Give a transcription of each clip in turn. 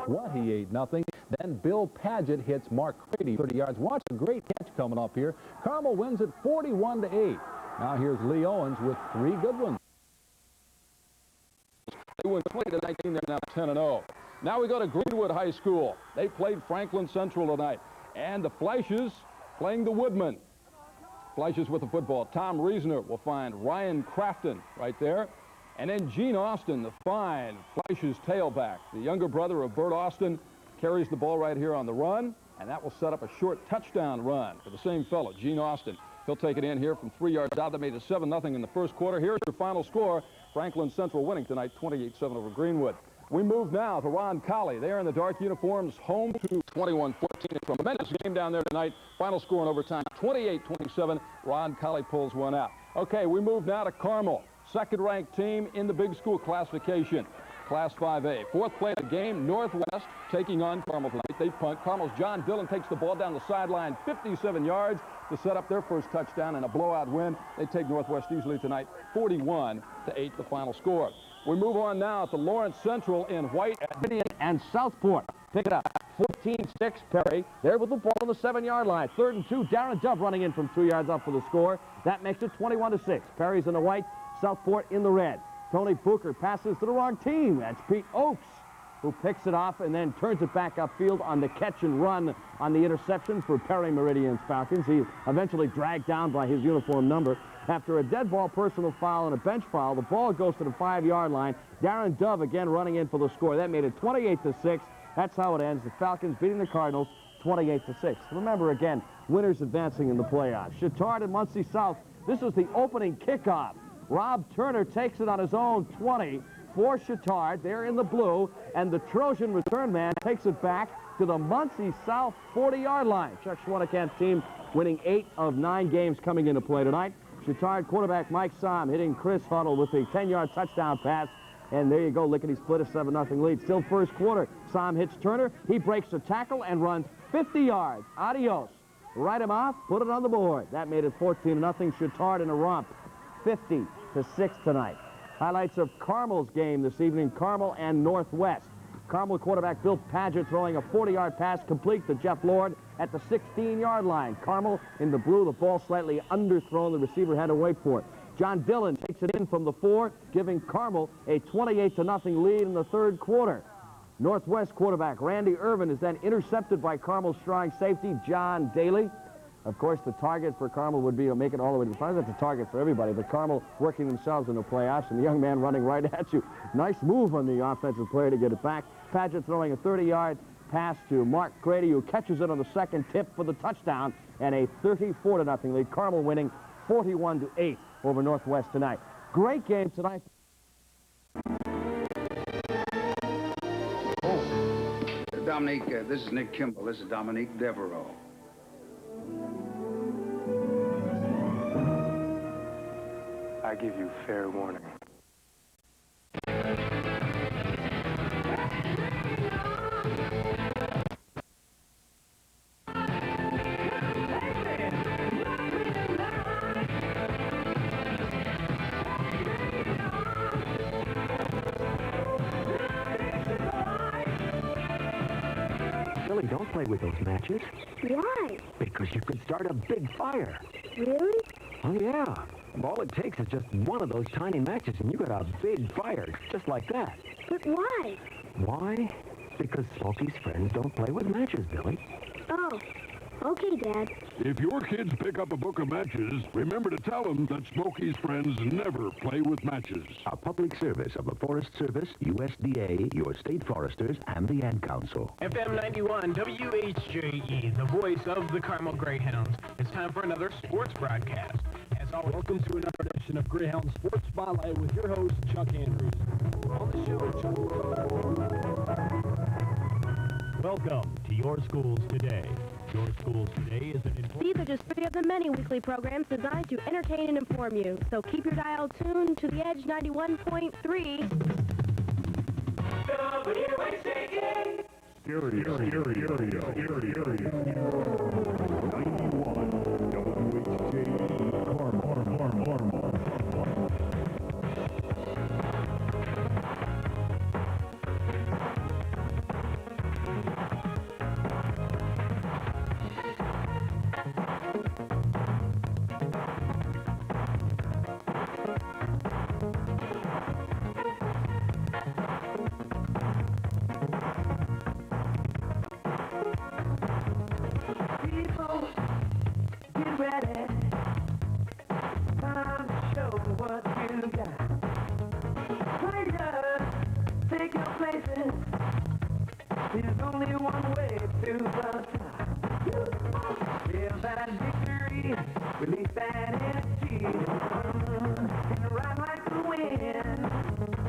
28-0. Then Bill Paget hits Mark Grady 30 yards. Watch a great catch coming up here. Carmel wins it 41-8. Now here's Lee Owens with 3 good ones. They win 20-19. They're now 10-0. Now we go to Greenwood High School. They played Franklin Central tonight. And the Flashes playing the Woodmen. Flashes with the football. Tom Reesner will find Ryan Crafton right there. And then Gene Austin, the fine Flashes tailback. The younger brother of Bert Austin carries the ball right here on the run. And that will set up a short touchdown run for the same fellow, Gene Austin. He'll take it in here from 3 yards out. They made it 7-0 in the first quarter. Here's your final score. Franklin Central winning tonight 28-7 over Greenwood. We move now to Ron Colley. They are in the dark uniforms, home to 21-14. A tremendous game down there tonight. Final score in overtime, 28-27. Ron Colley pulls one out. Okay, we move now to Carmel. Second-ranked team in the big school classification. Class 5A. Fourth play of the game, Northwest taking on Carmel tonight. They punt. Carmel's John Dillon takes the ball down the sideline, 57 yards to set up their first touchdown and a blowout win. They take Northwest easily tonight, 41-8, the final score. We move on now to Lawrence Central in white. Midian and Southport pick it up. 14-6 Perry. There with the ball on the 7-yard line. 3rd and 2. Darren Dove running in from 2 yards up for the score. That makes it 21-6. Perry's in the white, Southport in the red. Tony Booker passes to the wrong team. That's Pete Oakes, who picks it off and then turns it back upfield on the catch and run on the interception for Perry Meridian's Falcons. He's eventually dragged down by his uniform number. After a dead ball personal foul and a bench foul, the ball goes to the 5-yard line. Darren Dove again running in for the score. That made it 28-6. That's how it ends. The Falcons beating the Cardinals 28-6. Remember again, winners advancing in the playoffs. Chittard and Muncie South. This is the opening kickoff. Rob Turner takes it on his own 20 for Chittard. They're in the blue, and the Trojan return man takes it back to the Muncie South 40-yard line. Chuck Schwanekamp's team winning 8 of 9 games coming into play tonight. Chittard quarterback Mike Somm hitting Chris Huddle with a 10-yard touchdown pass. And there you go, lickety-split, a 7-0 lead. Still first quarter. Somm hits Turner. He breaks a tackle and runs 50 yards. Adios. Write him off, put it on the board. That made it 14-0. Chittard in a romp. 50-6 tonight. Highlights of Carmel's game this evening, Carmel and Northwest. Carmel quarterback Bill Paget throwing a 40-yard pass complete to Jeff Lord at the 16-yard line. Carmel in the blue, the ball slightly underthrown. The receiver had to wait for it. John Dillon takes it in from the 4, giving Carmel a 28-0 lead in the third quarter. Northwest quarterback Randy Irvin is then intercepted by Carmel's strong safety, John Daly. Of course, the target for Carmel would be to make it all the way to the final. That's a target for everybody, but Carmel working themselves in the playoffs, and the young man running right at you. Nice move on the offensive player to get it back. Paget throwing a 30-yard pass to Mark Grady, who catches it on the second tip for the touchdown, and a 34-0 lead. Carmel winning 41-8 over Northwest tonight. Great game tonight. Dominique, this is Nick Kimball. This is Dominique Devereaux. I give you fair warning. Billy, don't play with those matches. Why? Because you could start a big fire. Really? Oh, yeah. All it takes is just one of those tiny matches, and you got a big fire, just like that. But why? Why? Because Smokey's friends don't play with matches, Billy. Oh, okay, Dad. If your kids pick up a book of matches, remember to tell them that Smokey's friends never play with matches. A public service of the Forest Service, USDA, your state foresters, and the Ad Council. FM 91 WHJE, the voice of the Carmel Greyhounds. It's time for another sports broadcast. As always, welcome to another edition of Greyhound Sports Spotlight with your host, Chuck Andrews. On the show, Chuck. Welcome to Your Schools Today. Your Schools Today is an important... These are just 3 of the many weekly programs designed to entertain and inform you. So keep your dial tuned to the Edge 91.3. Stereo. 91 WHJE Carmel. There's only one way to the top. Feel that victory, release that energy, and ride like the wind.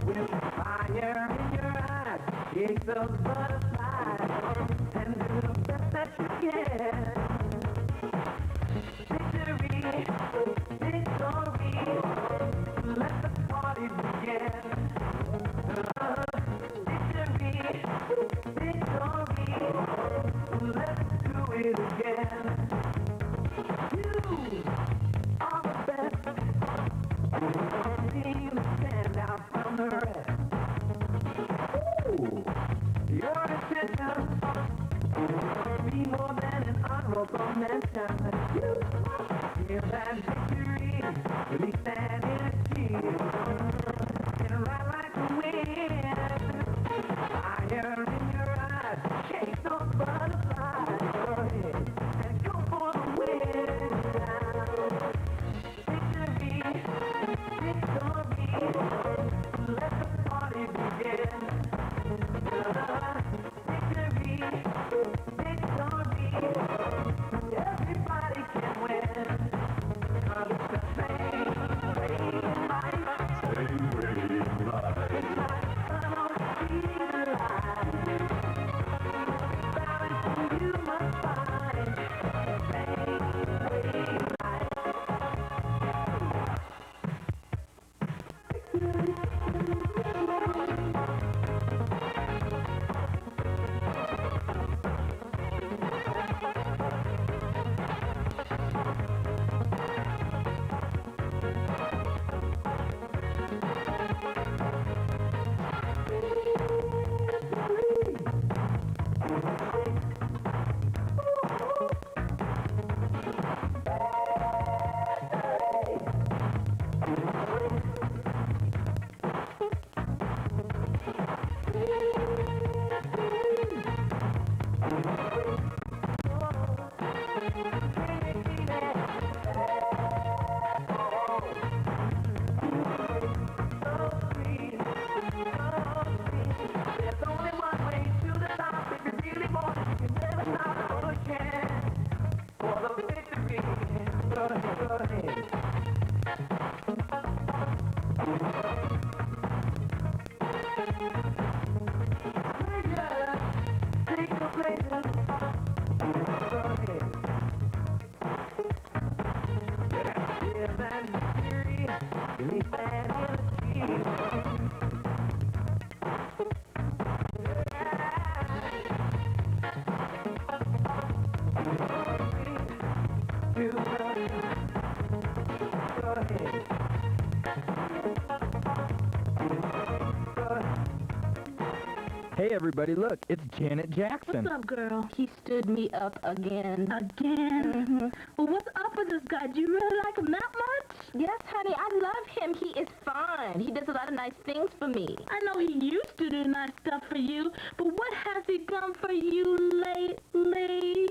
With fire in your eyes, shake those butterflies, and do the best that you can. Victory, victory, let the party begin. Victory, victory, let's do it again. You are the best. Team stand out from the rest. Ooh, your attention be more than an honorable mention. You feel that victory, release that energy, and ride like the wind. Fire in your eyes, chase those butterflies. Go ahead and go for the win. Victory, victory, let the party begin. Victory, victory, everybody can win. 'Cause it's the same way in life. Same way in life. It's like gonna be alive. Balance you must find. Same way in life. Hey, everybody, look, it's Janet Jackson. What's up, girl? He stood me up again. Again? Well, what's up with this guy? Do you really like him that much? Yes, honey, I love him. He is fine. He does a lot of nice things for me. I know he used to do nice stuff for you, but what has he done for you lately?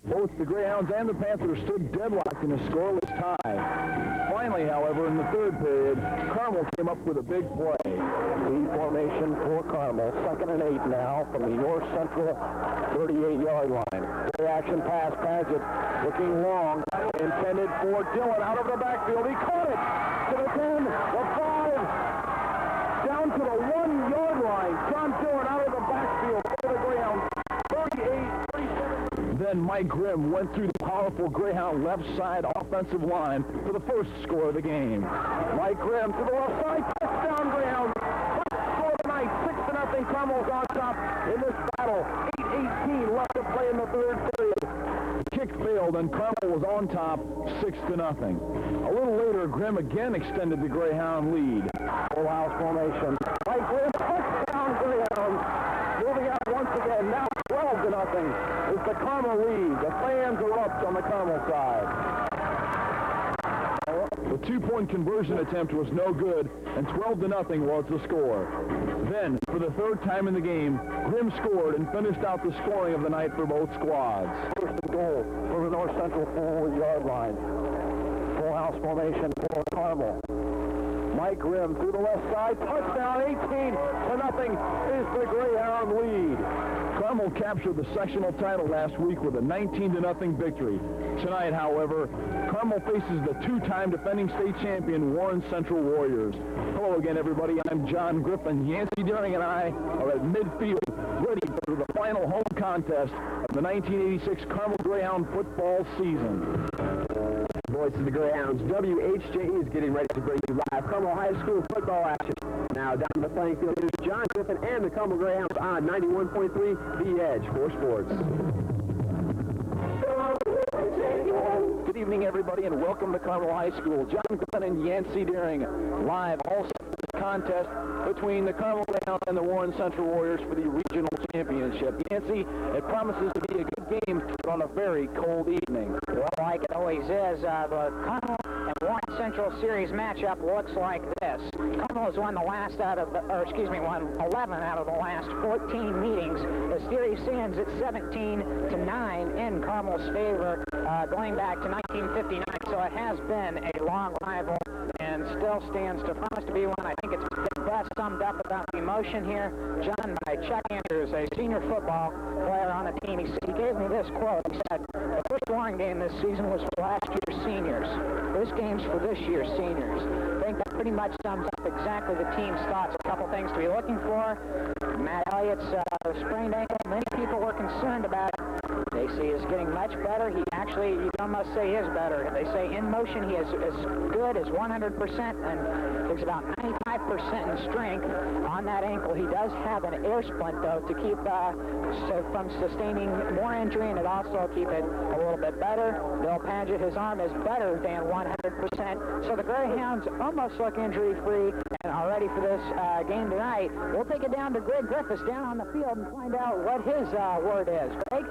Both the Greyhounds and the Panthers stood deadlocked in a scoreless tie. Finally, however, in the third period, Carmel came up with a big play. Lead formation for Carmel. 2nd and 8 now from the North Central 38-yard line. Play action pass, Paget looking long, intended for Dillon out of the backfield. He caught it to the 10, the 5, down to the 1-yard line. John Dillon out of the backfield for the Greyhounds. 38-37. Then Mike Grimm went through the powerful Greyhound left side offensive line for the first score of the game. Mike Grimm to the left side, touchdown Greyhounds. First score of the night, 6-0. Carmel's on top in this battle. 8:18 left to play in the third period. The kick failed and Carmel was on top, 6-0. A little later, Grimm again extended the Greyhound lead. Full house formation. Mike Grimm, touchdown Greyhounds. Moving out once again, now 12-0 is the Carmel lead. The fans erupt on the Carmel side. The two-point conversion attempt was no good, and 12-0 was the score. Then, for the third time in the game, Grimm scored and finished out the scoring of the night for both squads. First and goal for the North Central 4-yard line. Full house formation for Carmel. Mike Grimm through the left side, touchdown, 18-0 is the Greyhound lead. Carmel captured the sectional title last week with a 19-0 victory. Tonight, however, Carmel faces the two-time defending state champion Warren Central Warriors. Hello again, everybody. I'm John Griffin. Yancey Deering and I are at midfield, ready for the final home contest of the 1986 Carmel Greyhound football season. Voice of the Greyhounds, WHJE is getting ready to bring you live Carmel High School football action. Now down the playing field is John Griffin and the Carmel Greyhounds on 91.3 The Edge for Sports. Good evening, everybody, and welcome to Carmel High School. John Griffin and Yancey Deering live all set for this contest between the Carmel Greyhounds and the Warren Central Warriors for the regional championship. Yancey, it promises to be a good game on a very cold evening. Well, like it always is, the Carmel and Warren Central series matchup looks like this. Carmel has won the last won 11 out of the last 14 meetings. The series stands at 17-9 in Carmel's favor, going back to 1959. So it has been a long rival and still stands to promise to be one. I think it's been best summed up about the emotion here, John, by Chuck Andrews, a senior football player on the team. He gave me this quote. He said, the first Warren game this season was for last year's seniors. This game's for this year's seniors. I think that pretty much sums up exactly the team's thoughts. A couple things to be looking for. Matt Elliott's sprained ankle, many people were concerned about it. They say he's getting much better. He actually, you can almost say is better. They say in motion he is as good as 100% and takes about 95% in strength on that ankle. He does have an air splint, though, to keep from sustaining more injury, and it also keep it a little bit better. Bill Paget, his arm is better than 100%. So the Greyhounds almost look injury-free and are ready for this game tonight. We'll take it down to Greg Griffiths down on the field and find out what his word is. Greg?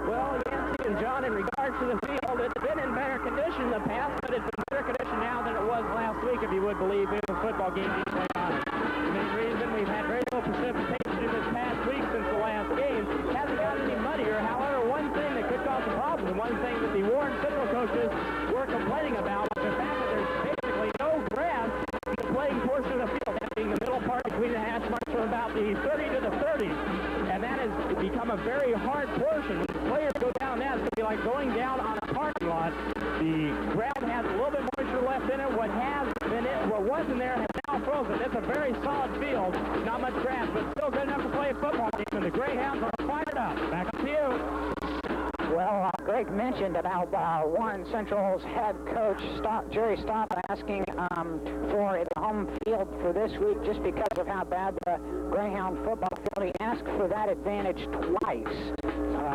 Well, Yancey and John, in regards to the field, it's been in better condition in the past, but it's in better condition now than it was last week, if you would believe, in the football game being played on it. The main reason we've had very little precipitation in this past week since the last game. It hasn't gotten any muddier. However, one thing that could cause a problem, and one thing that the Warren Central coaches were complaining about, was the fact that there's basically no grass in the playing portion of the field, that being the middle part between the hash marks from about the 30 to the 30s. And that has become a very hard portion. When players go down that, it's going to be like going down on a parking lot. The ground has a little bit moisture left in it. What was in there has now frozen. It's a very solid field. Not much grass, but still good enough to play a football game. And the Greyhounds are fired up. Back up to you. Well, Greg mentioned about Warren Central's head coach, Jerry Stopp, asking for the home field for this week just because of how bad the Greyhound football field. He asked for that advantage twice.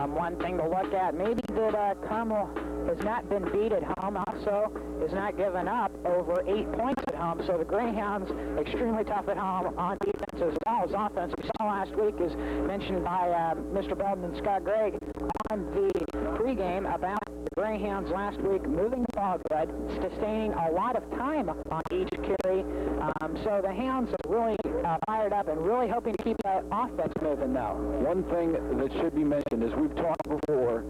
One thing to look at, maybe that Carmel has not been beat at home, also has not given up over 8 points at home. So the Greyhounds extremely tough at home on defense as well as offense. We saw last week, as mentioned by Mr. Belden and Scott Gregg on the pregame, about the Greyhounds last week moving the ball good, sustaining a lot of time on each carry. So the Hounds are really fired up and really hoping to keep that offense moving, though. One thing that should be mentioned is we've talked before,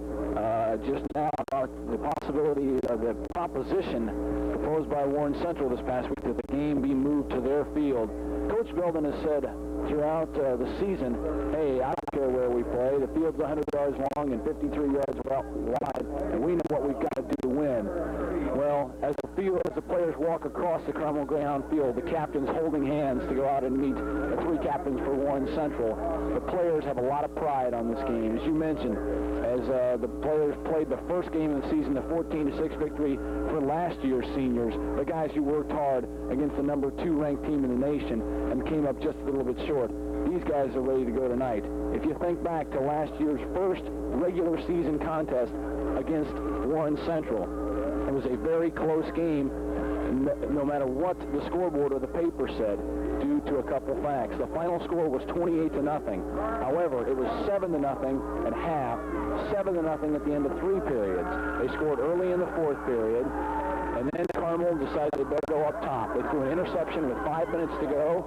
just now about the possibility of the proposition proposed by Warren Central this past week that the game be moved to their field. Coach Belden has said throughout the season, hey, I don't care where we play. The field's 100 yards long and 53 yards wide, and we know what we've got to do to win. Well, as the players walk across the Carmel Greyhound field, the captains holding hands to go out and meet the three captains for Warren Central. The players have a lot of pride on this game. As you mentioned, as the players played the first game of the season, the 14-6 victory for last year's seniors, the guys who worked hard against the number 2 ranked team in the nation and came up just a little bit short. These guys are ready to go tonight. If you think back to last year's first regular season contest against Warren Central, it was a very close game, no matter what the scoreboard or the paper said, due to a couple facts. The final score was 28-0. However, it was 7-0 at half, 7-0 at the end of 3 periods. They scored early in the 4th period, and then Carmel decided they better go up top. They threw an interception with 5 minutes to go,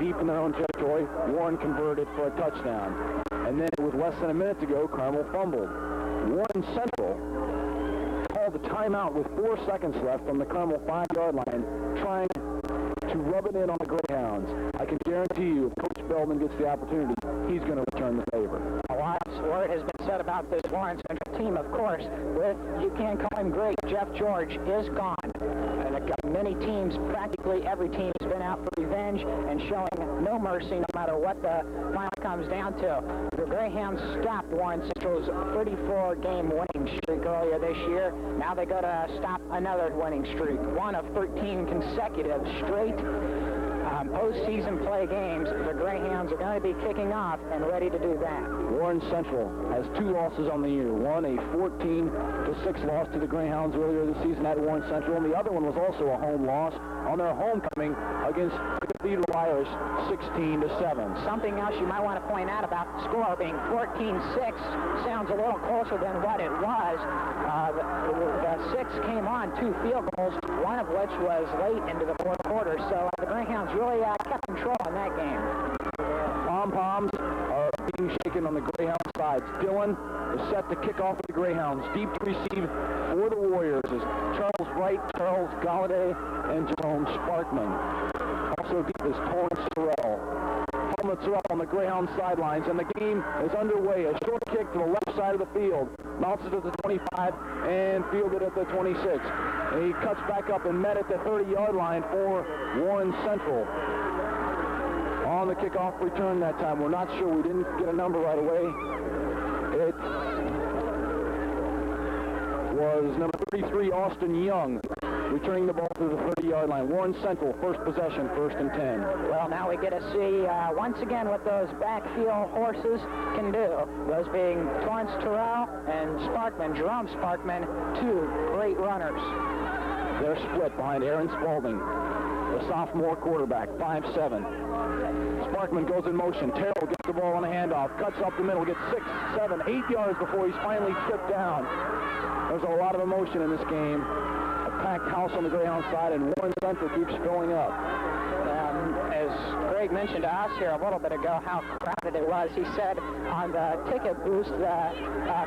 deep in their own territory. Warren converted for a touchdown. And then with less than a minute to go, Carmel fumbled. Warren Central called the timeout with 4 seconds left from the Carmel 5-yard line, trying to rub it in on the Greyhounds. I can guarantee you, if Coach Belden gets the opportunity, he's going to return the favor. A lot of word has been said about this Warren Central team, of course. With, you can't call him great, Jeff George is gone. And many teams, practically every team, has been out for revenge and showing no mercy no matter what the final comes down to. The Greyhounds stopped Warren Central's 34-game winning streak earlier this year. Now they got to stop another winning streak, one of 13 consecutive straight postseason play games. The Greyhounds are going to be kicking off and ready to do that. Warren Central has 2 losses on the year. One, a 14-6 loss to the Greyhounds earlier this season at Warren Central, and the other one was also a home loss on their homecoming against the Cathedral Irish, 16-7. Something else you might want to point out about the score being 14-6 sounds a little closer than what it was. The 6 came on 2 field goals, one of which was late into the 4th quarter, so the Greyhounds really kept control in that game. Pom-poms are being shaken on the Greyhound sides. Dillon is set to kick off for the Greyhounds. Deep to receive for the Warriors is Charles Wright, Charles Galladay, and Jerome Sparkman. Also deep is Torrance Terrell. Helmets are up on the Greyhound sidelines, and the game is underway. A short kick to the left side of the field. Bounces at the 25 and fielded at the 26. And he cuts back up and met at the 30-yard line for Warren Central. On the kickoff return that time. We're not sure. We didn't get a number right away. It was number 33, Austin Young, returning the ball to the 30-yard line. Warren Central, first possession, 1st and 10. Well, now we get to see once again what those backfield horses can do. Those being Torrance Terrell and Sparkman, Jerome Sparkman, 2 great runners. They're split behind Aaron Spaulding, the sophomore quarterback, 5'7". Sparkman goes in motion. Terrell gets the ball on a handoff, cuts up the middle, gets 6, 7, 8 yards before he's finally tripped down. There's a lot of emotion in this game. A packed house on the Greyhound side, and Warren Central keeps filling up. As Greg mentioned to us here a little bit ago how crowded it was, he said on the ticket booth the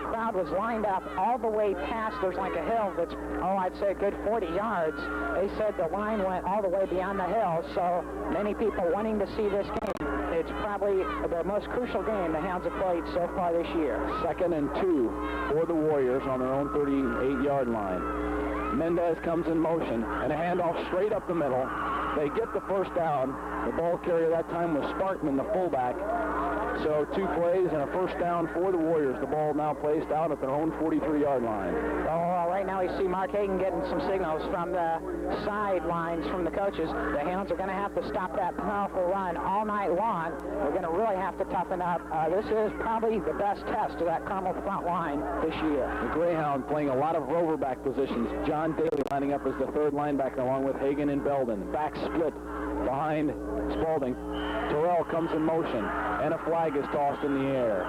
crowd was lined up all the way past, there's like a hill that's, I'd say a good 40 yards. They said the line went all the way beyond the hill, so many people wanting to see this game. It's probably the most crucial game the Hounds have played so far this year. 2nd and 2 for the Warriors on their own 38-yard line. Mendez comes in motion, and a handoff straight up the middle. They get the first down. The ball carrier that time was Sparkman, the fullback. So 2 plays and a first down for the Warriors. The ball now placed out at their own 43-yard line. Well, right now we see Mark Hagan getting some signals from the sidelines from the coaches. The Hounds are going to have to stop that powerful run all night long. They're going to really have to toughen up. This is probably the best test of that Carmel front line this year. The Greyhound playing a lot of roverback positions. John Daly lining up as the 3rd linebacker along with Hagan and Belden. Back split behind Spaulding. Terrell comes in motion, and a flag is tossed in the air.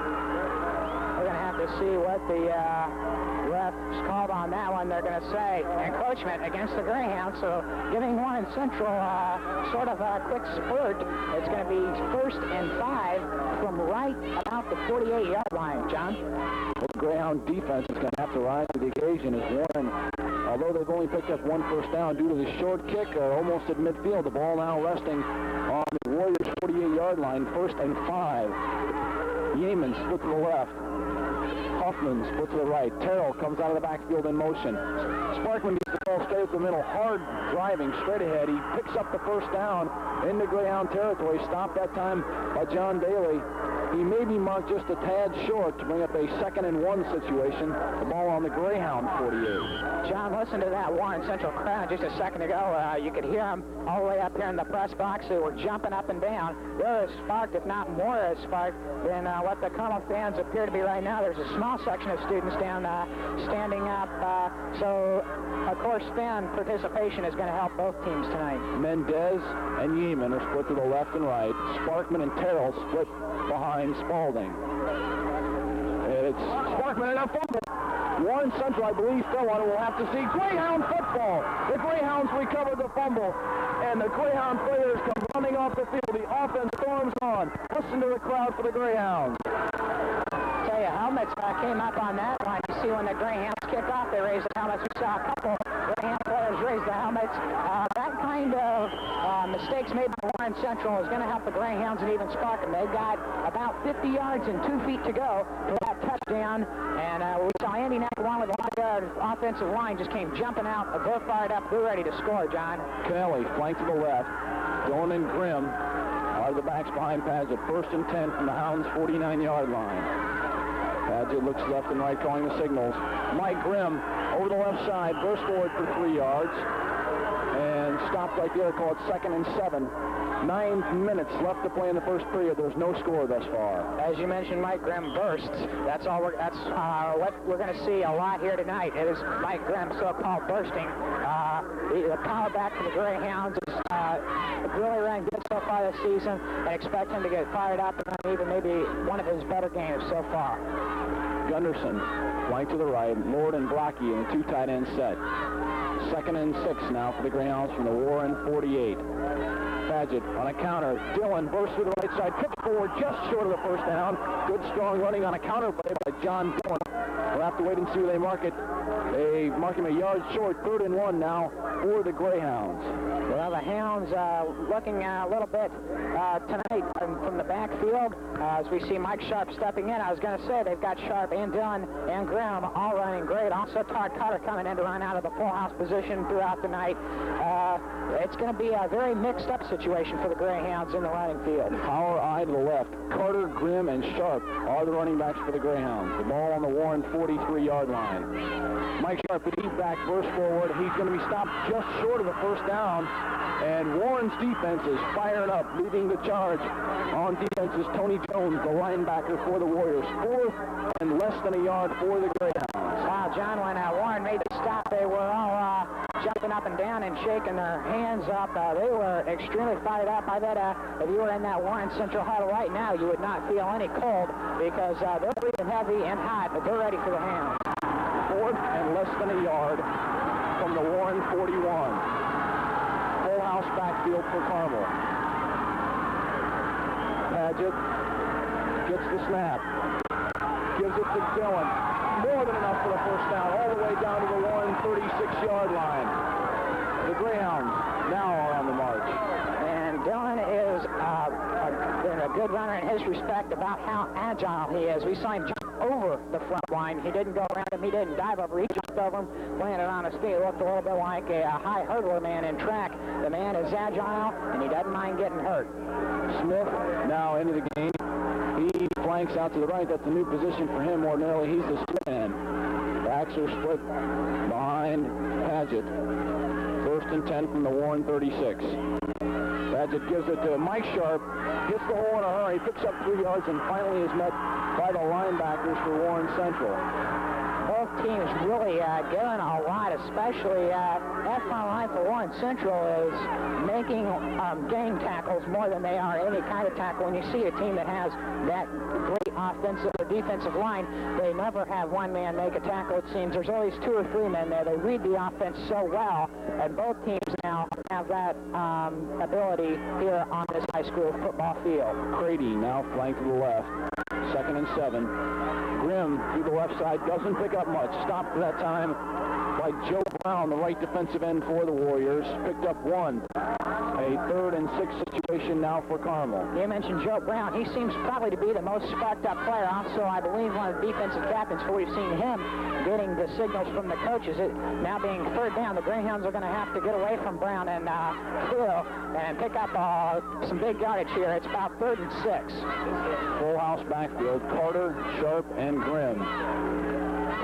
We're going to have to see what the ref's called on that one. They're going to say encroachment against the Greyhounds, so giving Warren Central sort of a quick spurt. It's going to be 1st and 5 from right about the 48-yard line, John. The Greyhound defense is going to have to rise to the occasion as Warren, although they've only picked up 1 first down due to the short kick almost at midfield. The ball now resting on the Warriors' 48-yard line, 1st and 5. Yeaman split to the left. Huffman split to the right. Terrell comes out of the backfield in motion. Sparkman gets the ball straight up the middle. Hard driving straight ahead. He picks up the first down into Greyhound territory. Stopped that time by John Daly. He may be marked just a tad short to bring up a 2nd and 1 situation. The ball on the Greyhound 48. John, listen to that Warren Central crowd just a second ago. You could hear them all the way up here in the press box. They were jumping up and down. They're as sparked, if not more as sparked, than what the Carmel fans appear to be right now. There's a small section of students down standing up. So, of course, fan participation is going to help both teams tonight. Mendez and Yeaman are split to the left and right. Sparkman and Terrell split behind Spalding. It's Sparkman and a fumble. Warren Central, I believe, fell on it. We'll have to see Greyhound football. The Greyhounds recovered the fumble, and the Greyhound players come running off the field. The offense storms on. Listen to the crowd for the Greyhounds. Tell you, helmets came up on that one. You see when the Greyhounds kick off, they raise the helmets. We saw a couple Greyhound players raise the helmets. That kind of mistakes made by Warren Central is going to help the Greyhounds and even Sparkman. They've got about 50 yards and 2 feet to go for that touchdown. And we saw Andy Knack, along with the offensive line, just came jumping out. They're fired up. They're ready to score, John. Kelly, flank to the left. Dillon and Grimm are the backs behind Padgett. 1st and 10 from the Hounds' 49-yard line. Padgett looks left and right, calling the signals. Mike Grimm over the left side, burst forward for 3 yards, and stopped right there. Call it 2nd and 7. 9 minutes left to play in the first period. There's no score thus far. As you mentioned, Mike Grimm bursts. That's what we're going to see a lot here tonight. It is Mike Grimm, so-called bursting. The power back to the Greyhounds is really running good so far this season, and expect him to get fired up and even maybe one of his better games so far. Gunderson, flank to the right. Lord and Blocky in a 2 tight end set. 2nd and 6 now for the Greyhounds from the Warren 48. Padgett on a counter. Dillon bursts to the right side, kicks forward just short of the first down. Good strong running on a counter play by John Dillon. We'll have to wait and see where they mark it. They mark him a yard short. 3rd and 1 now for the Greyhounds. Well, the Hounds looking a little bit tonight from the backfield as we see Mike Sharp stepping in. I was going to say they've got Sharp and Dillon and Graham all running great. Also Todd Carter coming in to run out of the full house position throughout the night. It's going to be a very mixed-up situation for the Greyhounds in the running field. Power eye to the left. Carter, Grimm, and Sharp are the running backs for the Greyhounds. The ball on the Warren 43-yard line. Mike Sharp, the deep back, burst forward. He's going to be stopped just short of the first down. And Warren's defense is fired up, leading the charge. On defense is Tony Jones, the linebacker for the Warriors. 4th and less than a yard for the Greyhounds. Wow, John, when Warren made the stop, they were all jumping up and down and shaking their hands up. They were extremely fired up. I bet if you were in that Warren Central huddle right now, you would not feel any cold because they're breathing heavy and hot, but they're ready for the Hounds. 4th and less than a yard from the Warren 41. Full house backfield for Carmel. Padgett gets the snap. Gives it to Dillon. More than enough for the first down, all the way down to the Warren 36-yard line. The Greyhounds now are on the march. And Dillon is been a good runner in his respect about how agile he is. We saw him jump over the front line. He didn't go around him. He didn't dive over. He jumped over him, landed on his feet. Looked a little bit like a high hurdler man in track. The man is agile, and he doesn't mind getting hurt. Smith now into the game. He flanks out to the right. That's a new position for him. Ordinarily, he's the split end. Backs are split behind Padgett. 1st and 10 from the Warren 36. Padgett gives it to Mike Sharp. Gets the hole in a hurry. Picks up 3 yards and finally is met by the linebackers for Warren Central. Both teams really given a lot, especially that front line for Warren Central is making gang tackles more than they are any kind of tackle. When you see a team that has that great offensive or defensive line, they never have one man make a tackle, it seems. There's always 2 or 3 men there. They read the offense so well, and both teams now have that ability here on this high school football field. Crady now flanked to the left. 2nd and 7. Grimm through the left side, doesn't pick up much. Stopped that time by Joe Brown, the right defensive end for the Warriors. Picked up 1. A 3rd and 6 situation now for Carmel. You mentioned Joe Brown. He seems probably to be the most sparked up player. Also, I believe one of the defensive captains, for we've seen him getting the signals from the coaches. It now being 3rd down, the Greyhounds are going to have to get away from Brown and Phil and pick up some big yardage here. It's about 3rd and 6. Full house backfield. Carter, Sharp, and Grimm.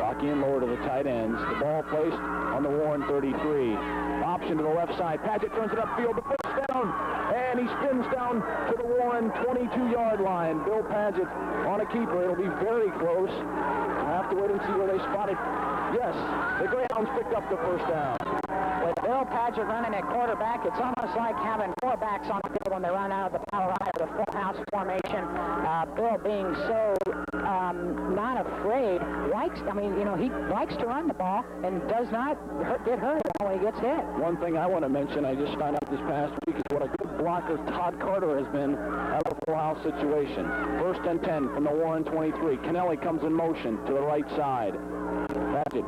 Rocky and lower to the tight ends. The ball placed on the Warren 33. Option to the left side. Paget turns it upfield. The first down. And he spins down to the Warren 22-yard line. Bill Paget on a keeper. It'll be very close. We'll have to wait and see where they spot it. Yes, the Greyhounds picked up the first down. With Bill Paget running at quarterback, it's almost like having 4 backs on the field when they run out of the power eye or the full house formation. Bill being so not afraid, he likes to run the ball and does not get hurt when he gets hit. One thing I want to mention, I just found out this past week, is what a good blocker Todd Carter has been out of a full house situation. 1st and 10 from the Warren 23. Kennelly comes in motion to the right side. Paget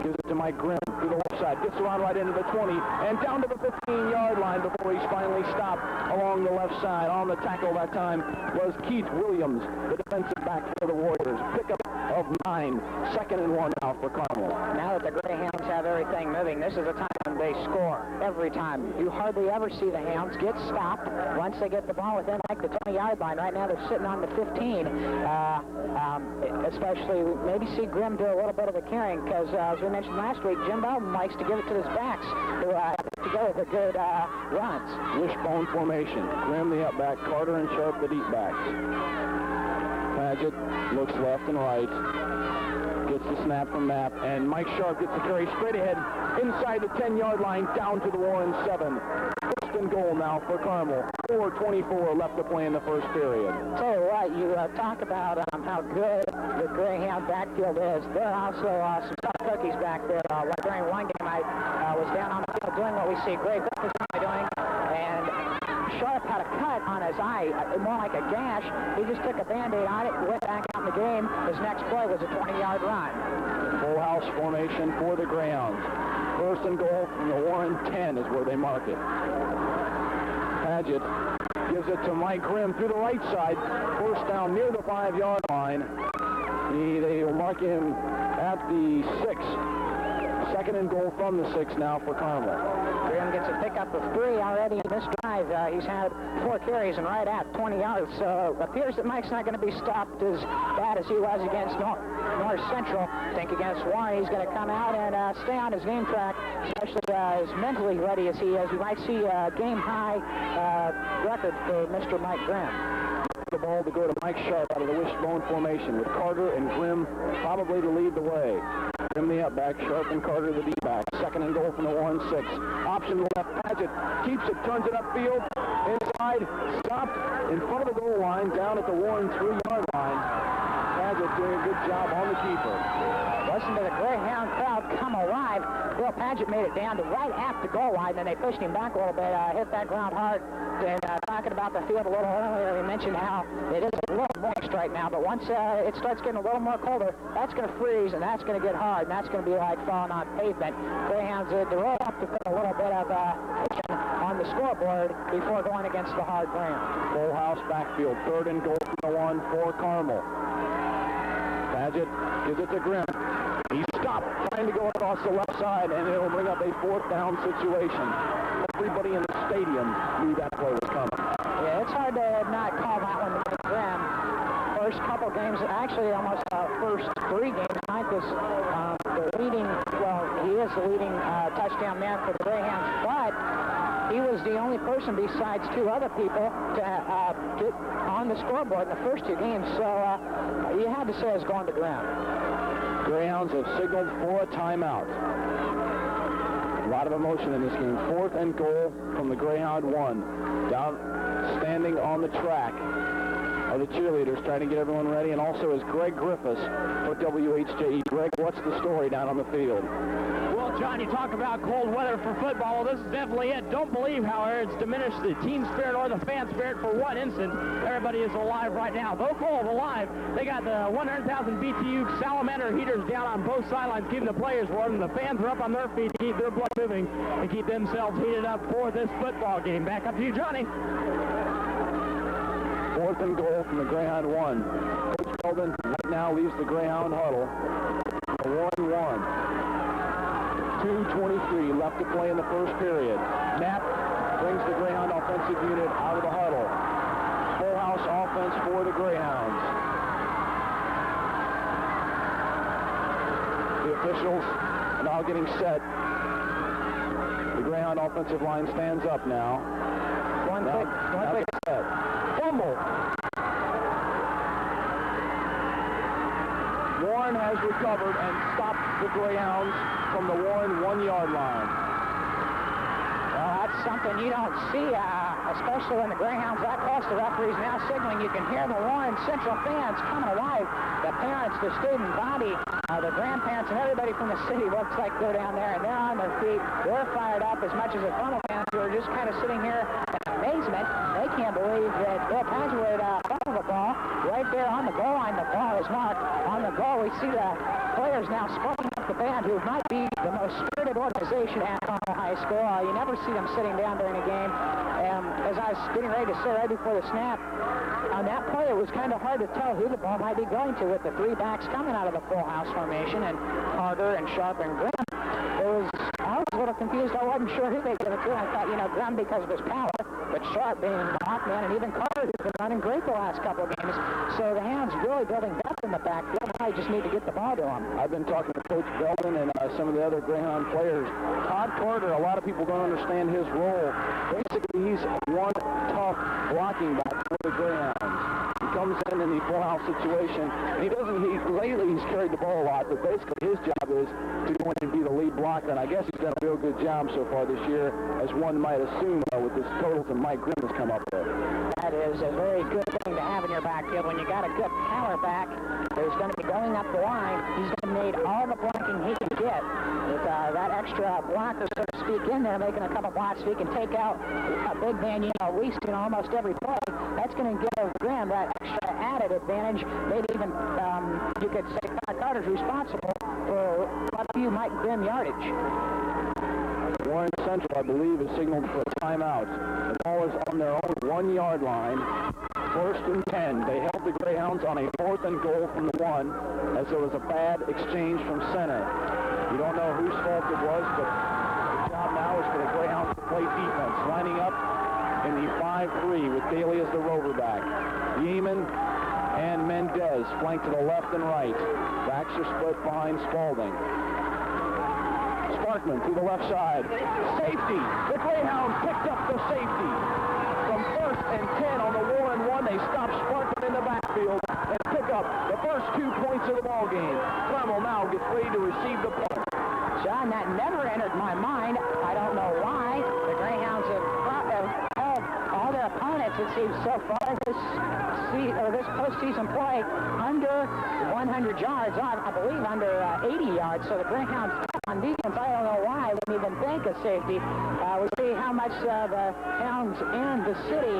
gives it to Mike Grimm to the left side. Gets around right into the 20 and down to the 15-yard line before he's finally stopped along the left side. On the tackle that time was Keith Williams, the defensive back for the Warriors. Pickup of 9. 2nd and 1 now for Carmel. Now that the Greyhounds have everything moving, this is the time when they score every time. You hardly ever see the Hounds get stopped once they get the ball within like the 20-yard line. Right now they're sitting on the 15. Especially maybe see Grimm do a little bit of the carrying because as we mentioned last week, Jim Belton likes to give it to his backs who put together the good runs. Wishbone formation. Grimm the up back, Carter and Sharp the deep backs. Paget looks left and right, gets the snap from Knapp, and Mike Sharp gets the carry straight ahead inside the 10-yard line down to the Warren 7. 1st and goal now for Carmel. 4:24 left to play in the first period. Tell you what, you talk about how good the Greyhound backfield is. There are also some tough cookies back there. During one game, I was down on the field doing what we see Greg Griffiths doing, and Sharp had a cut on his eye, more like a gash. He just took a Band-Aid on it, went back out in the game. His next play was a 20-yard run. Full house formation for the Greyhounds. 1st and goal from the Warren 10 is where they mark it. Paget gives it to Mike Grimm through the right side. 1st down near the 5-yard line. They will mark him at the 6. 2nd and goal from the 6 now for Carmel. Grimm gets a pickup of 3 already in this drive. He's had 4 carries and right at 20 yards. So it appears that Mike's not going to be stopped as bad as he was against North Central. I think against Warren, he's going to come out and stay on his game track, especially as mentally ready as he is. We might see a game-high record for Mr. Mike Grimm. The ball to go to Mike Sharp out of the wishbone formation with Carter and Grimm probably to lead the way. Grimm the up back, Sharp and Carter the deep back. 2nd and goal from the Warren 6. Option to the left, Paget keeps it, turns it upfield, inside, stopped in front of the goal line, down at the Warren 3-yard line. Paget doing a good job on the keeper. Listen to the Greyhound crowd come alive. Bill Paget made it down to right at the goal line, then they pushed him back a little bit, hit that ground hard. And talking about the field a little earlier, we mentioned how it is a little moist right now, but once it starts getting a little more colder, that's going to freeze, and that's going to get hard, and that's going to be like falling on pavement. Greyhounds, they roll up to put a little bit of cushion on the scoreboard before going against the hard ground. Full house backfield, 3rd and goal from the 1 for Carmel. Paget gives it to Grimm. He stopped trying to go across the left side, and it'll bring up a 4th down situation. Everybody in the stadium knew that play was coming. Yeah, it's hard to not call that one to Mike Grimm. First couple games, actually almost first 3 games, Mike was the leading, he is the leading touchdown man for the Greyhounds, but he was the only person besides 2 other people to get on the scoreboard in the first 2 games, so you had to say it's going to Grimm. Greyhounds have signaled for a timeout. A lot of emotion in this game. 4th and goal from the Greyhound 1. Down, standing on the track are the cheerleaders trying to get everyone ready, and also is Greg Griffiths for WHJE. Greg, what's the story down on the field? Well, John, you talk about cold weather for football. Well, this is definitely it. Don't believe, however, it's diminished the team spirit or the fan spirit for one instant. Everybody is alive right now. Though cold, alive. They got the 100,000 BTU salamander heaters down on both sidelines, keeping the players warm, and the fans are up on their feet to keep their blood moving and keep themselves heated up for this football game. Back up to you, Johnny. 4th and goal from the Greyhound 1. Coach Belden right now leaves the Greyhound huddle. 1-1. 2:23 left to play in the first period. Knapp brings the Greyhound offensive unit out of the huddle. Full house offense for the Greyhounds. The officials are now getting set. The Greyhound offensive line stands up now. Now get set. Fumble. Warren has recovered and stopped the Greyhounds from the Warren 1-yard line. Well, that's something you don't see, especially when the Greyhounds that close. The referee's now signaling. You can hear the Warren Central fans coming alive. The parents, the student body, the grandparents, and everybody from the city looks like they're down there, and they're on their feet. They're fired up as much as the Funnel fans who are just kind of sitting here in amazement. They can't believe that Bill Padgett would fumble the ball right there on the goal line. The ball is marked on the goal. We see the players now sparking up the band, who might be the most spirited organization at Carmel High School. You never see them sitting down during a game. As I was getting ready to say right before the snap, on that play, it was kind of hard to tell who the ball might be going to with the 3 backs coming out of the full house formation, and Carter and Sharp and Graham. I was a little confused. I wasn't sure who they gave it to. I thought, Graham because of his power, but Sharp being the Hawkman, and even Carter, who's been running great the last couple of games. So the Hounds really building depth in the backfield. I just need to get the ball to him. I've been talking to Coach Belden and some of the other Greyhound players. Todd Carter, a lot of people don't understand his role. Basically, he's one tough blocking back for the Greyhounds. He comes in the full house situation. Lately he's carried the ball a lot, but basically his job is to go in and be the lead blocker, and I guess he's done a real good job so far this year, as one might assume with this totals that Mike Grimm has come up with. That is a very good thing to have in your backfield. When you got a good power back who's going to be going up the line, he's going to need all the blocking he can get. With that extra blocker, so to speak, in there, making a couple blocks so he can take out a big man, at least in almost every play. That's going to give Graham that extra added advantage. Maybe even, you could say Todd Carter's responsible for what few Mike Grimm yardage. Warren Central, I believe, is signaled for a timeout. The ball is on their own 1-yard line. 1st and 10. They held the Greyhounds on a 4th and goal from the 1, as there was a bad exchange from center. You don't know whose fault it was, but the job now is for the Greyhounds to play defense, lining up in the 5-3 with Daly as the rover back. Yeaman and Mendez flank to the left and right. Backs are split behind Spaulding. Sparkman to the left side. Safety. The Greyhounds picked up the safety. From 1st and 10 on the Warren 1, they stop Sparkman in the backfield and pick up the first 2 points of the ball game. Carmel now gets ready to receive the punt. John, that never entered my mind. I don't know why. The Greyhounds have held all their opponents, it seems, so far this postseason play under 100 yards, I believe under 80 yards. So the Greyhounds on defense, I don't know why I didn't even think of safety. We see how much the Hounds and the city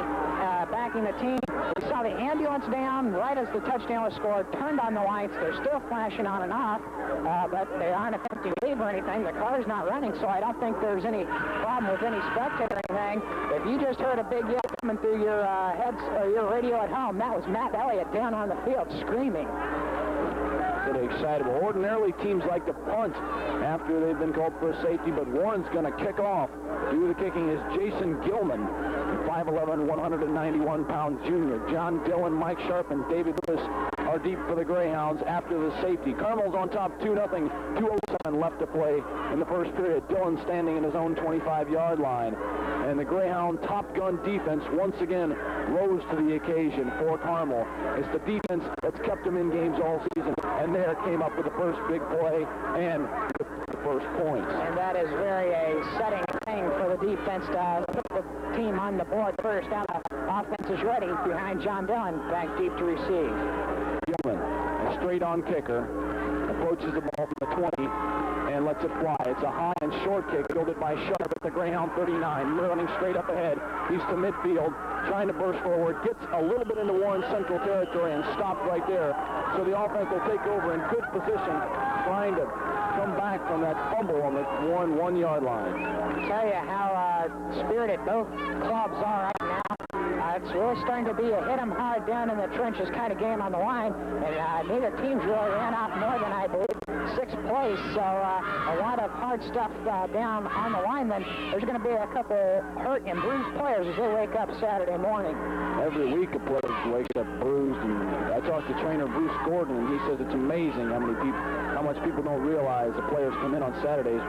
backing the team. We saw the ambulance down right as the touchdown was scored, turned on the lights. They're still flashing on and off, but they aren't affecting leave or anything. The car's not running, so I don't think there's any problem with any spectator or anything. If you just heard a big yell coming through your heads or your radio at home, that was Matt Elliott down on the field screaming. Pretty excitable. Ordinarily, teams like to punt after they've been called for a safety, but Warren's going to kick off. Doing the kicking is Jason Gilman, 5'11", 191-pound junior. John Dillon, Mike Sharp, and David Lewis are are deep for the Greyhounds after the safety. Carmel's on top 2-0, 2:07 left to play in the first period. Dillon standing in his own 25-yard line. And the Greyhound Top Gun defense once again rose to the occasion for Carmel. It's the defense that's kept them in games all season. And there came up with the first big play and the first points. And that is very a setting thing for the defense to put the team on the board first. Now the offense is ready behind John Dillon, back deep to receive. Dillon, a straight-on kicker, approaches the ball from the 20 and lets it fly. It's a high and short kick fielded by Sharp at the Greyhound 39, running straight up ahead. He's to midfield, trying to burst forward, gets a little bit into Warren Central territory and stopped right there. So the offense will take over in good position, trying to come back from that fumble on the Warren 1-yard line. I'll tell you how spirited both clubs are right now. It's really starting to be a hit 'em hard down in the trenches kind of game on the line, and neither team's really ran out more than, I believe, 6 plays, so a lot of hard stuff down on the line. Then there's going to be a couple hurt and bruised players as they wake up Saturday morning. Every week a player wakes up bruised, and I talked to trainer Bruce Gordon, and he says it's amazing how much people don't realize the players come in on Saturdays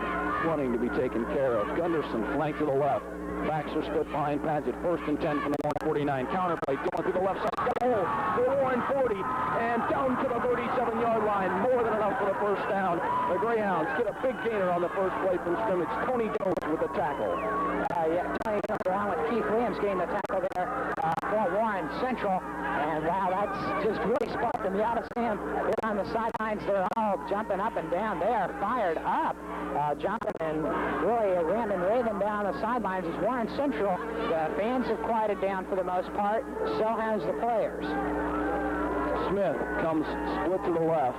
wanting to be taken care of. Gunderson flanked to the left. Backs are split behind Paget. 1st and 10 from the 149. Counterplay going to the left side. Got a hole. The Warren 40 and down to the 37-yard line. More than enough for the first down. The Greyhounds get a big gainer on the first play from scrimmage. Tony Jones with the tackle. Tony Jones along with Keith Williams getting the tackle there for Warren Central. And wow, that's just really sparked them. You ought to see them on the sidelines. They're all jumping up and down. They are fired up. Jumping and really ranting and raving down the sidelines as Warren Central. The fans have quieted down for the most part. So has the players. Smith comes split to the left.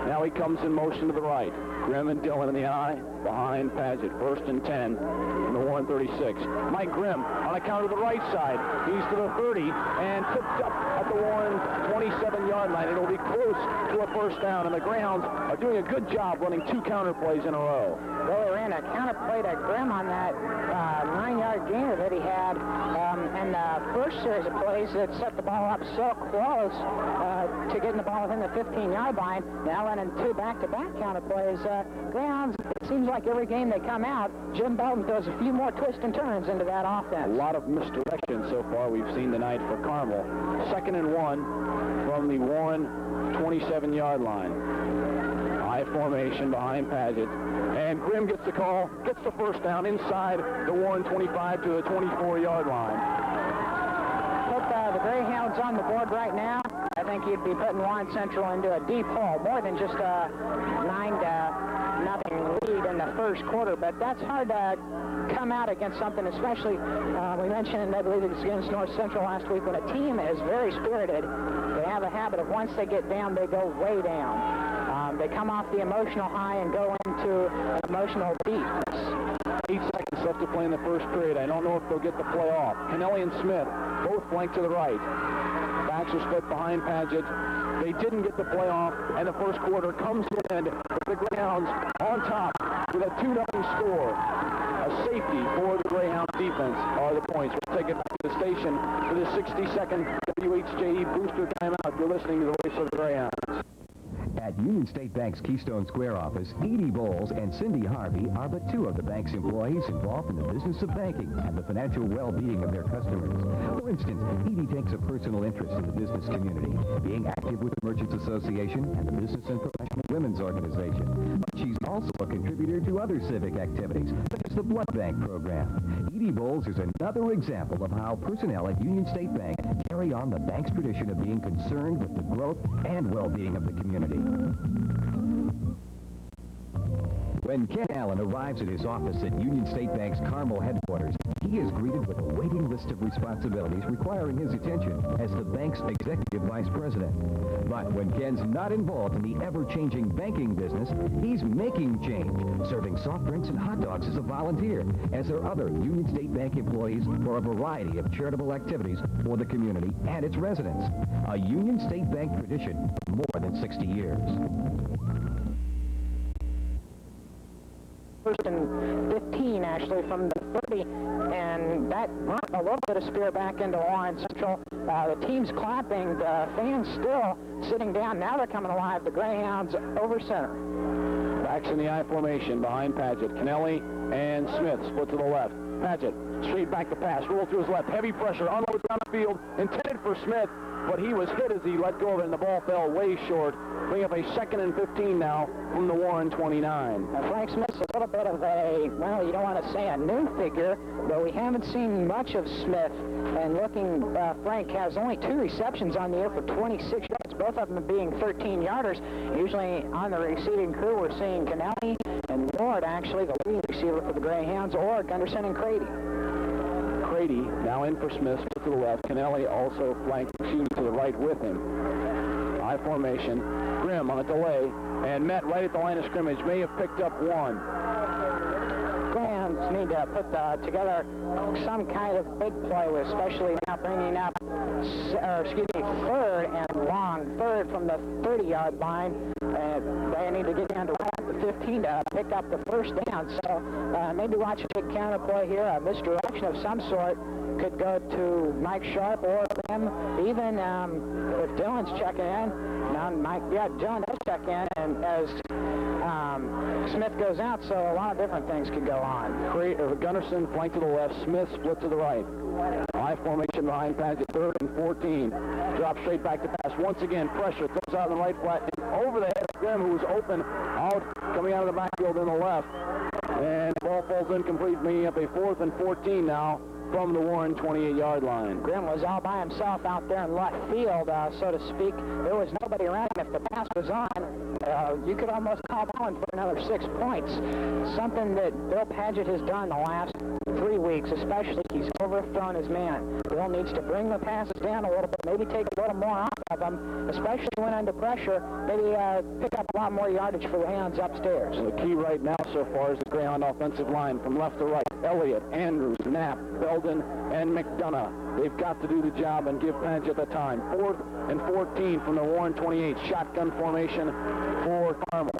Now he comes in motion to the right. Grimm and Dillon in the eye behind Paget. 1st and 10 from the 136. Mike Grimm on account of the right side. He's to the 30 and tipped up at the Warren 27-yard line. It'll be close to a first down, and the Greyhounds are doing a good job running 2 counter plays in a row. Well, they ran a counter play to Grimm on that 9-yard gainer that he had. And the first series of plays that set the ball up so close to getting the ball within the 15-yard line. Now running 2 back-to-back counter plays. Greyhounds, it seems like every game they come out, Jim Belton throws a few more twists and turns into that offense. A lot of misdirection so far we've seen tonight for Carmel. 2nd and 1 from the Warren 27-yard line. High formation behind Paget. And Grimm gets the call, gets the first down inside the Warren 25 to the 24-yard line. Put the Greyhounds on the board right now. I think you'd be putting Warren Central into a deep hole, more than just a 9-0 lead in the first quarter, but that's hard to come out against something, especially, we mentioned, I believe it was against North Central last week, when a team is very spirited, they have a habit of once they get down, they go way down. They come off the emotional high and go into emotional deepness. 8 seconds left to play in the first period. I don't know if they'll get the play off. Kennelly and Smith both flank to the right. Backs are split behind Paget. They didn't get the play off, and the first quarter comes to an end with the Greyhounds on top with a 2-0 score. A safety for the Greyhound defense are the points. We'll take it back to the station for the 60-second WHJE booster timeout. You're listening to the voice of the Greyhounds. At Union State Bank's Keystone Square office, Edie Bowles and Cindy Harvey are but 2 of the bank's employees involved in the business of banking and the financial well-being of their customers. For instance, Edie takes a personal interest in the business community, being active with the Merchants Association and the Business and Professional Women's Organization. But she's also a contributor to other civic activities, such as the Blood Bank program. Edie Bowles is another example of how personnel at Union State Bank carry on the bank's tradition of being concerned with the growth and well-being of the community. When Ken Allen arrives at his office at Union State Bank's Carmel headquarters, he is greeted with a waiting list of responsibilities requiring his attention as the bank's executive vice president. But when Ken's not involved in the ever-changing banking business, he's making change, serving soft drinks and hot dogs as a volunteer, as are other Union State Bank employees for a variety of charitable activities for the community and its residents. A Union State Bank tradition for more than 60 years. first and 15, actually, from the 30, and that brought a little bit of spear back into Warren Central. The team's clapping, the fans still sitting down. Now they're coming alive. The Greyhounds over center. Backs in the I formation behind Paget. Kennelly and Smith split to the left. Paget straight back to pass, roll to his left, heavy pressure, unloads down the field, intended for Smith, but he was hit as he let go of it, and the ball fell way short. Bring up a 2nd and 15 now from the Warren 29. Frank Smith's a little bit of a, well, you don't want to say a new figure, but we haven't seen much of Smith. And looking, Frank has only 2 receptions on the year for 26 yards, both of them being 13-yarders. Usually on the receiving crew, we're seeing Kennelly and Ward, actually, the leading receiver for the Greyhounds, or Gunderson and Crady. Crady now in for Smith, split to the left. Kennelly also flanked, to the right with him. I formation. Grimm on a delay, and met right at the line of scrimmage. May have picked up 1. Greyhounds need to put together some kind of big play, especially now bringing up, third and long, third from the 30-yard line. They need to get down to right at the 15 to pick up the first down. So maybe watch a big counterplay here, a misdirection of some sort. Could go to Mike Sharp or him, even if Dylan's checking in. Now, Dylan does check in, and as Smith goes out, so a lot of different things could go on. Gunderson flanked to the left, Smith split to the right. I formation behind Paget, 3rd and 14. Drop straight back to pass. Once again, pressure, throws out in the right flat, and over the head of Grimm, who was open, out, coming out of the backfield in the left. And the ball falls incomplete, bringing up a 4th and 14 now from the Warren 28-yard line. Grimm was all by himself out there in left field, so to speak. There was nobody around him. If the pass was on, you could almost call that one for another 6 points. Something that Bill Paget has done the last 3 weeks, especially. He's overthrown his man. Bill needs to bring the passes down a little bit, maybe take a little more off of them, especially when under pressure. Maybe pick up a lot more yardage for the hands upstairs. So the key right now so far is the Greyhound offensive line from left to right. Elliott, Andrews, Knapp, Belden, and McDonough. They've got to do the job and give Paget the time. 4th and 14 from the Warren 28. Shotgun formation for Carmel.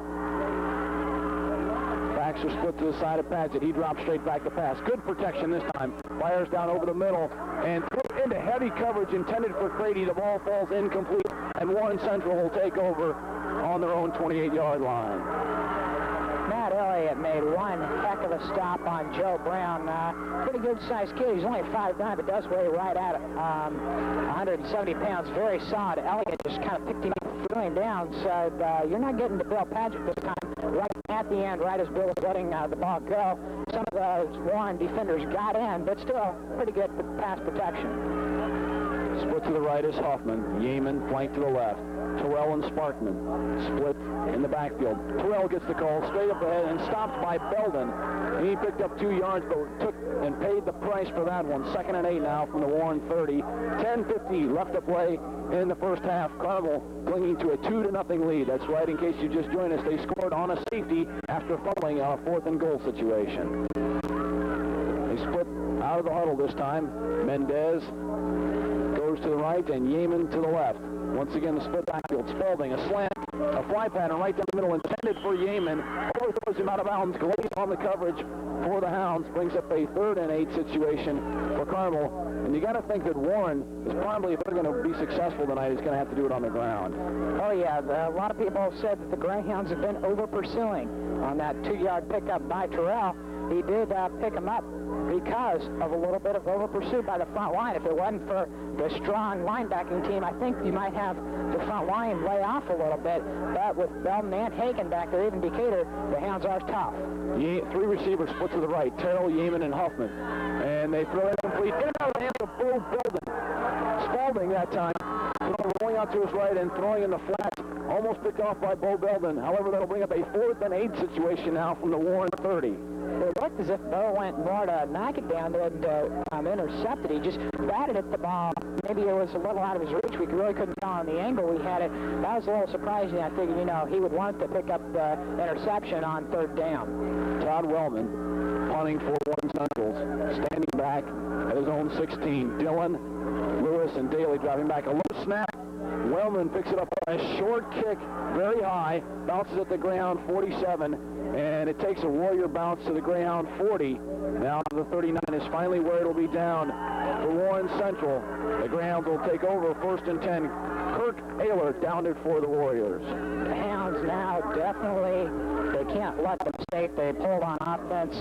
Backs are split to the side of Paget. He drops straight back to pass. Good protection this time. Fires down over the middle and put into heavy coverage intended for Crady. The ball falls incomplete, and Warren Central will take over on their own 28-yard line. Matt Elliott made one heck of a stop on Joe Brown. Pretty good-sized kid. He's only 5'9", but does weigh right at 170 pounds. Very solid. Elliott just kind of picked him up, threw him down. Said, you're not getting to Bill Paget this time. Right at the end, right as Bill was letting the ball go. Some of the Warren defenders got in, but still pretty good pass protection. Split to the right is Hoffman. Yeaman flanked to the left. Terrell and Sparkman split in the backfield. Terrell gets the call straight up ahead and stopped by Belden. He picked up 2 yards, but took and paid the price for that one. 2nd and 8 now from the Warren 30. 10:50 left to play in the first half. Carmel clinging to a 2-0 lead. That's right, in case you just joined us. They scored on a safety after fumbling a 4th and goal situation. They split out of the huddle this time. Mendez goes to the right and Yeaman to the left. Once again, the split backfield. Spalding, a slant, a fly pattern right down the middle, intended for Yeaman. Overthrows him out of bounds. Glaze on the coverage for the Hounds. Brings up a 3rd and 8 situation for Carmel. And you got to think that Warren is probably, if they're going to be successful tonight, is going to have to do it on the ground. Oh, yeah. A lot of people have said that the Greyhounds have been over-pursuing on that 2-yard pickup by Terrell. He did pick him up because of a little bit of over-pursuit by the front line. If it wasn't for the strong linebacking team, I think you might have the front line lay off a little bit. But with Belton and Hagen back there, even Decatur, the Hounds are tough. 3 receivers split to the right. Terrell, Yeaman, and Huffman. And they throw it complete. In and out of the hands of Bo Belden. Spalding that time. Rolling out to his right and throwing in the flat. Almost picked off by Bo Belden. However, that'll bring up a 4th and 8 situation now from the Warren 30. It looked as if Bo went more to knock it down than intercept it. He just batted at the ball. Maybe it was a little out of his reach. We really couldn't tell on the angle we had it. That was a little surprising. I figured, he would want to pick up the interception on 3rd down. Todd Wellman punting for Warren Central. Standing back at his own 16. Dillon, Lewis, and Daly driving back. A low snap. Relman picks it up on a short kick, very high, bounces at the ground, 47, and it takes a Warrior bounce to the ground, 40. Now the 39 is finally where it'll be down for Warren Central. The Greyhounds will take over, 1st and 10. Kirk Ayler downed it for the Warriors. The Hounds now definitely, they can't let the mistake they pulled on offense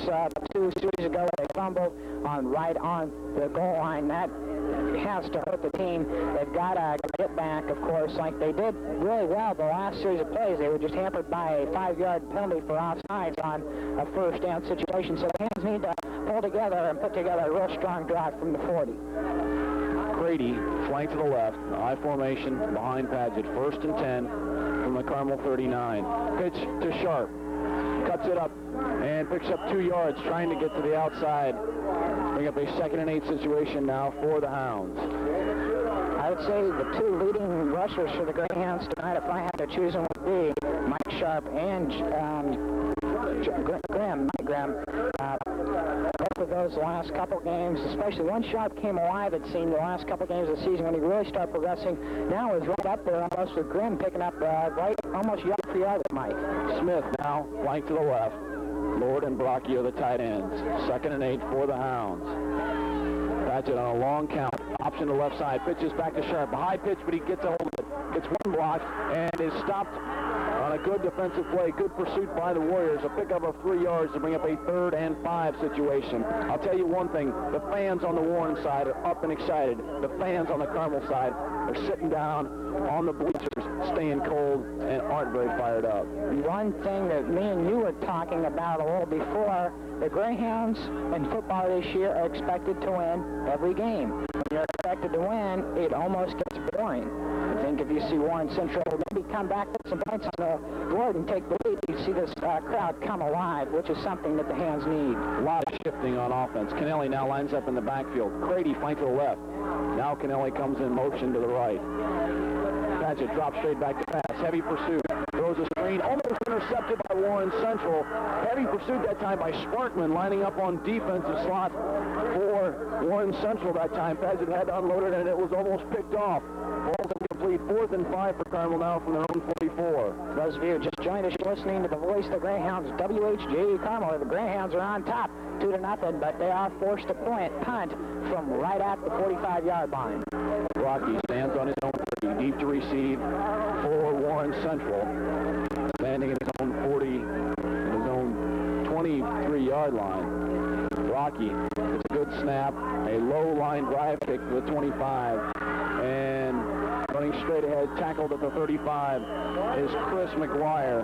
2 series ago. They fumbled right on the goal line. That has to hurt the team. They've got to get back, of course, like they did really well the last series of plays. They were just hampered by a 5-yard penalty for offsides on a 1st down situation. So the Hounds need to pull together and put together a real strong drive from the 40. Grady, flank to the left, I formation behind Paget, 1st and 10 from the Carmel 39. Pitch to Sharp, cuts it up and picks up 2 yards, trying to get to the outside. Bring up a 2nd and 8 situation now for the Hounds. I would say the 2 leading rushers for the Greyhounds tonight, if I had to choose them, would be Mike Sharp and Mike Graham. Both of those last couple games, especially when Sharp came alive, it seemed the last couple games of the season when he really started progressing. Now is right up there almost with Grimm picking up right almost yard for yard with Mike. Smith now flank to the left. Lord and Brocky are the tight ends. 2nd and 8 for the Hounds. Paget on a long count. Option to left side. Pitches back to Sharp. A high pitch, but he gets a hold of it. Gets 1 block and is stopped on a good defensive play. Good pursuit by the Warriors. A pickup of 3 yards to bring up a 3rd and 5 situation. I'll tell you one thing. The fans on the Warren side are up and excited. The fans on the Carmel side are sitting down on the bleachers, staying cold, and aren't very fired up. One thing that me and you were talking about a little before, the Greyhounds in football this year are expected to win every game. When you're expected to win, it almost gets boring. I think if you see Warren Central maybe come back with some points on the board and take the lead, you see this crowd come alive, which is something that the Hounds need. A lot of shifting on offense. Kennelly now lines up in the backfield. Grady flank to the left. Now Kennelly comes in motion to the right. Paget drops straight back to pass. Heavy pursuit. Throws a screen. Almost intercepted by Warren Central. Heavy pursuit that time by Sparkman, lining up on defensive slot for Warren Central that time. Paget had to unload it, and it was almost picked off. Ball's incomplete. 4th and 5 for Carmel now from their own 44. Those of you who just joined us, you're listening to the voice of the Greyhounds, WHJE Carmel. The Greyhounds are on top, 2-0, but they are forced to punt from right at the 45-yard line. Rocky stands on his own 30, deep to receive for Warren Central. Standing in his own 40, in his own 23-yard line. Rocky, it's a good snap, a low line drive kick to the 25, and running straight ahead, tackled at the 35 is Creighton McGuire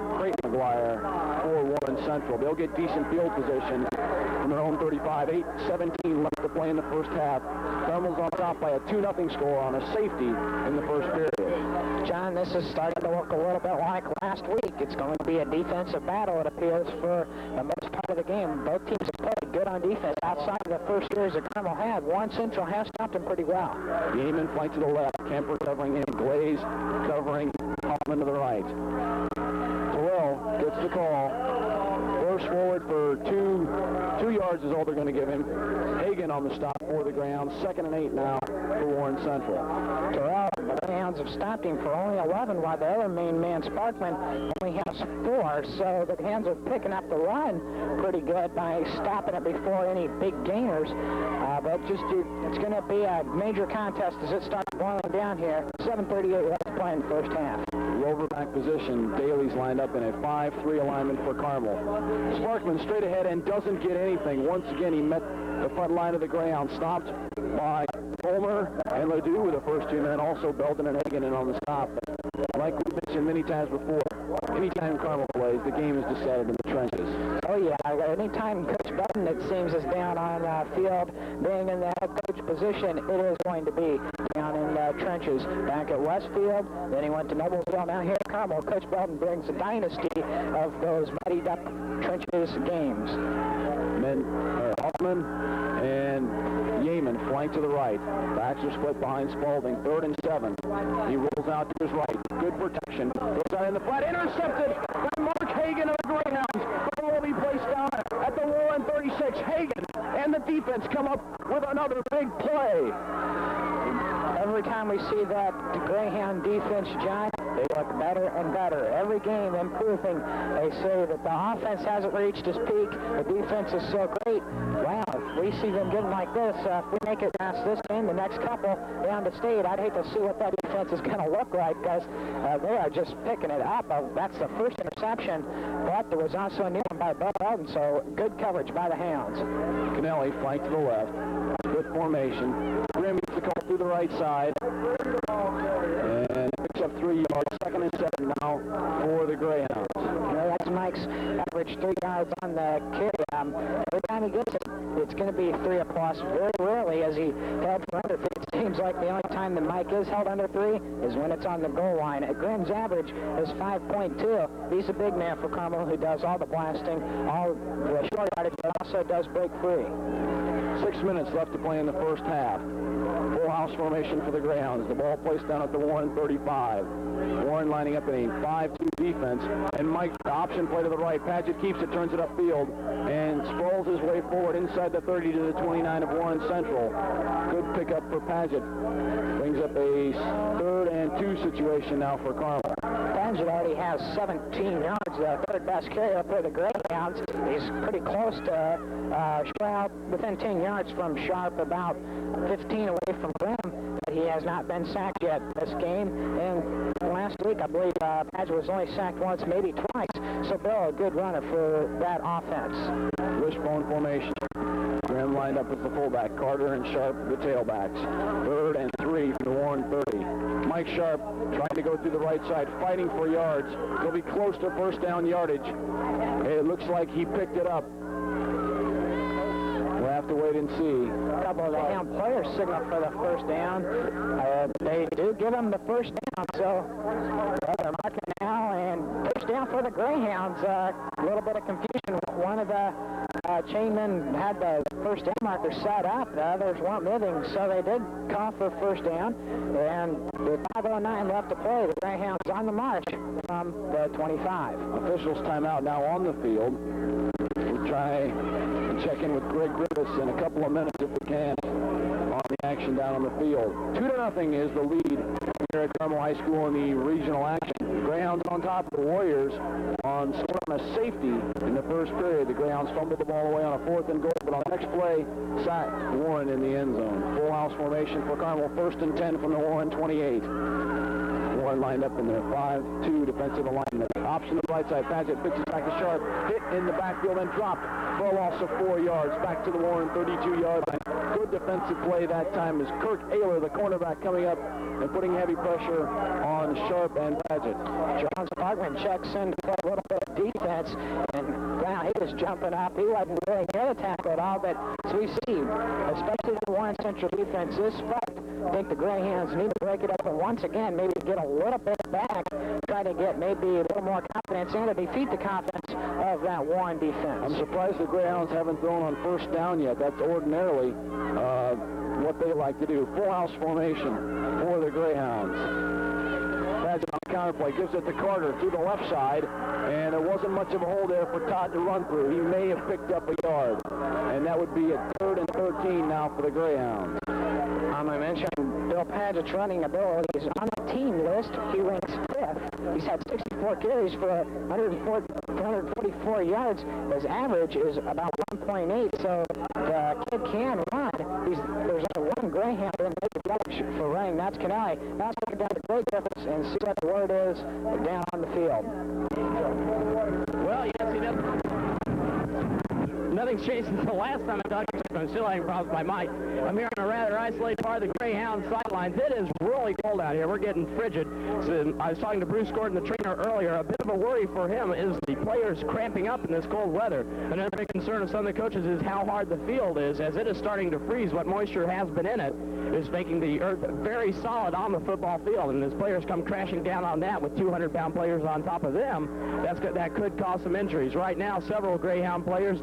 for Warren Central. They'll get decent field position from their own 35. 8:17 left to play in the first half. Carmel's on top by a 2-0 score on a safety in the first period. John, this is starting to look a little bit like last week. It's going to be a defensive battle, it appears, for the most part of the game. Both teams have played good on defense. Outside of the first series that Carmel had, Warren Central has stopped them pretty well. Yeaman flank to the left. Kemper covering him. Glaze covering Hoffman to the right. Terrell gets the call. Burst forward for 2 yards is all they're going to give him. Hagan on the stop for the ground. 2nd and 8 now for Warren Central. Terrell, the Greyhounds have stopped him for only 11, while the other main man, Sparkman, only has 4. So the Hounds are picking up the run pretty good by stopping it before any big gainers. But it's going to be a major contest as it starts boiling down here. 7:38 left to play in the first half. Rover back position. Daly's lined up in a 5-3 alignment for Carmel. Sparkman straight ahead and doesn't get anything. Once again, he met the front line of the ground. Stopped by Colmer and Ledoux with the first 2 men. Also Belton and Hagan in on the stop. Like we mentioned many times before, anytime Carmel plays, the game is decided in the trenches. Oh yeah, anytime Coach Belton, it seems, is down on field, being in the head coach position, it is going to be down in the trenches. Back at Westfield, then he went to Noblesville. Now here at Carmel, Coach Belton brings a dynasty of those muddied up trenches games. Hoffman and Yeaman flank to the right. Backs are split behind Spalding. 3rd and 7. He rolls out to his right. Good protection. Goes out in the flat. Intercepted by Mark Hagan of the Greyhounds. Ball will be placed down at the Warren 36. Hagan and the defense come up with another big play. every time we see that Greyhound defense, John, they look better and better. Every game improving. They say that the offense hasn't reached its peak. The defense is so great. Wow, if we see them getting like this, if we make it past this game, the next couple down to state, I'd hate to see what that defense is going to look like, because they are just picking it up. That's the first interception, but there was also a new one by Bud Alden, so good coverage by the Hounds. Kennelly flanked to the left. Good formation. Grimm gets the call through the right side. And picks up 3 yards. 2nd and 7 now for the Greyhounds. That's Mike's average 3 yards on the carry. Every time he gets it, it's going to be 3 or plus. Very rarely has he held for under 3. It seems like the only time that Mike is held under 3 is when it's on the goal line. Grimm's average is 5.2. He's a big man for Carmel who does all the blasting, all the short yardage, but also does break free. 6 minutes left to play in the first half. Full house formation for the Greyhounds. The ball placed down at the Warren 35. Warren lining up in a 5-2 defense. And Mike, the option play to the right. Padgett keeps it, turns it upfield, and sprawls his way forward inside the 30 to the 29 of Warren Central. Good pickup for Padgett. Brings up a 3rd and 2 situation now for Carmel. Padgett already has 17 yards, the 3rd best carrier for the Greyhounds. He's pretty close to Shroud, within 10 yards from Sharp, about 15 away from Grimm, but he has not been sacked yet this game. And last week, I believe Padgett was only sacked once, maybe twice. So Bill, a good runner for that offense. Wishbone formation. Grimm lined up with the fullback. Carter and Sharp, the tailbacks. 3rd and 3 from the Warren 30. Mike Sharp trying to go through the right side, fighting for yards. He'll be close to first down yardage. It looks like he picked it up. We'll have to wait and see. A couple of the Hound players signal for the first down. They do give them the first down, so they're marking now, and first down for the Greyhounds. A little bit of confusion. One of the chainmen had the first down marker set up. The others weren't moving, so they did call for first down. And with 5:09 left to play, the Greyhounds on the march from the 25. Officials timeout now on the field. We'll try and check in with Greg Griffiths in a couple of minutes if we can on the action down on the field. 2-0 is the lead here at Carmel High School in the regional action. Greyhounds on top of the Warriors on a safety in the first period. The Greyhounds fumbled the ball away on a 4th and goal, but on the next play, sacked Warren in the end zone. Full house formation for Carmel, 1st and 10 from the Warren 28. Warren lined up in their 5-2 defensive alignment. Option to the right side. Padgett pitches back to Sharp. Hit in the backfield and dropped for a loss of 4 yards. Back to the Warren 32-yard line. Good defensive play that time as Kirk Ayler, the cornerback, coming up and putting heavy pressure on Sharp and Padgett. John Sparkman checks in to play a little bit of defense, and wow, he was jumping up. He wasn't really near the tackle at all, but as we see, especially the Warren Central defense is fucked. I think the Greyhounds need to break it up and once again maybe get a little bit back, try to get maybe a little more confidence and to defeat the confidence of that Warren defense. I'm surprised the Greyhounds haven't thrown on first down yet. That's ordinarily what they like to do. Full house formation for the Greyhounds. Padgett on counterplay, gives it to Carter through the left side, and there wasn't much of a hole there for Todd to run through. He may have picked up a yard, and that would be a 3rd and 13 now for the Greyhounds. I mentioned Bill Padgett's running abilities. On the team list, he ranks 5th. He's had 64 carries for 144 yards. His average is about 1.8, so the kid can run. There's only one Greyhound in the rush for running. That's Kennelly. Now let's take it down to Greg Griffiths and see what the word is down on the field. Well, yes, he does. Nothing's changed since the last time I talked to him. Still having problems by Mike. I'm here on a rather isolated part of the Greyhound sidelines. It is really cold out here. We're getting frigid. So I was talking to Bruce Gordon, the trainer, earlier. A bit of a worry for him is the players cramping up in this cold weather. Another big concern of some of the coaches is how hard the field is, as it is starting to freeze. What moisture has been in it is making the earth very solid on the football field. And as players come crashing down on that with 200-pound players on top of them, that could cause some injuries. Right now, several Greyhound players,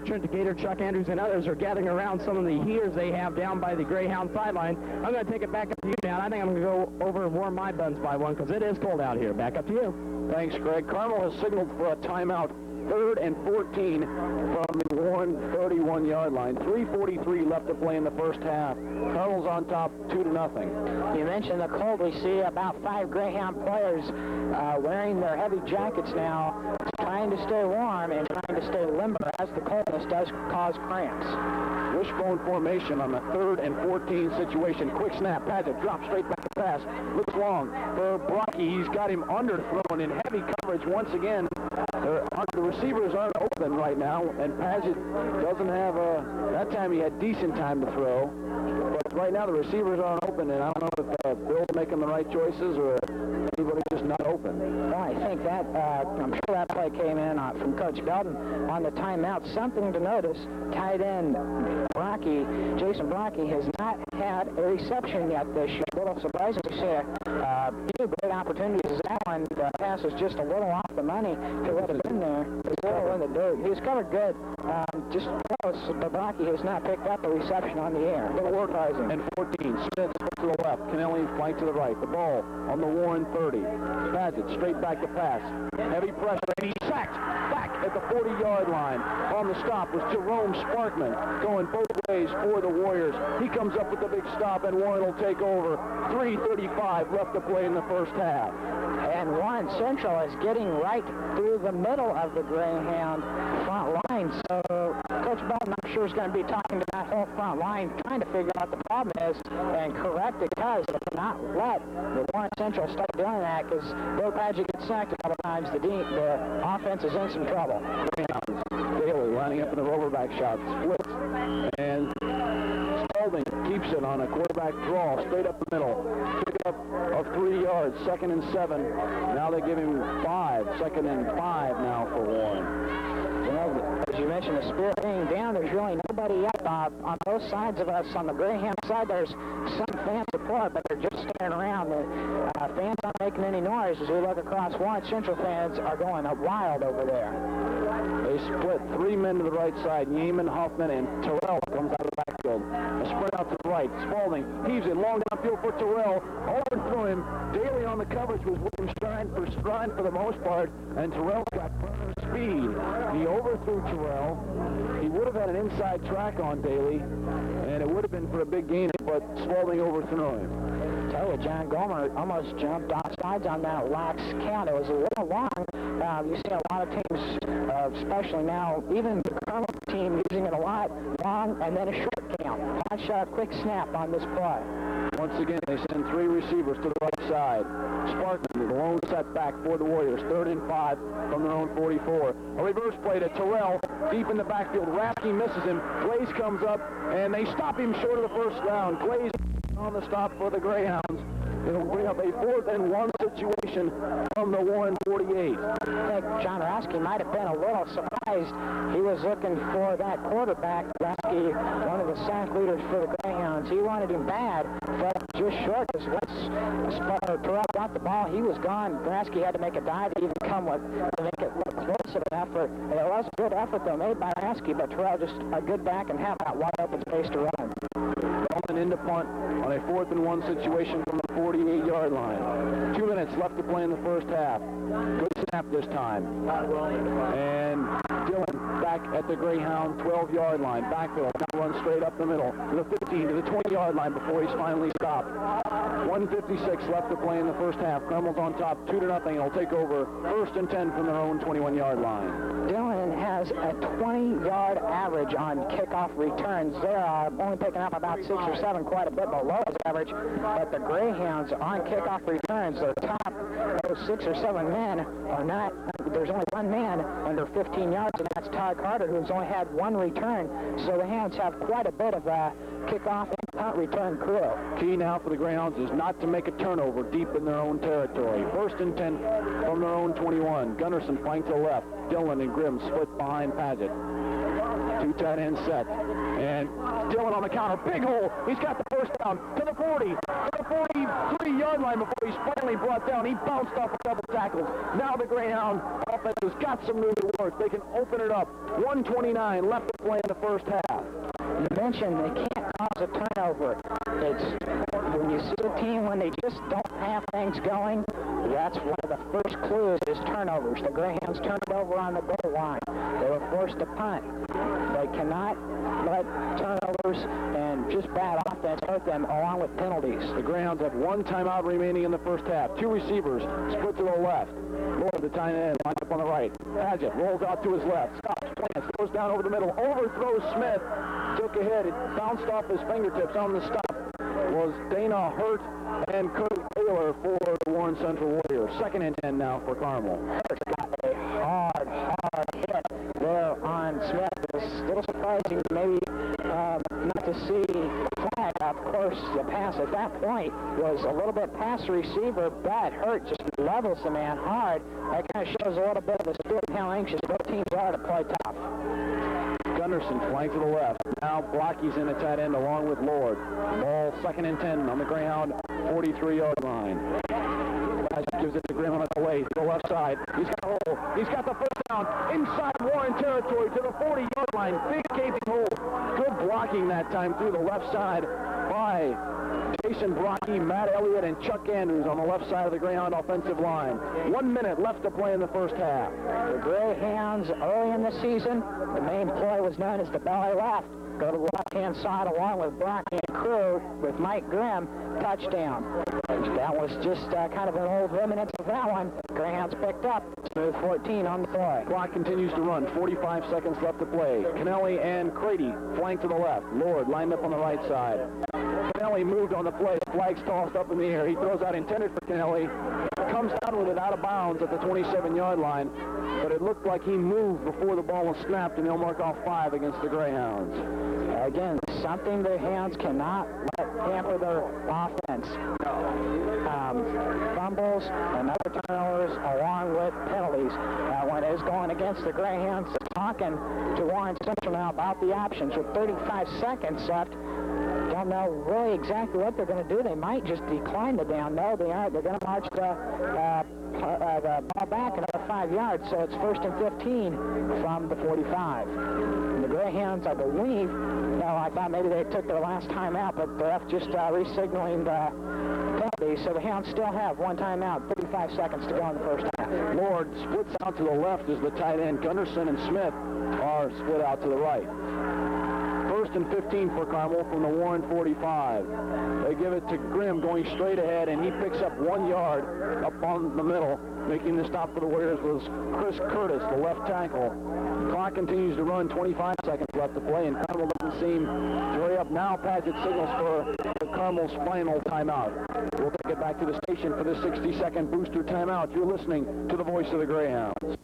Trent Decatur, Chuck Andrews, and others are gathering around some of the heaters they have down by the Greyhound sideline. I'm going to take it back up to you now. I think I'm going to go over and warm my buns by one because it is cold out here. Back up to you. Thanks, Greg. Carmel has signaled for a timeout. 3rd and 14 from the Warren 31. 21-yard line. 3:43 left to play in the first half. Carmel's on top, 2-0. You mentioned the cold. We see about 5 Greyhound players wearing their heavy jackets now, trying to stay warm and trying to stay limber as the coldness does cause cramps. Wishbone formation on the 3rd and 14 situation. Quick snap, Paget drops straight back to pass. Looks long for Brocky. He's got him underthrown in heavy coverage once again. The receivers aren't open right now, and Paget doesn't have that time he had decent time to throw. But right now the receivers aren't open, and I don't know if Bill's making the right choices or anybody just not open. Well, I think that, I'm sure that play came in from Coach Belton on the timeout. Something to notice, tight end Jason Brocky has not had a reception yet this year. A little surprising to see a few great opportunities as that one. The pass was just a little off the money. If it would have been there, it was a little in the dirt. He was covered good, just close, but Brocky has not picked up a reception on the air. Little work and 14. Smith to the left. Kennelly flank to the right. The ball on the Warren 30. Paget straight back to pass. Heavy pressure, and he's sacked back at the 40-yard line. On the stop was Jerome Sparkman going both ways for the Warriors. He comes up with the big stop, and Warren will take over. 3:35 left to play in the first half. And Warren Central is getting right through the middle of the Greyhound front line. So Coach Belton, I'm sure, is going to be talking to that whole front line, trying to figure out what the problem is and correct it, because they cannot let the Warren Central start doing that, because Bill Paget gets sacked a couple times. The offense is in some trouble. Daly lining up in the roverback shot. Splits. And Spalding keeps it on a quarterback draw straight up the middle. Pick up of 3 yards. 2nd and 7. Now they give him 5. 2nd and 5 now for Warren. Well, as you mentioned, the spirit being down, there's really nobody up on both sides of us. On the Greyhound side, there's some fan support, but they're just staring around. The fans aren't making any noise. As we look across, Warren Central fans are going wild over there. They split 3 men to the right side. Yeaman, Hoffman, and Terrell comes out of the backfield. A sprint out to the right. Spalding heaves it long downfield for Terrell. Overthrew him. Daly on the coverage was William Strine for the most part, and Terrell's got burner speed. He overthrew Terrell. He would have had an inside track on Daly, and it would have been for a big gain, but Spalding overthrew him. Tell you, John Gomer almost jumped off sides on that lax count. It was a little long. You see a lot of teams, especially now, even the Carmel team using it a lot, long, and then a short count. Hot shot, quick snap on this play. Once again, they send 3 receivers to the right side. Sparkman, the lone setback for the Warriors. 3rd and 5 from their own 44. A reverse play to Terrell, deep in the backfield. Rasky misses him. Glaze comes up, and they stop him short of the first down. Glaze on the stop for the Greyhounds. It'll bring up a 4th and 1 situation from the Warren 48. I think John Rasky might have been a little surprised. He was looking for that quarterback. Rasky, one of the sack leaders for the Greyhounds. He wanted him bad, but just short, because once Terrell got the ball, he was gone. Rasky had to make a dive to even come with to make it look close of an effort. And it was a good effort, though, made by Rasky, but Terrell just a good back and have that wide open space to run. Bowman into punt on a 4th and 1 situation from the 48-yard line. 2 minutes left to play in the first half. Good snap this time. And Dillon back at the Greyhound 12-yard line. Backfield now runs straight up the middle to the 15 to the 20-yard line before he's finally stopped. 1:56 left to play in the first half. Carmel's on top 2-0. It'll take over 1st and 10 from their own 21-yard line. Dillon has a 20-yard average on kickoff returns. They're only picking up about 6 or 7, quite a bit below his average. But the Greyhounds on kickoff returns, their top, those 6 or 7 men are not, there's only one man under 15 yards, and that's Todd Carter, who's only had 1 return. So the Hounds have quite a bit of kickoff and punt return crew. Key now for the Greyhounds is not to make a turnover deep in their own territory. 1st and 10 from their own 21. Gunnarsson flank to the left. Dillon and Grimm split behind Paget. 2 tight end set. And Dillon on the counter. Big hole. He's got the first down to the 40. To the 43-yard line before he's finally brought down. He bounced off a couple tackles. Now the Greyhound offense has got some room to work. They can open it up. 1:29 left to play in the first half. You mentioned they can't cause a turnover. It's when you see a team when they just don't have things going, That's one of the first clues is turnovers. The Greyhounds turned it over on the goal line. They were forced to punt. They cannot let turnovers and just bad offense hurt them along with penalties. The Greyhounds have one timeout remaining in the first half. Two receivers split to the left. Lord, the tight end, lined up on the right. Paget rolls out to his left. Stops, plants, goes down over the middle. Overthrows Smith. Took a hit. It bounced off his fingertips on the stop. Was Dana Hurt and Kurt Taylor for the Warren Central Warriors. 2nd and 10 now for Carmel. Hurt got a hard hit there on Smith. It's a little surprising maybe not to see the flag. Of course, the pass at that point was a little bit past the receiver, but Hurt just levels the man hard. That kind of shows a little bit of the spirit of how anxious both teams are to play tough. Gunderson flank to the left. Now Blocky's in at tight end along with Lord. Ball 2nd and 10 on the Greyhound 43-yard line. Paget gives it to Grimm on the way to the left side. He's got a hole. He's got the first down inside Warren territory to the 40-yard line. Big gaping hole. Good blocking that time through the left side by Jason Brocky, Matt Elliott, and Chuck Andrews on the left side of the Greyhound offensive line. 1 minute left to play in the first half. The Greyhounds early in the season, the main play was known as the belly left. Go to the left-hand side along with Brocky and crew with Mike Grimm. Touchdown. That was just kind of an old remnant of that one. Greyhounds picked up. Smooth 14 on the play. Clock continues to run. 45 seconds left to play. Kennelly and Crady flank to the left. Lord lined up on the right side. Kennelly moved on the play. Flag's tossed up in the air. He throws out intended for Kennelly. Comes down with it out of bounds at the 27-yard line. But it looked like he moved before the ball was snapped, and he'll mark off 5 against the Greyhounds. Again, something the Hounds cannot let hamper their offense. Fumbles and other turnovers along with penalties. When it is going against the Greyhounds, talking to Warren Central now about the options with 35 seconds left. Don't know really exactly what they're going to do. They might just decline the down. No, they aren't. They're going to march the ball back another 5 yards, so it's 1st and 15 from the 45. And the Greyhounds, I believe, I thought maybe they took their last timeout, but the ref just re-signaling the penalty, so the Hounds still have one timeout, 35 seconds to go in the first half. Lord splits out to the left as the tight end. Gunderson and Smith are split out to the right. 1st and 15 for Carmel from the Warren 45. They give it to Grimm going straight ahead, and he picks up 1 yard up on the middle. Making the stop for the Warriors was Chris Curtis, the left tackle. Clock continues to run, 25 seconds left to play, and Carmel doesn't seem to hurry up. Now Paget signals for the Carmel's final timeout. We'll take it back to the station for this 60-second booster timeout. You're listening to the voice of the Greyhounds.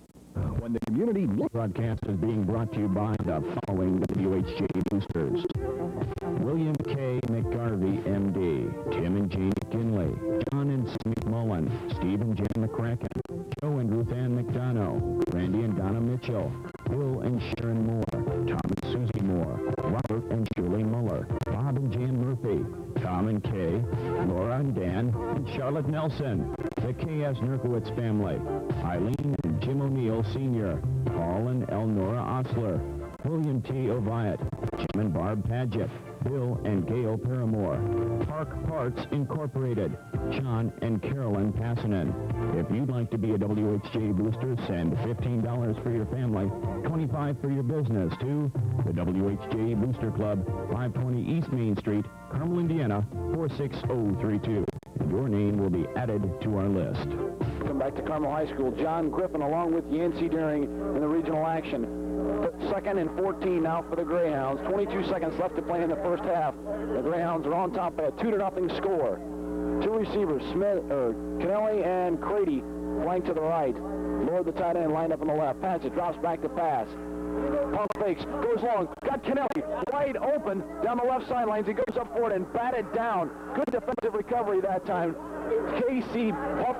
When the community broadcast is being brought to you by the following WHJ boosters. William K. McGarvey, M.D., Tim and Jane McKinley, John and Sue McMullen, Steve and Jen McCracken, Joe and Ruth Ann McDonough, Randy and Donna Mitchell, Bill and Sharon Moore, Tom and Susie Moore, Robert and Shirley Muller, Bob and Jan Murphy, Tom and Kay, Laura and Dan, and Charlotte Nelson, the K.S. Nurkowitz family, Eileen and Jim O'Neill Sr., Paul and Elnora Osler, William T. Oviatt, Jim and Barb Paget, Bill and Gail Paramore, Park Parts Incorporated, John and Carolyn Passanen. If you'd like to be a WHJ booster, send $15 for your family, $25 for your business to the WHJ Booster Club, 520 East Main Street, Carmel, Indiana, 46032. And your name will be added to our list. Welcome back to Carmel High School. John Griffin along with Yancey Deering in the regional action. 2nd and 14 now for the Greyhounds. 22 seconds left to play in the first half. The Greyhounds are on top by a 2-0 score. Two receivers, Kennelly and Crady, flank to the right. Lord, the tight end, lined up on the left. Paget drops back to pass. Pump fakes, goes long, got Kennelly wide open down the left sidelines. He goes up for it and batted down. Good defensive recovery that time. Casey Puff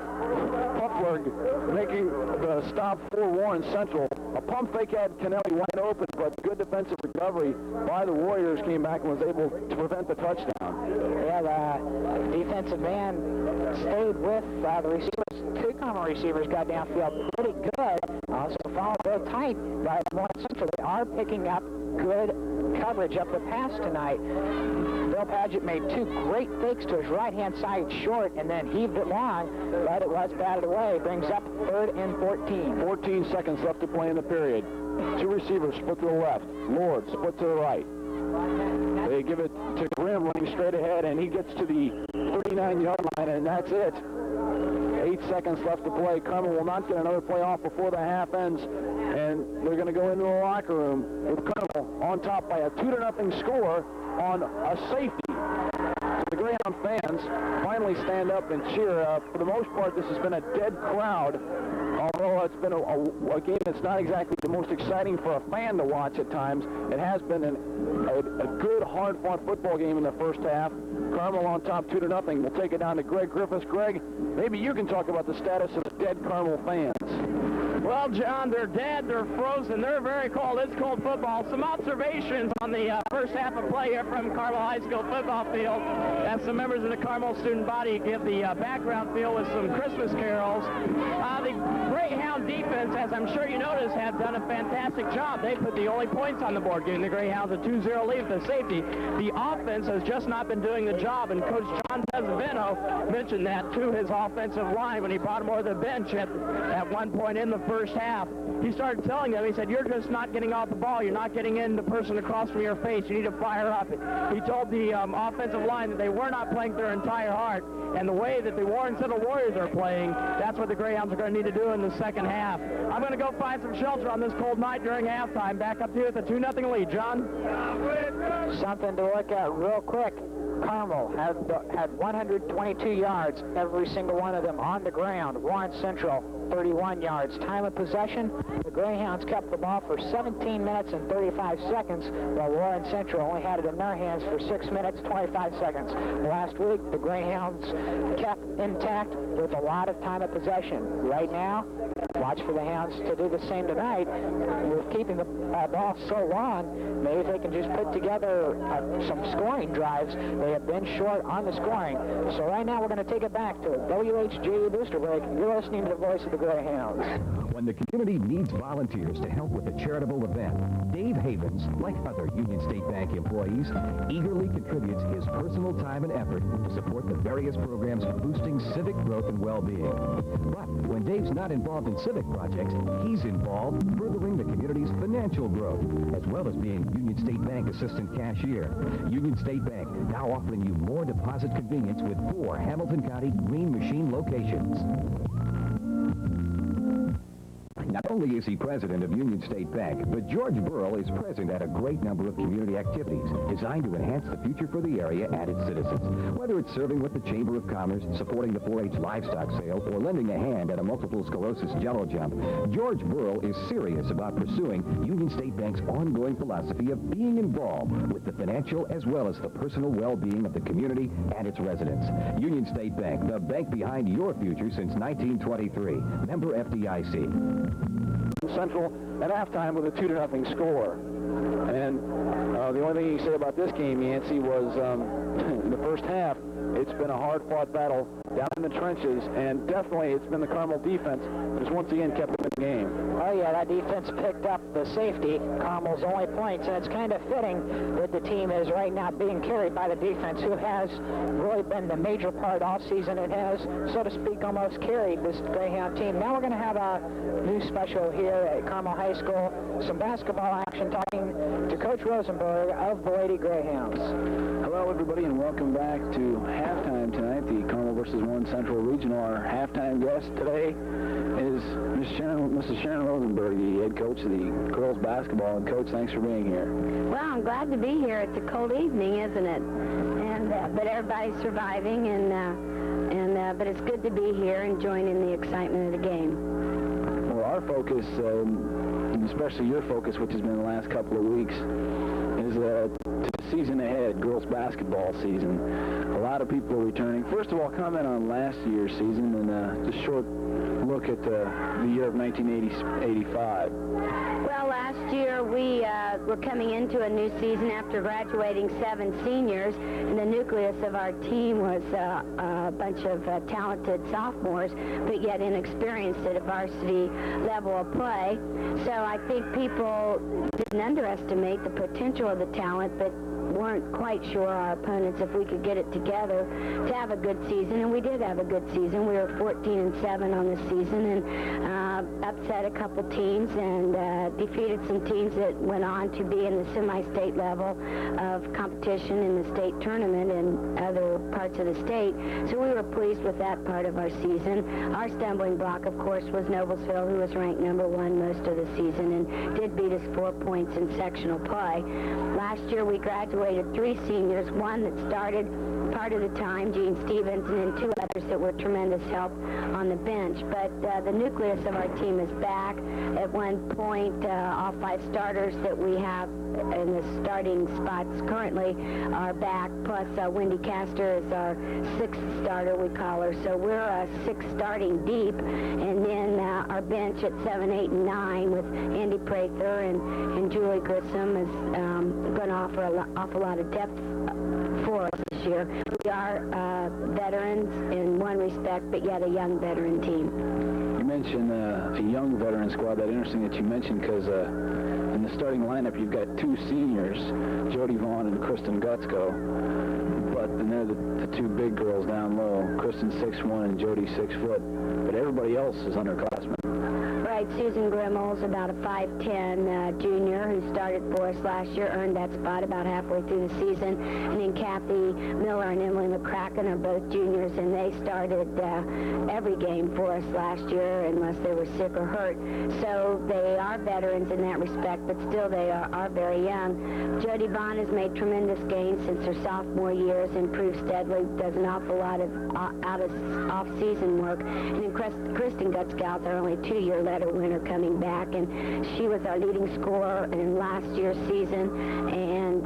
Duesterberg making the stop for Warren Central. A pump fake had Kennelly wide open, but good defensive recovery by the Warriors came back and was able to prevent the touchdown. Yeah, the defensive man stayed with the receivers. Two Carmel receivers got downfield pretty good. Also followed real tight by Warren Central. They are picking up good coverage up the pass tonight. Bill Padgett made two great fakes to his right-hand side short and then heaved it long, but it was batted away. Brings up 3rd and 14. 14 seconds left to play in the period. Two receivers split to the left. Lord split to the right. They give it to Grimm running straight ahead, and he gets to the 39-yard line, and that's it. 8 seconds left to play. Carmel will not get another play off before the half ends, and they're going to go into the locker room with Carmel on top by a 2-0 score on a safety. The Greyhound fans finally stand up and cheer. For the most part, this has been a dead crowd, although it's been a game that's not exactly the most exciting for a fan to watch at times. It has been a good, hard-fought football game in the first half. Carmel on top 2-0. We'll take it down to Greg Griffiths. Greg, maybe you can talk about the status of the dead Carmel fans. Well, John, they're dead, they're frozen, they're very cold. It's cold football. Some observations on the first half of play here from Carmel High School football field. And some members of the Carmel student body give the background field with some Christmas carols. The Greyhound defense, as I'm sure you noticed, have done a fantastic job. They put the only points on the board, giving the Greyhounds a 2-0 lead for safety. The offense has just not been doing the job, and Coach John Pesavino mentioned that to his offensive line when he brought him over the bench at one point in the first half. He started telling them, he said, you're just not getting off the ball. You're not getting in the person across from your face. You need to fire up. He told the offensive line that they were not playing their entire heart, and the way that the Warren Central Warriors are playing, that's what the Greyhounds are going to need to do in the second half. I'm going to go find some shelter on this cold night during halftime. Back up to you with a 2-0 lead. John? Something to look at real quick. Carmel had 122 yards, every single one of them on the ground. Warren Central, 31 yards. Time of possession, the Greyhounds kept the ball for 17 minutes and 35 seconds, while Warren Central only had it in their hands for 6 minutes, 25 seconds. Last week, the Greyhounds kept intact with a lot of time of possession. Right now, watch for the Hounds to do the same tonight. With keeping the ball so long, maybe they can just put together some scoring drives. They have been short on the scoring. So right now we're going to take it back to WHJ Boosterberg. You're listening to the voice of the Greyhounds. When the community needs volunteers to help with a charitable event, Dave Havens, like other Union State Bank employees, eagerly contributes his personal time and effort to support the various programs boosting civic growth and well-being. But when Dave's not involved in civic projects, he's involved furthering the community's financial growth, as well as being Union State Bank assistant cashier. Union State Bank now offering you more deposit convenience with 4 Hamilton County Green Machine locations. Not only is he president of Union State Bank, but George Burrell is present at a great number of community activities designed to enhance the future for the area and its citizens. Whether it's serving with the Chamber of Commerce, supporting the 4-H livestock sale, or lending a hand at a multiple sclerosis jello jump, George Burrell is serious about pursuing Union State Bank's ongoing philosophy of being involved with the financial as well as the personal well-being of the community and its residents. Union State Bank, the bank behind your future since 1923. Member FDIC. Central at halftime with a 2-0 score. And the only thing you can say about this game, Yancey, was in the first half, it's been a hard-fought battle down in the trenches, and definitely it's been the Carmel defense that's once again kept them in the game. Oh, yeah, that defense picked up the safety, Carmel's only points, and it's kind of fitting that the team is right now being carried by the defense, who has really been the major part all season. It has, so to speak, almost carried this Greyhound team. Now we're going to have a new special here at Carmel High School, some basketball action, talking to Coach Rosenberg of the Lady Greyhounds. Hello, everybody, and welcome back to halftime tonight, the Carmel versus Warren Central Regional. Our halftime guest today is Mrs. Sharon Rosenberg, the head coach of the girls basketball. And Coach, thanks for being here. Well, I'm glad to be here. It's a cold evening, isn't it? And but everybody's surviving, but it's good to be here and join in the excitement of the game. Well, our focus, especially your focus, which has been the last couple of weeks, is to the season ahead, girls basketball season. A lot of people are returning. First of all, comment on last year's season and just short look at the year of 1985? Well, last year we were coming into a new season after graduating 7 seniors, and the nucleus of our team was a bunch of talented sophomores, but yet inexperienced at a varsity level of play. So I think people didn't underestimate the potential of the talent, but weren't quite sure, our opponents, if we could get it together to have a good season, and we did have a good season. We were 14-7 on the season, and upset a couple teams and defeated some teams that went on to be in the semi-state level of competition in the state tournament in other parts of the state. So we were pleased with that part of our season. Our stumbling block, of course, was Noblesville, who was ranked #1 most of the season and did beat us 4 points in sectional play. Last year we graduated 3 seniors, one that started part of the time, Gene Stevens, and then 2 others that were tremendous help on the bench. But the nucleus of our team is back. At one point, all 5 starters that we have in the starting spots currently are back, plus Wendy Castor is our 6th starter, we call her. So we're 6 starting deep, and then our bench at 7, 8, and 9 with Andy Prather and Julie Grissom is going to offer an awful lot of depth for us this year. We are veterans in one respect, but yet a young veteran team. You mentioned a young veteran squad. That's interesting that you mentioned, because in the starting lineup you've got 2 seniors, Jody Vaughn and Kristen Gutzko, but then they're the 2 big girls down low, Kristen 6'1" and Jody 6 foot, but everybody else is underclassmen. Right, Susan Grimmel's about a 5'10" junior who started for us last year, earned that spot about halfway through the season. And then Kathy Miller and Emily McCracken are both juniors, and they started every game for us last year unless they were sick or hurt. So they are veterans in that respect, but still they are very young. Jody Vaughn has made tremendous gains since her sophomore year, has improved steadily, does an awful lot of off-season work. And then Kristen Gutzkow, our only 2-year letter winner, coming back, and she was our leading scorer in last year's season, and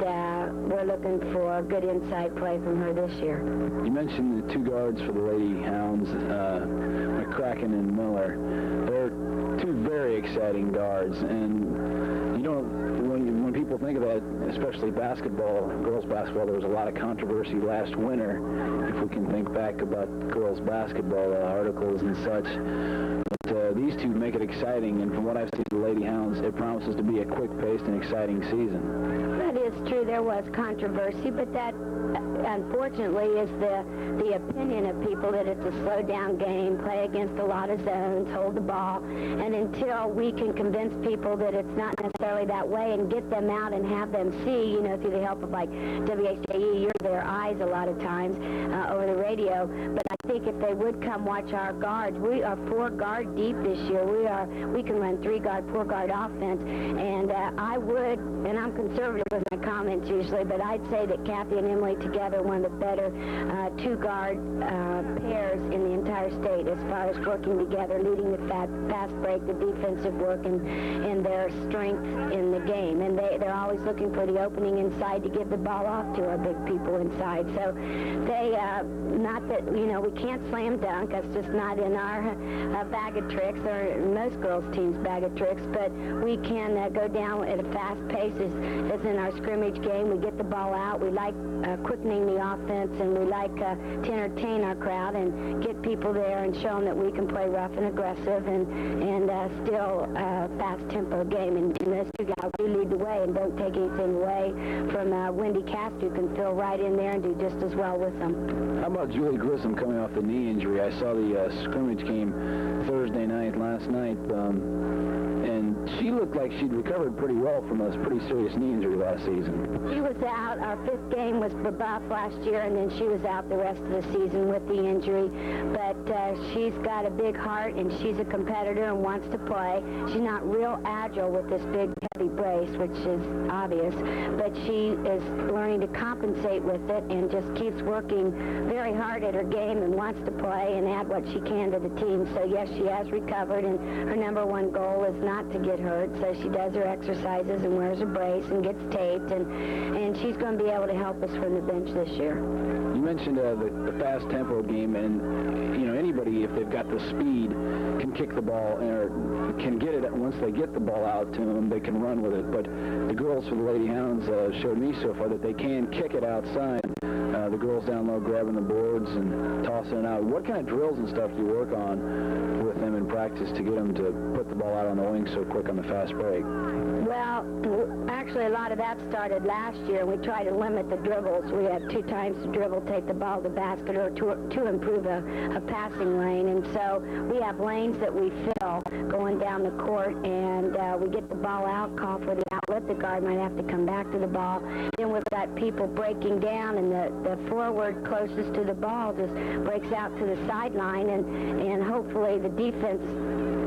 we're looking for good inside play from her this year. You mentioned the 2 guards for the Lady Hounds, McCracken and Miller. They're 2 very exciting guards, and you know, when people think of that, especially basketball, girls basketball, there was a lot of controversy last winter, if we can think back about girls basketball articles and such. But these 2 make it exciting, and from what I've seen of the Lady Hounds, it promises to be a quick-paced and exciting season. That is true. There was controversy, but that, unfortunately, is the opinion of people, that it's a slow-down game, play against a lot of zones, hold the ball, and until we can convince people that it's not necessarily that way and get them out and have them see, you know, through the help of, like, WHJE, you're their eyes a lot of times over the radio. But I think if they would come watch our guards, we are 4-guard deep this year. We can run 3-guard, 4-guard offense, and I would, and I'm conservative with my comments usually, but I'd say that Kathy and Emily together one of the better 2-guard pairs in the entire state as far as working together, leading the fast break, the defensive work, and their strength in the game. And they're always looking for the opening inside to give the ball off to our big people inside. So they, not that, you know, we can't slam dunk. That's just not in our bag of tricks, or most girls' teams' bag of tricks, but we can go down at a fast pace as in our scrimmage game. We get the ball out. We like quickening the offense, and we like to entertain our crowd and get people there and show them that we can play rough and aggressive and still fast-tempo game. And those 2 guys do lead the way and don't take anything away from Wendy Cast, who can fill right in there and do just as well with them. How about Julie Grissom coming off the knee injury? I saw the scrimmage game Thursday night, last night, and she looked like she'd recovered pretty well from a pretty serious knee injury last season. She was out. Our 5th game was rebuff last year, and then she was out the rest of the season with the injury. But she's got a big heart, and she's a competitor and wants to play. She's not real agile with this big heavy brace, which is obvious, but she is learning to compensate with it and just keeps working very hard at her game and wants to play and add what she can to the team. So yes, she has recovered, and her number one goal is not to get hurt, so she does her exercises and wears a brace and gets taped, and she's going to be able to help us from the bench this year. You mentioned the fast tempo game, and you know, anybody, if they've got the speed, can kick the ball or can get it. Once they get the ball out to them, they can run with it. But the girls for the Lady Hounds showed me so far that they can kick it outside. The girls down low grabbing the boards and tossing it out. What kind of drills and stuff do you work on with them in practice to get them to put the ball out on the wing so quick on the fast break? Well, actually, a lot of that started last year. We try to limit the dribbles. We have 2 times to dribble, take the ball to the basket, or to improve a passing lane. And so we have lanes that we fill going down the court, and we get the ball out, call for the outlet. The guard might have to come back to the ball. Then we've got people breaking down, and the forward closest to the ball just breaks out to the sideline, and hopefully the defense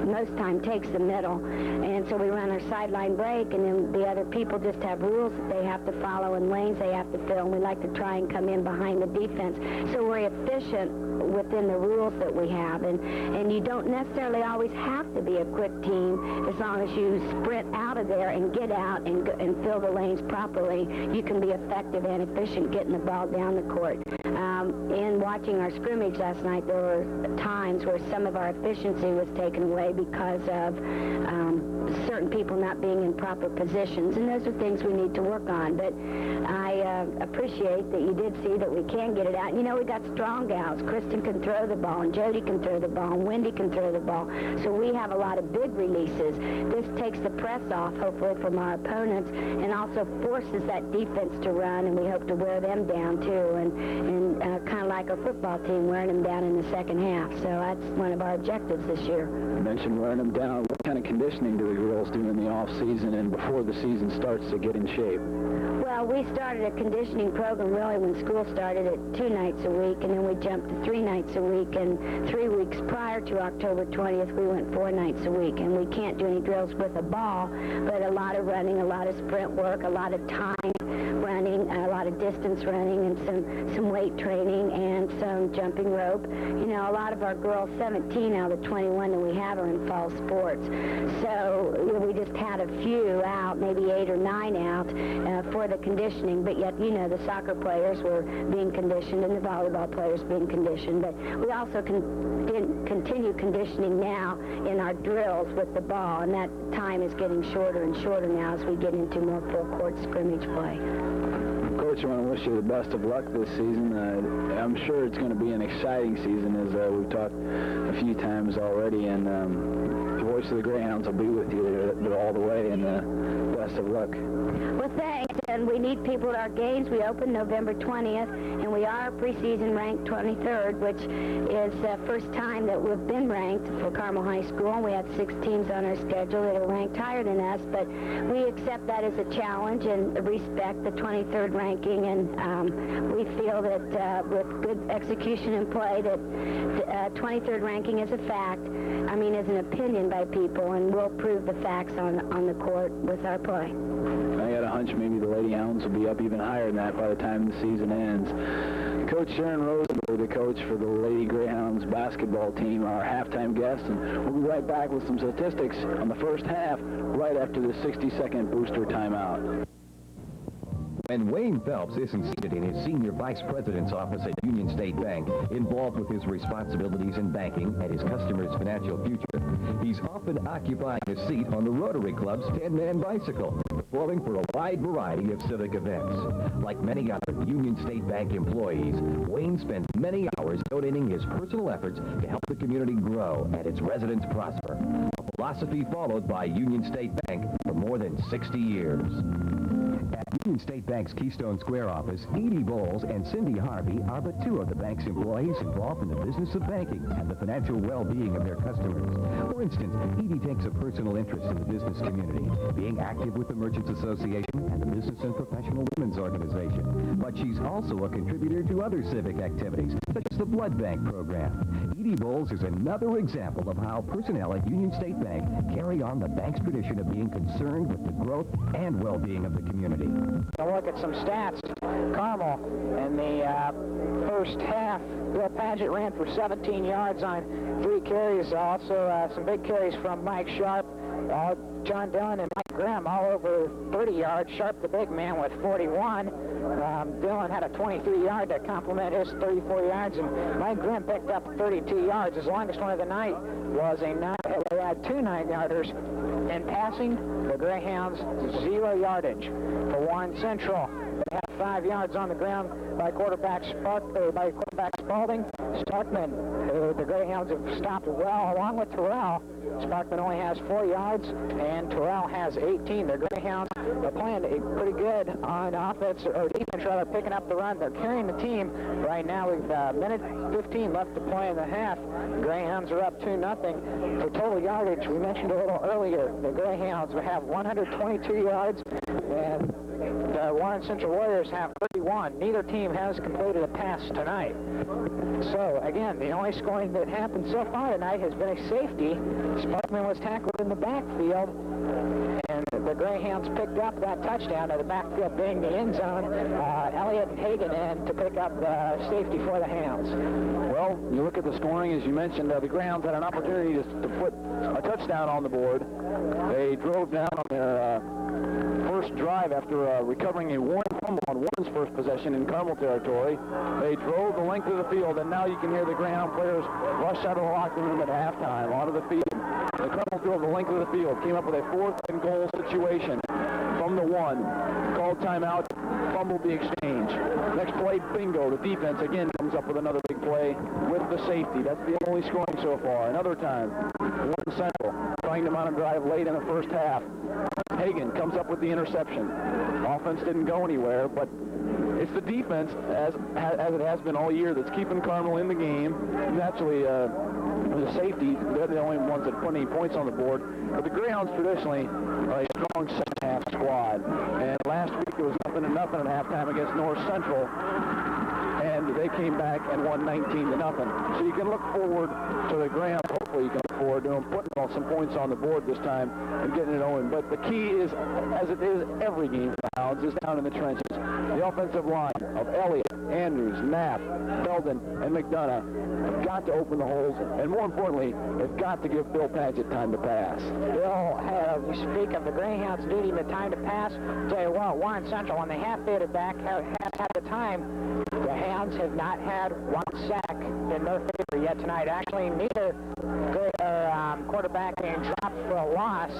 most time takes the middle. And so we run our sideline break, and then the other people just have rules that they have to follow and lanes they have to fill, and we like to try and come in behind the defense. So we're efficient within the rules that we have, and you don't necessarily always have to be a quick team. As long as you sprint out of there and get out and fill the lanes properly, you can be effective and efficient getting the ball down the court. In watching our scrimmage last night, there were times where some of our efficiency was taken away because of certain people not being in proper positions, and those are things we need to work on. But I appreciate that you did see that we can get it out. And, you know, we got strong gals. Kristen can throw the ball, and Jody can throw the ball, and Wendy can throw the ball. So we have a lot of big releases. This takes the press off, hopefully, from our opponents, and also forces that defense to run, and we hope to wear them down, too, and kind of like our football team, wearing them down in the second half. So that's one of our objectives this year. You mentioned wearing them down. What kind of conditioning do the girls do in the off-season and before the season starts to get in shape? Well, we started a conditioning program really when school started at 2 nights a week, and then we jumped to 3 nights a week, and 3 weeks prior to October 20th, we went 4 nights a week. And we can't do any drills with a ball, but a lot of running, a lot of sprint work, a lot of time running, a lot of distance running, and some weight training, and some jumping rope. You know, a lot of our girls, 17 out of the 21 that we have, are in fall sports. So, you know, we just had a few out, maybe 8 or 9 out for the conditioning, but yet, you know, the soccer players were being conditioned and the volleyball players being conditioned. But we also continue conditioning now in our drills with the ball, and that time is getting shorter and shorter now as we get into more full court scrimmage play. Coach, I want to wish you the best of luck this season. I'm sure it's going to be an exciting season, as we've talked a few times already, and the voice of the Greyhounds will be with you all the way, and best of luck. Well, thanks, and we need people at our games. We open November 20th, and we are preseason ranked 23rd, which is the first time that we've been ranked for Carmel High School. We had 6 teams on our schedule that are ranked higher than us, but we accept that as a challenge and respect the 23rd ranking, and we feel that with good execution and play that 23rd ranking is a fact. I mean, is an opinion by people, and we'll prove the facts on the court with our play. I got a hunch maybe the Lady Hounds will be up even higher than that by the time the season ends. Coach Sharon Rosenberg, the coach for the Lady Greyhounds basketball team, our halftime guest, and we'll be right back with some statistics on the first half right after the 60-second booster timeout. When Wayne Phelps isn't seated in his senior vice president's office at Union State Bank, involved with his responsibilities in banking and his customers' financial future, he's often occupying a seat on the Rotary Club's 10-man bicycle, performing for a wide variety of civic events. Like many other Union State Bank employees, Wayne spends many hours donating his personal efforts to help the community grow and its residents prosper, a philosophy followed by Union State Bank for more than 60 years. At Union State Bank's Keystone Square office, Edie Bowles and Cindy Harvey are but 2 of the bank's employees involved in the business of banking and the financial well-being of their customers. For instance, Edie takes a personal interest in the business community, being active with the Merchants Association and the Business and Professional Women's Organization. But she's also a contributor to other civic activities, such as the Blood Bank program. Edie Edie Bowles is another example of how personnel at Union State Bank carry on the bank's tradition of being concerned with the growth and well-being of the community. A look at some stats. Carmel in the first half, Bill Paget ran for 17 yards on 3 carries. Also some big carries from Mike Sharp, John Dillon and Mike Grimm all over 30 yards. Sharp, the big man, with 41. Dillon had a 23-yard to complement his 34 yards, and Mike Grimm picked up 32 yards. His longest one of the night was they had 2 9-yarders. In passing, the Greyhounds 0 yardage. For Warren Central, they had 5 yards on the ground by quarterback Spalding. Starkman, the Greyhounds have stopped well, along with Terrell. Sparkman only has 4 yards, and Terrell has 18. The Greyhounds are playing pretty good on offense, or defense, rather, picking up the run. They're carrying the team right now. We've minute 15 left to play in the half. The Greyhounds are up 2-0. For total yardage, we mentioned a little earlier, the Greyhounds have 122 yards, and the Warren Central Warriors have 31. Neither team has completed a pass tonight. So, again, the only scoring that happened so far tonight has been a safety. Sparkman was tackled in the backfield, and the Greyhounds picked up that touchdown, to the backfield being the end zone. Elliott and Hagan in to pick up the safety for the Hounds. Well, you look at the scoring, as you mentioned, the Greyhounds had an opportunity to put a touchdown on the board. They drove down on their first drive after recovering a Warren fumble on Warren's first possession in Carmel territory. They drove the length of the field, and now you can hear the Greyhound players rush out of the locker room at halftime onto the field. The Carmel drove the length of the field, came up with a 4th and goal situation from the 1. Called timeout, fumbled the exchange. Next play, bingo. The defense again comes up with another big play with the safety. That's the only scoring so far. Another time, Warren Central trying to mount a drive late in the first half. Hagan comes up with the interception. Offense didn't go anywhere, but it's the defense, as it has been all year, that's keeping Carmel in the game. Naturally, the safety, they're the only ones that put any points on the board. But the Greyhounds traditionally are a strong second-half squad. And last week it was 0-0 at halftime against North Central, and they came back and won 19-0. So you can look forward to the Greyhounds. Hopefully you can look forward to them putting some points on the board this time and getting it going. But the key is, as it is every game for the Hounds, is down in the trenches. The offensive line of Elliott, Andrews, Knapp, Belden, and McDonough have got to open the holes, and more importantly, they've got to give Bill Paget time to pass. Bill, you speak of the Greyhounds needing the time to pass. Tell you what, Warren Central, when they have faded back, has had the time. The Hounds have not had 1 sack in their favor yet tonight. Actually, neither quarterback being dropped for a loss.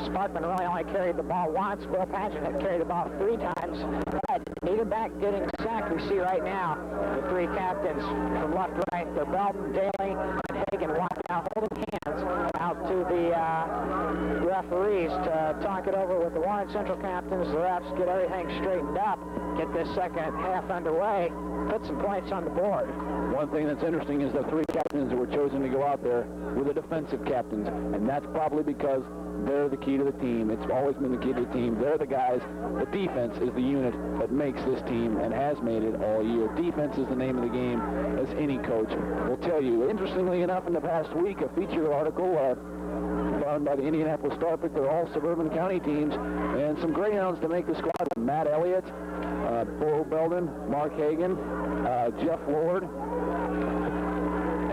Sparkman really only carried the ball once. Bill Paget had carried the ball 3 times. But neither back getting sacked. We see right now the 3 captains from left to right. They're Belton, Daly, and Hagan walking out, holding hands out to the referees to talk it over with the Warren Central captains. The refs get everything straightened up, get this second half underway, put some points on the board. One thing that's interesting is the 3 captains that were chosen to go out there were the defensive captains, and that's probably because they're the key to the team. It's always been the key to the team. They're the guys. The defense is the unit that makes this team and has made it all year. Defense is the name of the game, as any coach will tell you. Interestingly enough, in the past week, a feature article found by the Indianapolis Star-Pick, they're all suburban county teams, and some Greyhounds to make the squad: Matt Elliott, Bo Belden, Mark Hagan, Jeff Lord,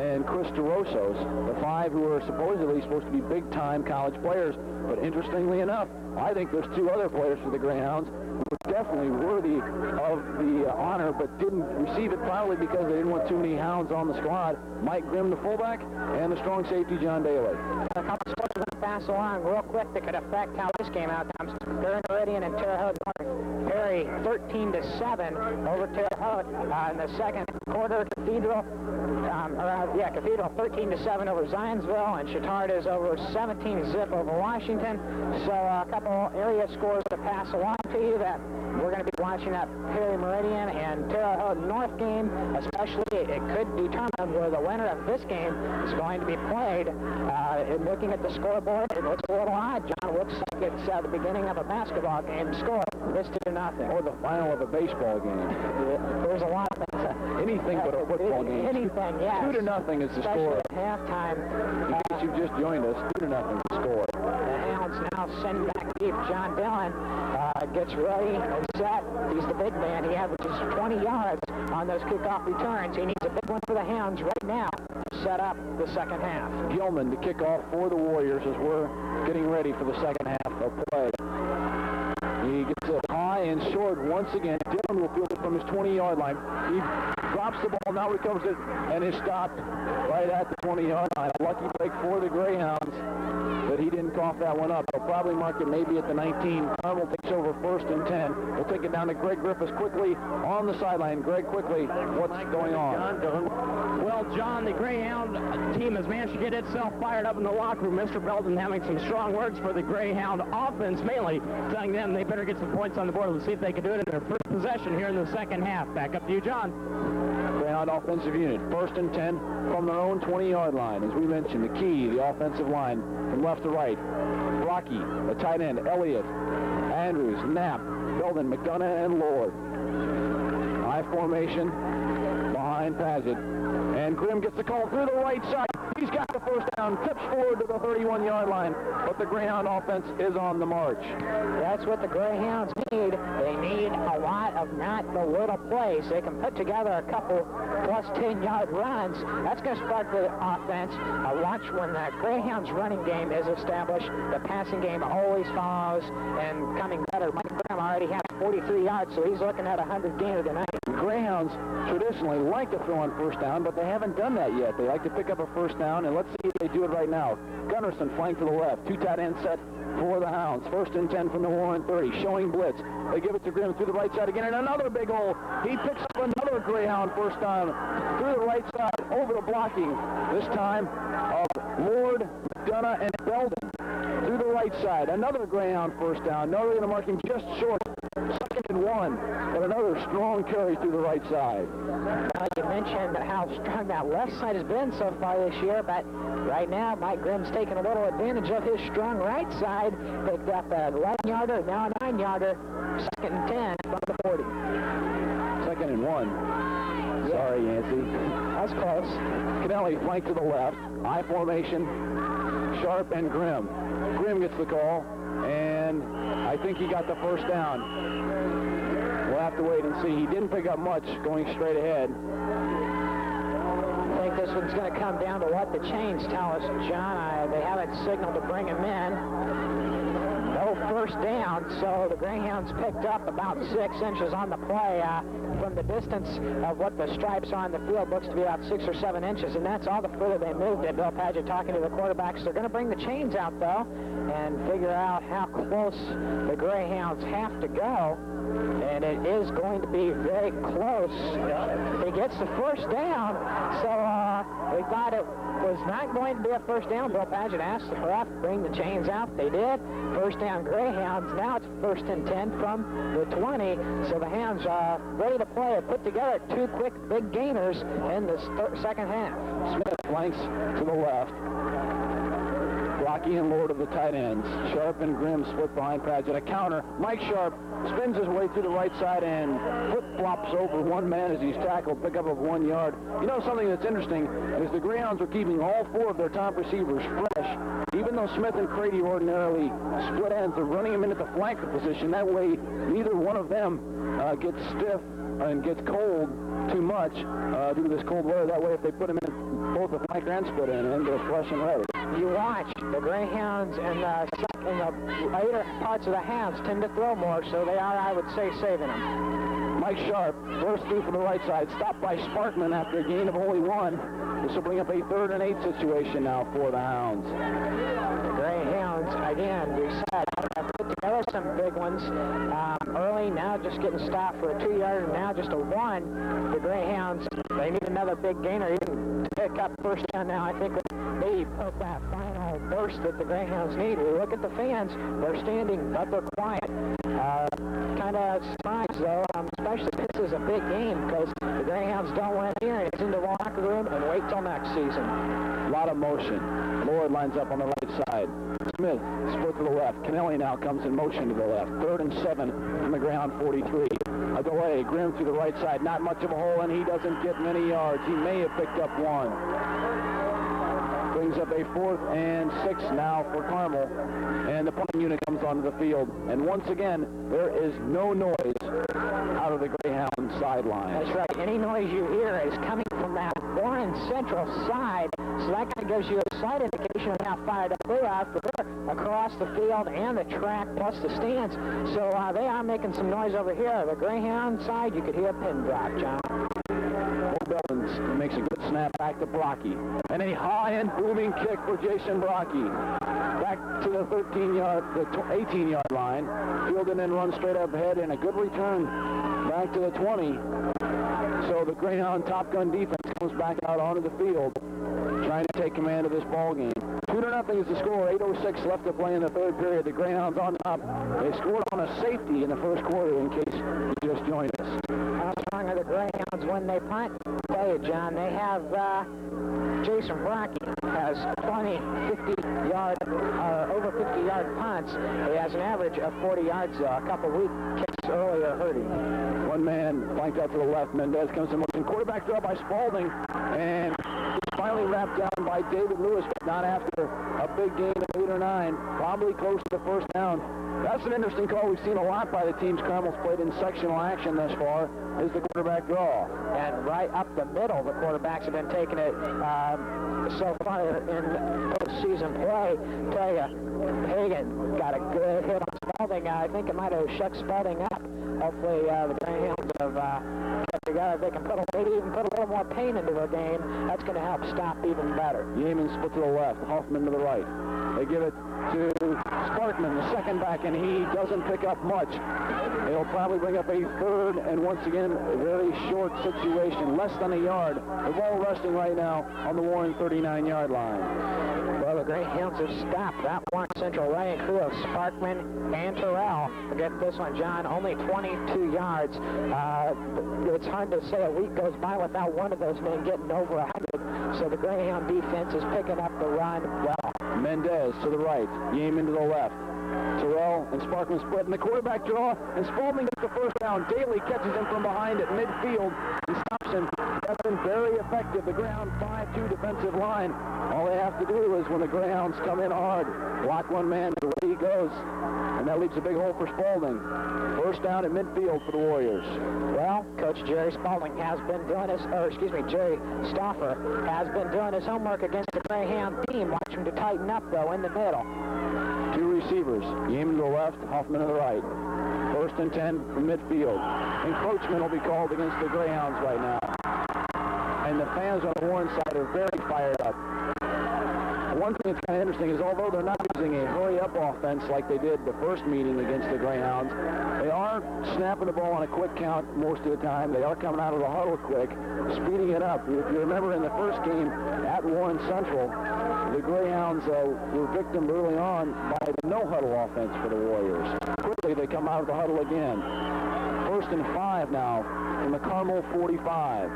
and Chris DeRosos, the 5 who are supposedly supposed to be big-time college players. But interestingly enough, I think there's 2 other players for the Greyhounds who are definitely worthy of the honor, but didn't receive it probably because they didn't want too many Hounds on the squad. Mike Grimm, the fullback, and the strong safety, John Daly. A couple sports we're going to pass along real quick that could affect how this game outcomes. Durham Meridian and Terre Haute North. Perry 13-7 over Terre Haute in the second quarter. Cathedral 13-7 over Zionsville, and Chittard is over 17-0 over Washington. So a couple area scores to pass along. guarantee you that we're going to be watching that Perry Meridian and Terre Haute North game, especially. It could determine where the winner of this game is going to be played. And looking at the scoreboard, it looks a little odd, John. It looks like it's the beginning of a basketball game score. This 2-0. Or the final of a baseball game. There's a lot of things. Anything but a football game. Anything, yes. 2-0 is the Especially score. at halftime. In case you've just joined us, 2-0 is the score. The Hounds now send back deep. John Dillon gets ready and set. He's the big man. He averages 20 yards on those kickoff returns. He needs a big one for the Hounds right now to set up the second half. Gilman to kick off for the Warriors as we're getting ready for the second half of play. He gets it high and short once again. Dillon will field it from his 20-yard line. He drops the ball, now recovers it, and is stopped right at the 20-yard line. A lucky break for the Greyhounds, but he didn't cough that one up. They'll probably mark it maybe at the 19. Carmel takes over 1st and 10. We'll take it down to Greg Griffiths quickly on the sideline. Greg, quickly, what's going on? Well, John, the Greyhound team has managed to get itself fired up in the locker room. Mr. Belton having some strong words for the Greyhound offense, mainly telling them they better get some points on the board. Let's see if they can do it in their first possession here in the second half. Back up to you, John. Greyhound offensive unit, 1st and 10 from their own 20-yard line. As we mentioned, the key, the offensive line from left to right. Rocky, the tight end, Elliott, Andrews, Knapp, Belden, McDonough, and Lord. High formation behind Paget. And Grimm gets the call through the right side. He's got the first down, tips forward to the 31-yard line, but the Greyhound offense is on the march. That's what the Greyhounds need. They need a lot of not the little plays. They can put together a couple plus 10-yard runs. That's going to spark the offense. Watch when the Greyhounds running game is established, the passing game always follows and coming better. Mike Grimm already has 43 yards, so he's looking at a 100 gainer tonight. The Greyhounds traditionally like to throw on first down, but they haven't done that yet. They like to pick up a first down, and let's see if they do it right now. Gunnarsson flank to the left. 2 tight end set for the Hounds. 1st and 10 from the Warren 30. Showing blitz. They give it to Grimm through the right side again, and another big hole. He picks up another Greyhound first down through the right side over the blocking, this time of Lord, McDonough, and Belden. Through the right side. Another Greyhound first down. No, they're going to mark him just short. 2nd and 1, but another strong carry through the right side. You mentioned how strong that left side has been so far this year, but right now Mike Grimm's taking a little advantage of his strong right side. Picked up an 11-yarder, now a 9-yarder. 2nd and 10 from the 40. 2nd and 1. Sorry, Yancey. That's close. Kennelly flank to the left. High formation. Sharp and Grimm. Grimm gets the call, and I think he got the first down. We'll have to wait and see. He didn't pick up much going straight ahead. I think this one's going to come down to what the chains tell us, John. They haven't signaled to bring him in. No first down, so the Greyhounds picked up about 6 inches on the play. From the distance of what the stripes are on the field, looks to be about 6 or 7 inches, and that's all the further they moved it. Bill Paget talking to the quarterbacks. They're going to bring the chains out, though, and figure out how close the Greyhounds have to go. And it is going to be very close. He gets the first down, so we thought it was not going to be a first down. Bill Paget asked the ref to bring the chains out. They did. First down Greyhounds. Now it's 1st and 10 from the 20. So the Hounds are ready to play. Put together 2 quick big gainers in the second half. Smith flanks to the left. Rocky and Lord of the tight ends. Sharp and Grimm split behind Paget. A counter. Mike Sharp spins his way through the right side and flip-flops over one man as he's tackled. Pickup of 1 yard. You know, something that's interesting is the Greyhounds are keeping all 4 of their top receivers fresh. Even though Smith and Crady ordinarily split ends, they're running them in at the flanker position. That way, neither one of them gets stiff and gets cold too much due to this cold weather. That way, if they put them in both the flanker and split end, and they're fresh and ready. You watch the Greyhounds in the later parts of the Hounds tend to throw more, so they are, I would say, saving them. Mike Sharp bursts through from the right side, stopped by Sparkman after a gain of only 1. This will bring up a 3rd and 8 situation now for the Hounds. The Greyhounds, again, we said, have put together some big ones early, now just getting stopped for a 2-yarder, now just a 1. The Greyhounds, they need another big gainer even to pick up first down now. I think maybe poke that final burst that the Greyhounds need. We look at the fans, they're standing, but they're quiet. Kind of surprised, though, especially this is a big game because the Greyhounds don't win here, and it's into the locker room and wait till next season. A lot of motion. Lord lines up on the right side. Smith split to the left. Kennelly now comes in motion to the left. 3rd and 7 from the Greyhound 43. A delay. Grimm to the right side. Not much of a hole, and he doesn't get many yards. He may have picked up 1. Brings up a 4th and 6 now for Carmel. And the punting unit comes onto the field. And once again, there is no noise out of the Greyhound sideline. That's right. Any noise you hear is coming from that Warren Central side. So that kind of gives you a slight indication of how fired up they're after they're across the field and the track plus the stands. So they are making some noise over here. The Greyhound side, you could hear a pin drop, John. Bellins makes a good snap back to Brocky. And a high and booming kick for Jason Brocky. Back to the 18-yard line. Fielded and run straight up ahead, and a good return back to the 20. So the Greyhound Top Gun defense comes back out onto the field, trying to take command of this ball game. 2-0 is the score. 8:06 left to play in the 3rd period. The Greyhounds on top. They scored on a safety in the 1st quarter, in case you just joined us. How strong are the Greyhounds when they punt? I'll tell you, John, they have Jason Brocky has 50-yard, over 50-yard punts. He has an average of 40 yards. A couple weak kicks earlier hurt him. One man flanked out to the left. Mendez comes in motion. Quarterback draw by Spalding, and he's finally wrapped down by David Lewis, but not after a big gain of 8 or 9. Probably close to the 1st down. That's an interesting call we've seen a lot by the teams Carmel's played in sectional action thus far, is the quarterback draw. And right up the middle, the quarterbacks have been taking it so far in postseason play. Tell you, Hagan got a good hit on Spalding. I think it might have shook Spalding up. Hopefully the Greyhounds have kept together. They can maybe even put a little more pain into their game. That's going to help stop even better. Yeaman split to the left. Hoffman to the right. They give it to Sparkman, the second back, and he doesn't pick up much. It'll probably bring up a 3rd, and once again, a very short situation, less than a yard. The ball resting right now on the Warren 39-yard line. Well, the Greyhounds have stopped that Warren Central running crew of Sparkman and Terrell. Forget this one, John, only 22 yards. It's hard to say a week goes by without one of those men getting over 100. So the Greyhound defense is picking up the run well. Mendez to the right, Yeaman to the left. Terrell and Sparkman split in the quarterback draw, and Spalding gets the 1st down. Daly catches him from behind at midfield and stops him. That's been very effective. The Greyhound 5-2 defensive line. All they have to do is, when the Greyhounds come in hard, block one man, and away he goes. And that leaves a big hole for Spalding. 1st down at midfield for the Warriors. Well, Coach Jerry Spalding has been doing Jerry Stauffer has been doing his homework against the Greyhound team. Watch him to tighten up, though, in the middle. 2 receivers, Yeaman to the left, Hoffman to the right. 1st and 10 from midfield. Encroachment will be called against the Greyhounds right now. And the fans on the Warren side are very fired up. One thing that's kind of interesting is, although they're not using a hurry-up offense like they did the first meeting against the Greyhounds, they are snapping the ball on a quick count most of the time. They are coming out of the huddle quick, speeding it up. If you remember in the first game at Warren Central, the Greyhounds were victim early on by the no-huddle offense for the Warriors. Quickly, they come out of the huddle again. 1st and 5 now from the Carmel 45.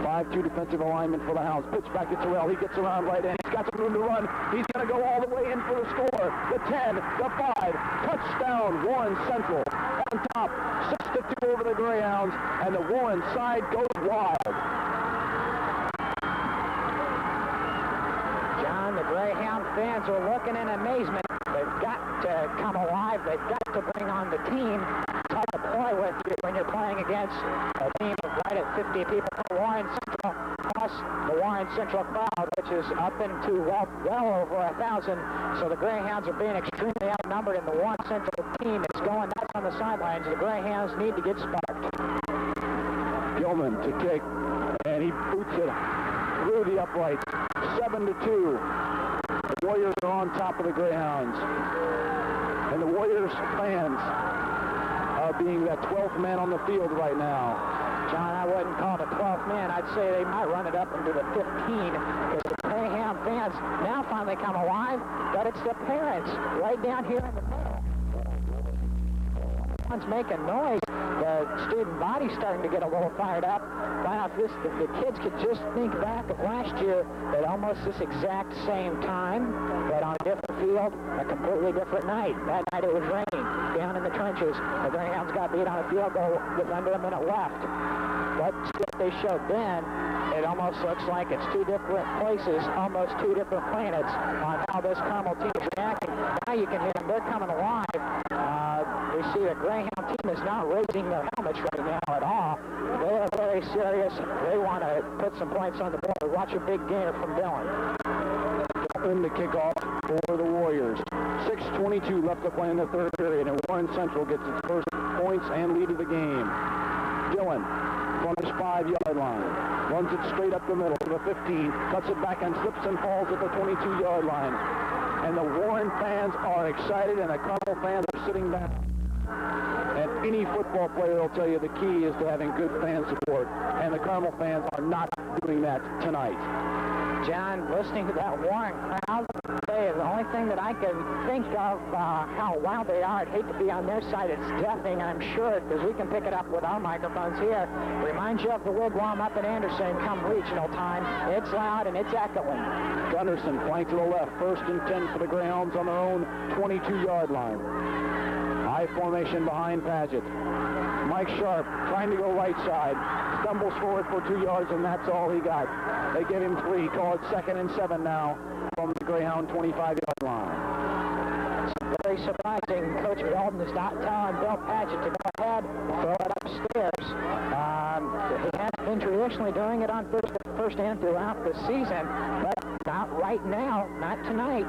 5-2 defensive alignment for the Hounds. Pitch back to Terrell. He gets around right in. He's got some room to run. He's going to go all the way in for the score. The 10, the 5. Touchdown, Warren Central. On top, 6-2 over the Greyhounds, and the Warren side goes wild. John, the Greyhound fans are looking in amazement. They've got to come alive. They've got to bring on the team. It's hard to play with you when you're playing against a team of right at 50 people for Warren Central, plus the Warren Central crowd, which is up into well over 1,000. So the Greyhounds are being extremely outnumbered, and the Warren Central team is going nuts on the sidelines. The Greyhounds need to get sparked. Gilman to kick, and he boots it through the uprights. 7-2. The Warriors are on top of the Greyhounds. And the Warriors fans are being that 12th man on the field right now. John, I wouldn't call it a 12th man. I'd say they might run it up into the 15, because the Greyhound fans fans now finally come alive, but it's the parents right down here in the middle. One's making noise. The student body's starting to get a little fired up. Wow, if the kids could just think back of last year at almost this exact same time, but on a different field, a completely different night. That night it was raining down in the trenches. The Greyhounds got beat on a field goal with under a minute left. What they showed then, it almost looks like it's two different places, almost two different planets on how this Carmel team is reacting. Now you can hear them. They're coming alive. We see the Greyhound team is not raising their helmets right now at all. They are very serious. They want to put some points on the board. Watch a big gainer from Dillon. In the kickoff for the Warriors. 6:22 left to play in the third period, and Warren Central gets its first points and lead of the game. Dillon from his 5-yard line. Runs it straight up the middle to the 15. Cuts it back and slips and falls at the 22-yard line. And the Warren fans are excited, and the Carmel fans are sitting back. And any football player will tell you the key is to having good fan support. And the Carmel fans are not doing that tonight. John, listening to that Warren crowd, the only thing that I can think of how loud they are, I'd hate to be on their side, it's deafening, I'm sure, because we can pick it up with our microphones here. Reminds you of the wigwam up in Anderson come regional time. It's loud and it's echoing. Gunderson flank to the left, 1st and 10 for the Greyhounds on their own 22-yard line. High formation behind Paget. Mike Sharp trying to go right side. Stumbles forward for 2 yards, and that's all he got. They give him 3. Call it 2nd and 7 now from the Greyhound 25-yard line. It's very surprising. Coach Belton is not telling Bill Paget to go ahead, throw it upstairs. He has been traditionally doing it on first and throughout the season, but not right now, not tonight.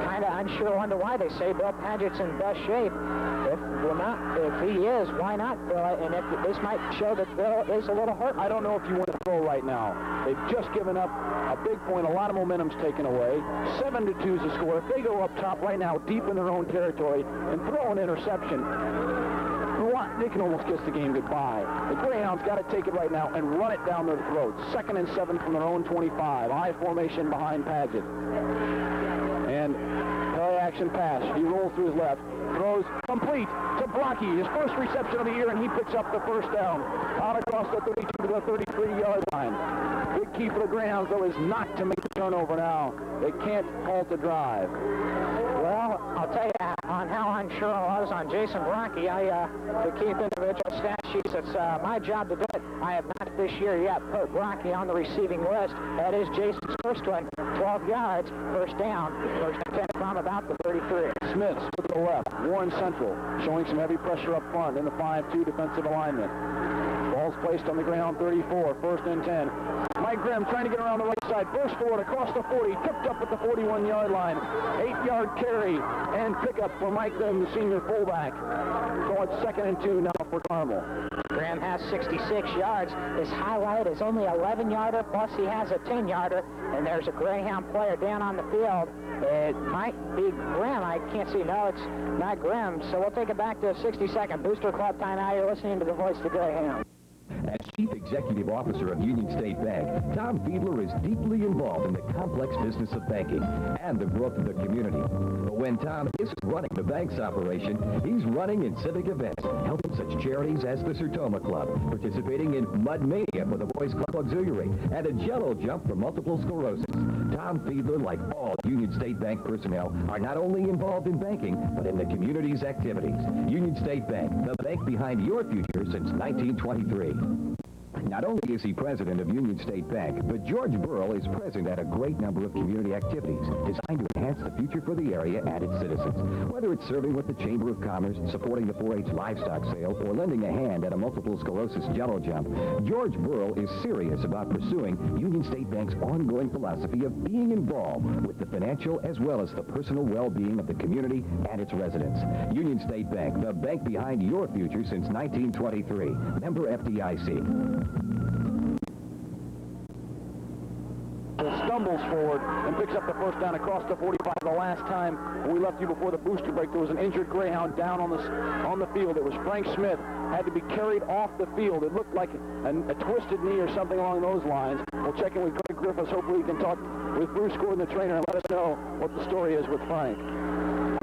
Kind of unsure, wonder why. They say Bill Paget's in best shape. If he is, why not throw it? And if this might show that Bill is a little hurt. I don't know if you want to throw right now. They've just given up a big point. A lot of momentum's taken away. 7-2 is the score. If they go up top right now, deep in their own territory, and throw an interception, they can almost kiss the game goodbye. The Greyhounds got to take it right now and run it down their throats. 2nd and 7 from their own 25. High formation behind Paget. And play action pass. He rolls to his left. Throws complete to Brocky. His first reception of the year, and he picks up the first down. Out across the 32 to the 33-yard line. Big key for the Greyhounds, though, is not to make the turnover now. They can't halt the drive. Well, I'll tell you on how unsure I was on Jason Brocky. To keep individual stat sheets, it's my job to do it. I have not this year yet put Brocky on the receiving list. That is Jason's first one. 12 yards, first down. First and 10 from about the 33. Smith to the left. Warren Central showing some heavy pressure up front in the 5-2 defensive alignment. Ball's placed on the ground, 34, 1st and 10. Mike Grimm trying to get around the right side. Burst forward across the 40, tipped up at the 41-yard line. 8-yard carry and pickup for Mike Grimm, the senior fullback. So it's 2nd and 2 now for Carmel. Grimm has 66 yards. His highlight is only 11-yarder, plus he has a 10-yarder, and there's a Greyhound player down on the field. It might be Grimm. I can't see. No, it's not Grimm. So we'll take it back to a 60-second Booster Club timeout. You're listening to the voice of the Greyhound. As Chief Executive Officer of Union State Bank, Tom Fiedler is deeply involved in the complex business of banking and the growth of the community. But when Tom isn't running the bank's operation, he's running in civic events, helping such charities as the Sertoma Club, participating in Mud Mania for the Boys Club Auxiliary, and a Jello Jump for multiple sclerosis. Tom Fiedler, like all Union State Bank personnel, are not only involved in banking, but in the community's activities. Union State Bank, the bank behind your future since 1923. Not only is he president of Union State Bank, but George Burrell is present at a great number of community activities designed to enhance the future for the area and its citizens. Whether it's serving with the Chamber of Commerce, supporting the 4-H livestock sale, or lending a hand at a multiple sclerosis Jello Jump, George Burrell is serious about pursuing Union State Bank's ongoing philosophy of being involved with the financial as well as the personal well-being of the community and its residents. Union State Bank, the bank behind your future since 1923. Member FDIC. The stumbles forward and picks up the first down across the 45. The last time when we left you before the booster break, there was an injured Greyhound down on the field. It was Frank Smith, had to be carried off the field. It looked like a twisted knee or something along those lines. We'll check in with Greg Griffiths. Hopefully he can talk with Bruce Gordon, the trainer, and let us know what the story is with Frank.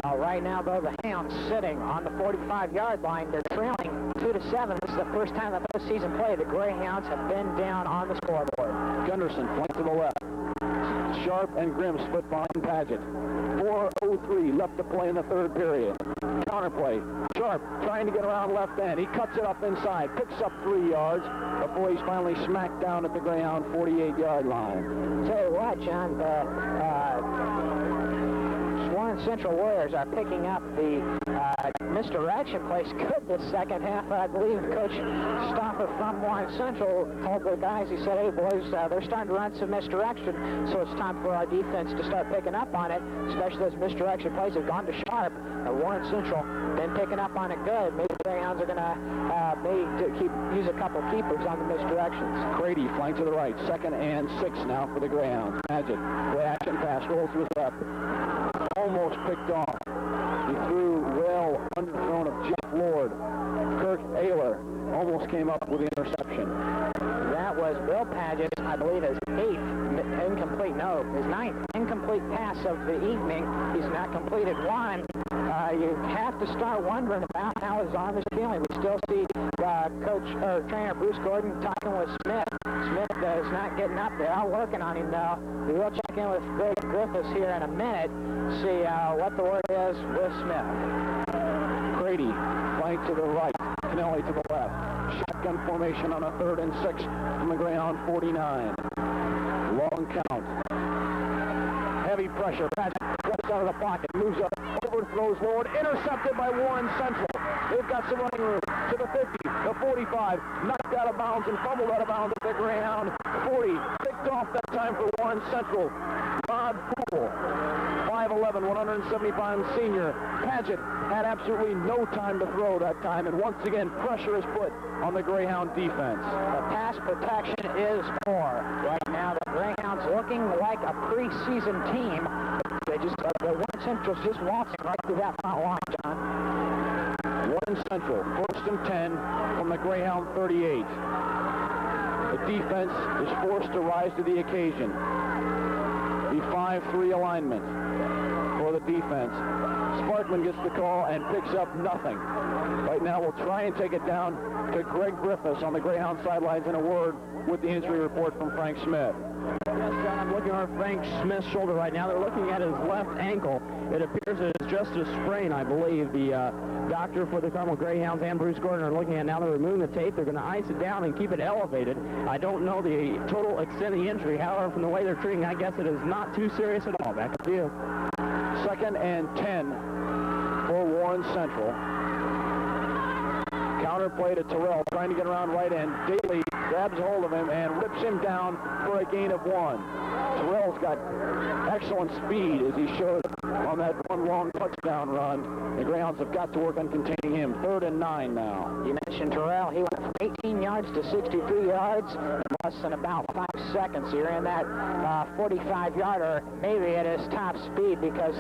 Right now, though, the Hounds sitting on the 45-yard line. They're trailing 2-7. This is the first time that postseason play the Greyhounds have been down on the scoreboard. Gunderson, flank to the left. Sharp and Grimm split behind Paget. 4:03 left to play in the third period. Counterplay. Sharp trying to get around left end. He cuts it up inside, picks up 3 yards before he's finally smacked down at the Greyhound 48-yard line. Tell you what, John, Warren Central Warriors are picking up the misdirection plays good this second half. I believe Coach Stoffer from Warren Central told the guys, he said, hey boys, they're starting to run some misdirection, so it's time for our defense to start picking up on it, especially those misdirection plays have gone to Sharp. Warren Central been picking up on it good. Maybe the Greyhounds are going to use a couple keepers on the misdirections. Grady flank to the right, 2nd and 6 now for the Greyhounds. Paget, play action pass, rolls to his left. Almost picked off. He threw well underthrown of Jeff Lord. Kirk Ayler almost came up with the interception. That was Bill Paget's, I believe, his 9th incomplete pass of the evening. He's not completed one. You have to start wondering about how his arm is feeling. We still see trainer Bruce Gordon talking with Smith. Smith is not getting up there. I'm working on him now. We will check in with Greg Griffiths here in a minute, see what the word is with Smith. Grady, flank to the right, Kennelly to the left. Shotgun formation on a 3rd and 6 from the Greyhound 49. Long count. Heavy pressure. Paget steps out of the pocket, moves up, overthrows Lord, intercepted by Warren Central. They've got some running room to the 50, the 45, knocked out of bounds and fumbled out of bounds at the Greyhound 40. Picked off that time for Warren Central. Rod Poole, 5'11", 175 senior. Paget had absolutely no time to throw that time, and once again, pressure is put on the Greyhound defense. The pass protection is poor. Right now, the Greyhounds looking like a preseason team. They just, the Warren Central's just waltzing right through that front line, John. Warren Central, 1st and 10 from the Greyhound 38. The defense is forced to rise to the occasion. The 5-3 alignment for the defense. Sparkman gets the call and picks up nothing. Right now, we'll try and take it down to Greg Griffiths on the Greyhound sidelines in a word with the injury report from Frank Smith. Yes, John, I'm looking at Frank Smith's shoulder right now. They're looking at his left ankle. It appears that it's just a sprain, I believe. The doctor for the Carmel Greyhounds and Bruce Gordon are looking at now. They're removing the tape. They're going to ice it down and keep it elevated. I don't know the total extent of the injury. However, from the way they're treating, I guess it is not too serious at all. Back to you. 2nd and 10 for Warren Central. Counterplay to Terrell, trying to get around right end. Daly grabs hold of him and rips him down for a gain of 1. Terrell's got excellent speed, as he showed on that one long touchdown run. The Greyhounds have got to work on containing him. 3rd and 9 now. You mentioned Terrell. He went from 18 yards to 63 yards in less than about 5 seconds here in that 45-yarder, maybe at his top speed, because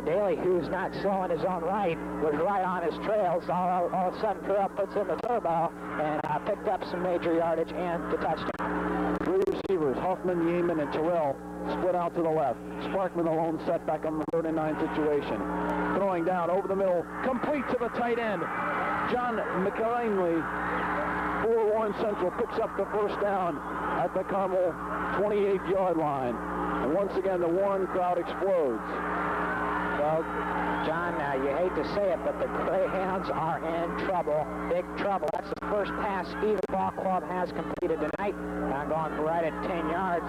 Daly, who's not slow in his own right, was right on his trails. All of a sudden, Terrell puts in the turbo and picked up some major yardage and the touchdown. 3 receivers, Huffman, Yeaman, and Terrell split out to the left. Sparkman alone set back on the 3rd and 9 situation. Throwing down over the middle, complete to the tight end. John McElhaney for Warren Central picks up the first down at the Carmel 28-yard line. And once again, the Warren crowd explodes. Well, John, you hate to say it, but the Greyhounds are in trouble, big trouble. That's the first pass either ball club has completed tonight. Going for right at 10 yards.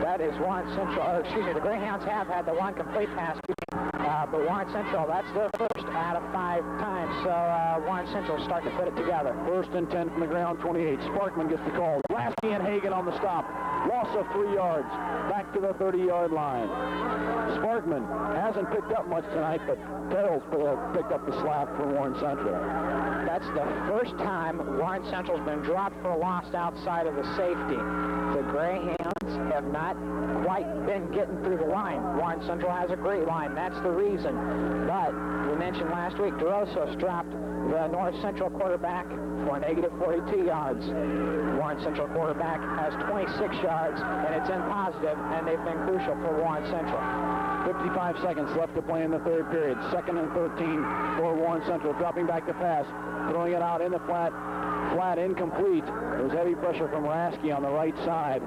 That is Warren Central, the Greyhounds have had the one complete pass, but Warren Central, that's their first out of 5 times. So Warren Central starting to put it together. 1st and 10 from the Greyhound 28. Sparkman gets the call. Lasky and Hagan on the stop. Loss of 3 yards. Back to the 30-yard line. Sparkman hasn't picked up much tonight, but Terrell's picked up the slack for Warren Central. That's the first time Warren Central's been dropped for a loss outside of the safety. The Greyhounds have not quite been getting through the line. Warren Central has a great line. That's the reason. But we mentioned last week, DeRosos dropped the North Central quarterback for negative 42 yards. Warren Central quarterback has 26 yards, and it's in positive, and they've been crucial for Warren Central. 55 seconds left to play in the third period. 2nd and 13 for Warren Central. Dropping back to pass, throwing it out in the flat. Flat incomplete. There's heavy pressure from Rasky on the right side.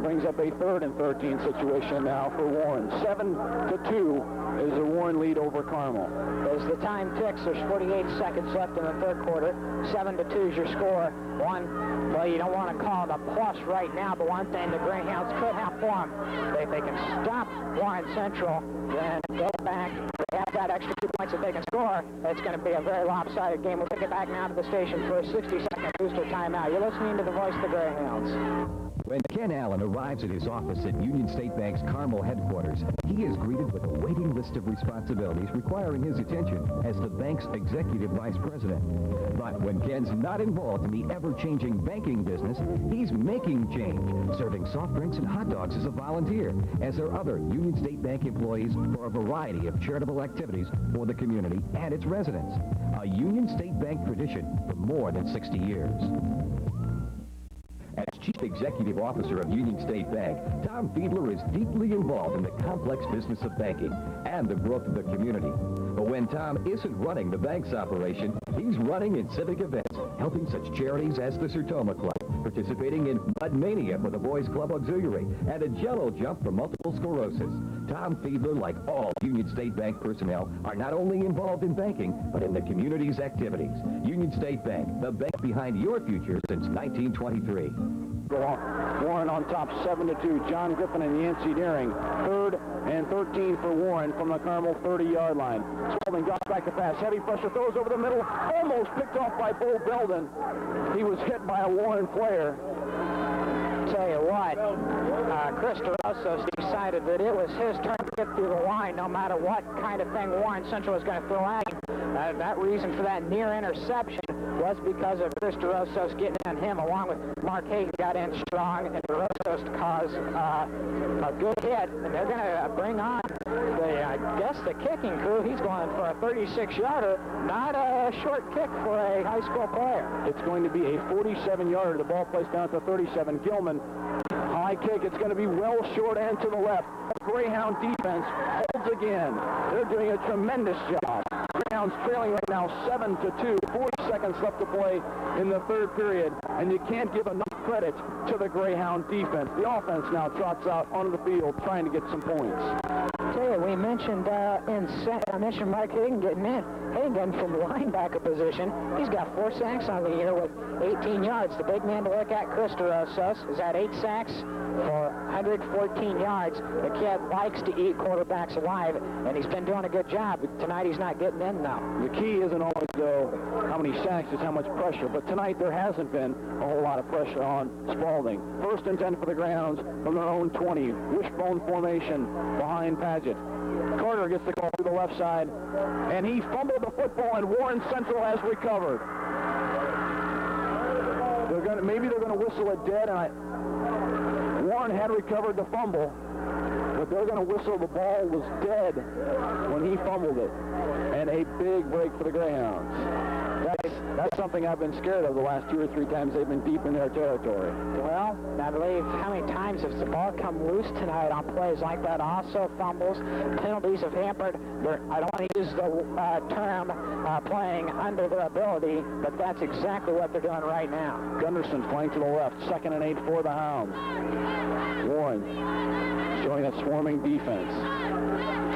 Brings up a 3rd and 13 situation now for Warren. 7-2 is the Warren lead over Carmel. As the time ticks, there's 48 seconds left in the third quarter. 7-2 is your score. Well, you don't want to call it a plus right now, but one thing the Greyhounds could have for them, if they can stop Warren Central, then go back, they have that extra 2 points that they can score, it's going to be a very lopsided game. We'll take it back now to the station for a 60-second booster timeout. You're listening to the voice of the Greyhounds. When Ken Allen arrives at his office at Union State Bank's Carmel headquarters, he is greeted with a waiting list of responsibilities requiring his attention as the bank's executive vice president. But when Ken's not involved in the ever-changing banking business, he's making change, serving soft drinks and hot dogs as a volunteer, as are other Union State Bank employees for a variety of charitable activities for the community and its residents. A Union State Bank tradition for more than 60 years. As Chief Executive Officer of Union State Bank, Tom Fiedler is deeply involved in the complex business of banking and the growth of the community. But when Tom isn't running the bank's operation, he's running in civic events, helping such charities as the Sertoma Club, participating in Mud Mania for the Boys Club Auxiliary, and a Jello Jump for multiple sclerosis. Tom Fiedler, like all Union State Bank personnel, are not only involved in banking, but in the community's activities. Union State Bank, the bank behind your future since 1923. Warren on top, 7-2. John Griffin and Yancey Deering. 3rd and 13 for Warren from the Carmel 30-yard line. Spalding drops back to pass. Heavy pressure, throws over the middle. Almost picked off by Bo Belden. He was hit by a Warren player. Tell you what, Chris DeRosos decided that it was his turn to get through the line no matter what kind of thing Warren Central was going to throw at him. That reason for that near interception was because of Chris DeRosos getting on him, along with Mark Hagan got in strong, and DeRosos caused a good hit. And they're going to bring on the kicking crew. He's going for a 36-yarder, not a short kick for a high school player. It's going to be a 47-yarder. The ball placed down at the 37. Gilman, high kick. It's going to be well short and to the left. Greyhound defense holds again. They're doing a tremendous job. Greyhounds trailing right now 7-2. 40 seconds left to play in the third period, and you can't give enough credit to the Greyhound defense. The offense now trots out onto the field trying to get some points. We mentioned I mentioned Mark Hagan getting in. Hagan from linebacker position. He's got 4 sacks on the year with 18 yards. The big man to look at, Chris DeRosos, is at 8 sacks for 114 yards. The kid likes to eat quarterbacks alive, and he's been doing a good job. Tonight he's not getting in now. The key isn't always, though, how many sacks, it's how much pressure. But tonight there hasn't been a whole lot of pressure on Spalding. 1st and 10 for the Greyhounds from their own 20. Wishbone formation behind Paget. Carter gets the call to the left side, and he fumbled the football, and Warren Central has recovered. Maybe they're going to whistle it dead, and Warren had recovered the fumble, but they're going to whistle the ball was dead when he fumbled it, and a big break for the Greyhounds. That's something I've been scared of the last 2 or 3 times they've been deep in their territory. Well, I believe how many times has the ball come loose tonight on plays like that? Also fumbles, penalties have hampered. I don't want to use the term playing under their ability, but that's exactly what they're doing right now. Gunderson's playing to the left. 2nd and 8 for the Hounds. Warren showing a swarming defense.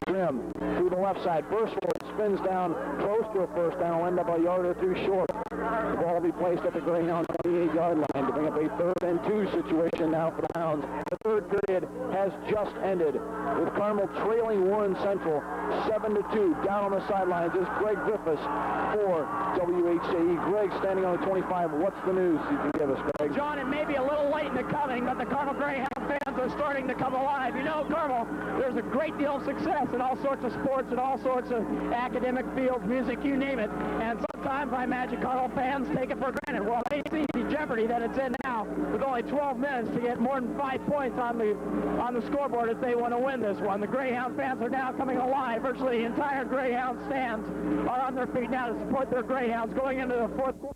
Trim through the left side, bursts forward, spins down, close to a first down, will end up a yard or 2 short. The ball will be placed at the Greyhound 28-yard line to bring up a 3rd and 2 situation now for the Hounds. The third period has just ended with Carmel trailing Warren Central 7-2. Down on the sidelines is Greg Griffiths for WHAE. Greg standing on the 25. What's the news you can give us, Greg? John, it may be a little late in the coming, but the Carmel Greyhounds fans are starting to come alive. You know, Carmel, there's a great deal of success in all sorts of sports and all sorts of academic fields, music, you name it. And sometimes I imagine Carmel fans take it for granted. Well, they see the jeopardy that it's in now with only 12 minutes to get more than 5 points on the scoreboard if they want to win this one. The Greyhound fans are now coming alive. Virtually the entire Greyhound stands are on their feet now to support their Greyhounds going into the fourth quarter.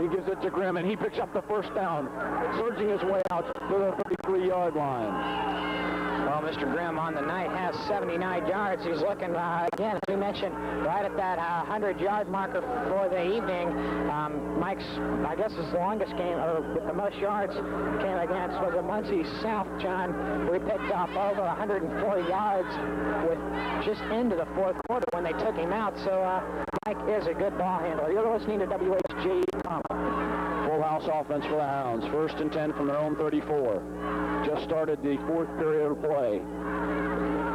He gives it to Grimm, and he picks up the first down, surging his way out to the 33-yard line. Well, Mr. Grimm on the night has 79 yards. He's looking, again, as we mentioned, right at that 100-yard marker for the evening. Mike's, I guess, his longest game, or with the most yards, came against was a Muncie South, John. We picked up over 140 yards with just into the fourth quarter when they took him out. So Mike is a good ball handler. You're listening to WHG Carmel. Full house offense for the Hounds. 1st and 10 from their own 34. Just started the fourth period of play.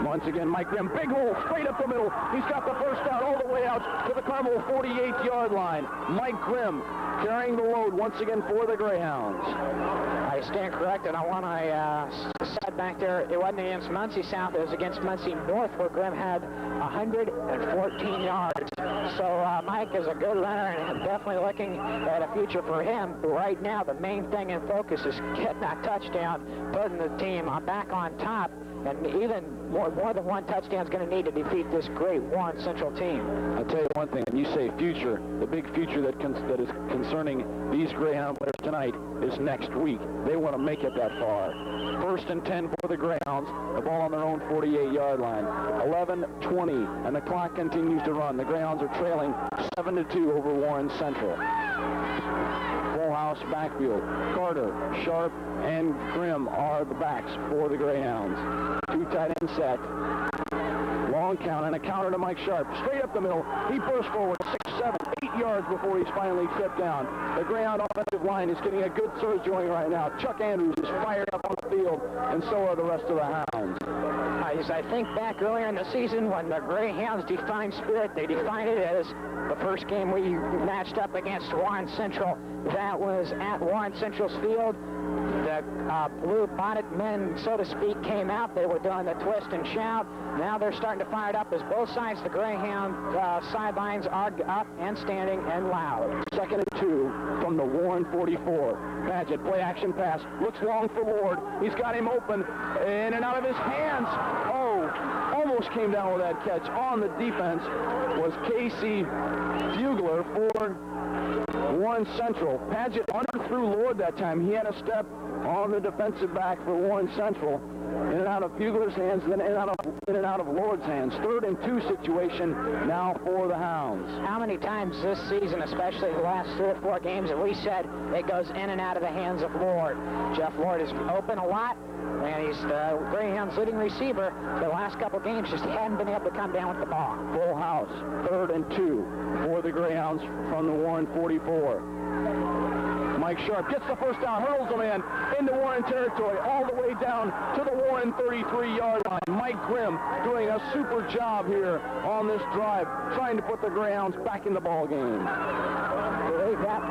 Once again, Mike Grimm, big hole, straight up the middle. He's got the first down all the way out to the Carmel 48-yard line. Mike Grimm carrying the load once again for the Greyhounds. I stand corrected on one I said back there. It wasn't against Muncie South. It was against Muncie North, where Grimm had 114 yards. So Mike is a good runner and definitely looking at a future for him. Right now, the main thing in focus is getting that touchdown, putting the team back on top. And even more than one touchdown is going to need to defeat this great Warren Central team. I'll tell you one thing, when you say future, the big future that is concerning these Greyhound players tonight is next week. They want to make it that far. 1st and 10 for the Greyhounds, the ball on their own 48-yard line. 11-20, and the clock continues to run. The Greyhounds are trailing 7-2 over Warren Central. Full house backfield. Carter, Sharp, and Grimm are the backs for the Greyhounds. 2 tight end set. Long count and a counter to Mike Sharp. Straight up the middle. He bursts forward 6, 7, 8 yards before he's finally tripped down. The Greyhound offensive line is getting a good surge going right now. Chuck Andrews is fired up on the field, and so are the rest of the Hounds. As I think back earlier in the season when the Greyhounds defined spirit, they defined it as the first game we matched up against Warren Central. That was at Warren Central's field. The blue-bonnet men, so to speak, came out. They were doing the twist and shout. Now they're starting to fire it up as both sides of the Greyhound sidelines are up and standing and loud. 2nd and 2 from the Warren 44. Paget, play action pass. Looks long for Lord. He's got him open. In and out of his hands. Oh, almost came down with that catch. On the defense was Casey Fugler for Warren Central. Paget underthrew Lord that time. He had a step on the defensive back for Warren Central. In and out of Fugler's hands, then in and out of Lord's hands. 3rd and 2 situation now for the Hounds. How many times this season, especially the last 3 or 4 games, have we said it goes in and out of the hands of Lord? Jeff Lord is open a lot, and he's the Greyhound's leading receiver. The last couple games just hadn't been able to come down with the ball. Full house, 3rd and 2 for the Greyhounds from the Warren 44. Mike Sharp gets the first down, hurls them into Warren territory, all the way down to the Warren 33-yard line. Mike Grimm doing a super job here on this drive, trying to put the Greyhounds back in the ball game. That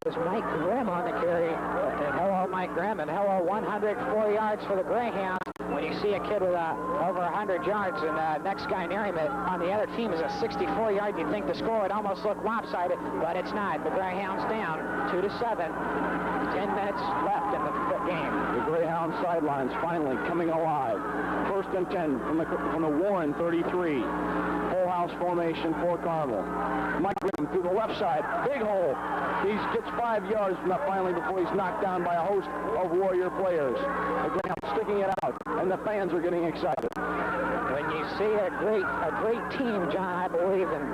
was Mike Grimm on the carry. And hello, Mike Grimm, and hello, 104 yards for the Greyhounds. When you see a kid with over 100 yards and the next guy near him on the other team is a 64-yard, you'd think the score would almost look lopsided, but it's not. The Greyhounds down 2-7. 10 minutes left in the game. The Greyhound sidelines finally coming alive. 1st and 10 from the Warren 33. Full house formation for Carmel. Mike Grimm through the left side. Big hole. He gets 5 yards from that finally before he's knocked down by a host of Warrior players. The Greyhounds sticking it out, and the fans are getting excited. When you see a great team, John, I believe, and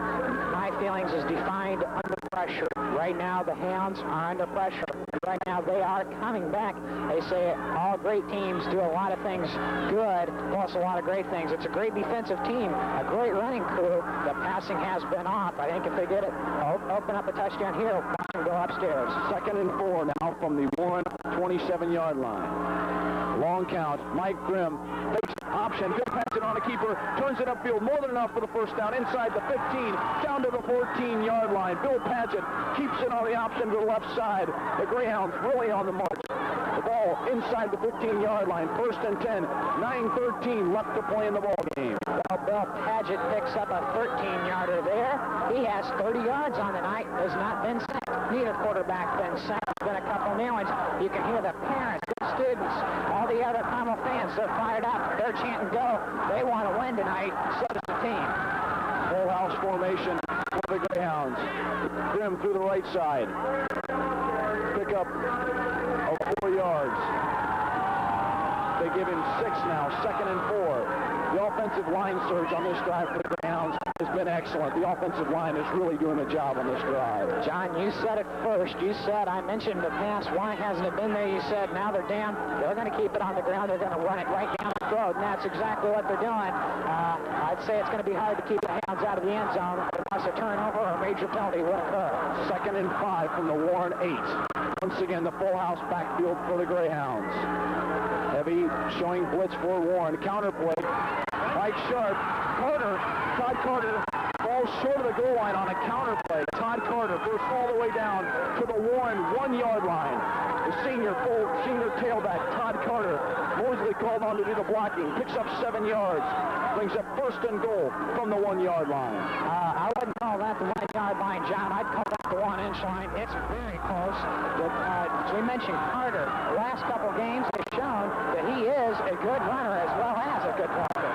my feelings is defined under pressure. Right now, the Hounds are under pressure. Right now, they are coming back. They say all great teams do a lot of things good, plus a lot of great things. It's a great defensive team, a great running crew. The passing has been off. I think if they get it, open up a touchdown here, watch them go upstairs. 2nd and 4 now from the Warren 27-yard line. Long count. Mike Grimm fakes option. Good pass it on a keeper. Turns it upfield. More than enough for the first down. Inside the 15. Down to the 14-yard line. Bill Padgett keeps it on the option to the left side. The Greyhounds really on the march. The ball inside the 15-yard line. First and 10. 9:13 left to play in the ball game. Well, Bill Padgett picks up a 13-yarder there. He has 30 yards on the night. Has not been sacked. Neither quarterback been sacked. There's been a couple kneelings. You can hear the parents, the students, all the other Carmel fans. They're fired up. They're chanting go. They want to win tonight. So does the team. Full house formation for the Greyhounds. Grimm through the right side. Pick up of 4 yards. They give him 6 now, 2nd and 4. The offensive line surge on this drive for the Greyhounds has been excellent. The offensive line is really doing a job on this drive. John, you said it first. You said, I mentioned the pass. Why hasn't it been there? You said, now they're down. They're going to keep it on the ground. They're going to run it right down the road, and that's exactly what they're doing. I'd say it's going to be hard to keep the Hounds out of the end zone unless a turnover or a major penalty would occur. 2nd and 5 from the Warren 8. Once again, the full house backfield for the Greyhounds. Heavy showing blitz for Warren. Counterplay. Mike Sharp. Todd Carter falls short of the goal line on a counterplay. Todd Carter bursts all the way down to the Warren 1-yard line. The senior tailback, Todd Carter. Mosley called on to do the blocking. Picks up 7 yards. Brings up 1st and goal from the 1-yard line. I wouldn't call that the 1-yard line, John. I'd call that the 1-inch line. It's very close. As we mentioned, Carter, the last couple games has shown that he is a good runner as well as a good blocker.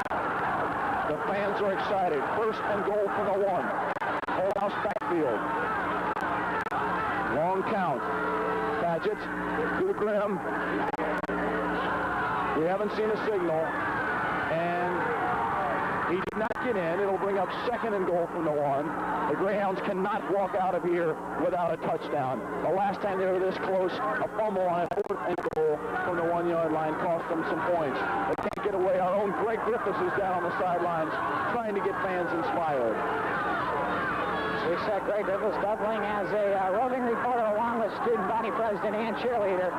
The fans are excited. 1st and goal for the 1. Full house backfield. Long count. Padgett to the Grimm. We haven't seen a signal. And he did not get in. It'll bring up 2nd and goal from the 1. The Greyhounds cannot walk out of here without a touchdown. The last time they were this close, a fumble on a 4th and goal from the 1-yard line cost them some points. They can't get away. Our own Greg Griffiths is down on the sidelines trying to get fans inspired. We said Greg Griffiths doubling as a roving reporter along with student body president and cheerleader.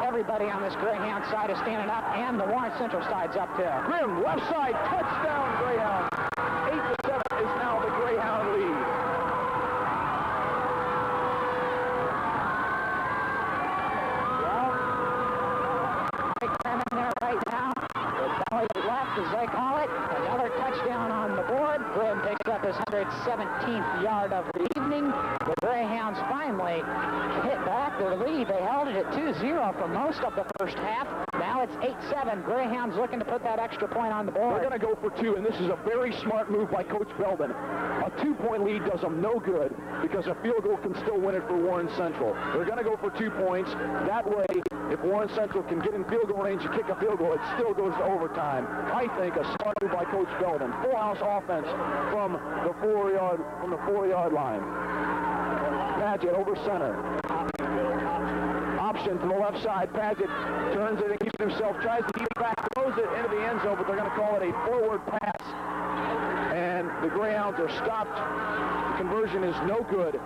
Everybody on this Greyhound side is standing up, and the Warren Central side's up too. Grimm, left side, touchdown Greyhound. 8-7 is now the Greyhound lead. Right now, the belly left, as they call it. Another touchdown on the board. Grimm picks up his 117th yard of the evening. The Greyhounds finally hit back their lead. They held it at 2-0 for most of the first half. Now it's 8-7. Greyhounds looking to put that extra point on the board. They're going to go for 2, and this is a very smart move by Coach Belden. A 2-point lead does them no good because a field goal can still win it for Warren Central. They're going to go for 2 points. That way, if Warren Central can get in field goal range and kick a field goal, it still goes to overtime. I think a smart move by Coach Belden. Full house offense from the 4-yard line. Padgett over center. Option to the left side. Padgett turns it and keeps it himself. Tries to keep it back. Throws it into the end zone, but they're going to call it a forward pass. And the Greyhounds are stopped. The conversion is no good.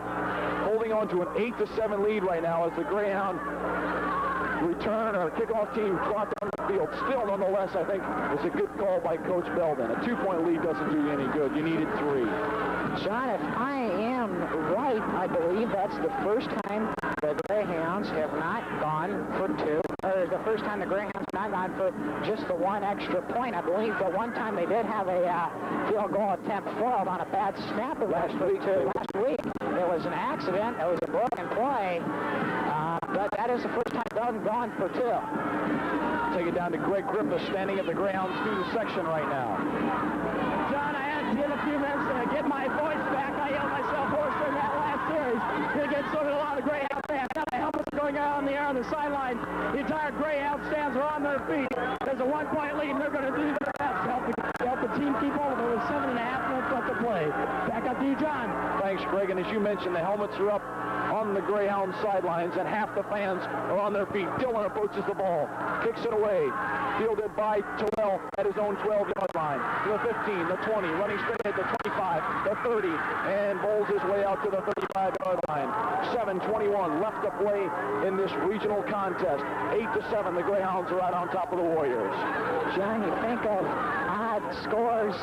Holding on to an 8-7 lead right now as the Greyhound return or kickoff team trot down the field. Still, nonetheless, I think it's a good call by Coach Belden. A 2-point lead doesn't do you any good. You needed 3. John, if I am right, I believe that's the first time the Greyhounds have not gone for 2. Or the first time the Greyhounds have not gone for just the 1 extra point. I believe the one time they did have a field goal attempt foiled on a bad snap last week. It was an accident. It was a broken play. But that is the first time they've gone for 2. Take it down to Greg Griffiths standing at the Greyhounds student section right now. John, I had to get a few minutes to get my voice back. I yelled myself hoarse during that last series. It gets so that a lot of Greyhound fans. Now the helmets are going out on the air on the sideline. The entire Greyhound stands are on their feet. There's a 1-point lead, and they're going to do their best to help the team keep hold of it with 7.5 minutes left to play. Back up to you, John. Thanks, Greg. And as you mentioned, the helmets are up on the Greyhound sidelines, and half the fans are on their feet. Dillon approaches the ball, kicks it away, fielded by Terrell at his own 12-yard line. To the 15, the 20, running straight at the 25, the 30, and bowls his way out to the 35-yard line. 7:21 left to play in this regional contest. 8-7, the Greyhounds are right on top of the Warriors. John, you think of odd scores.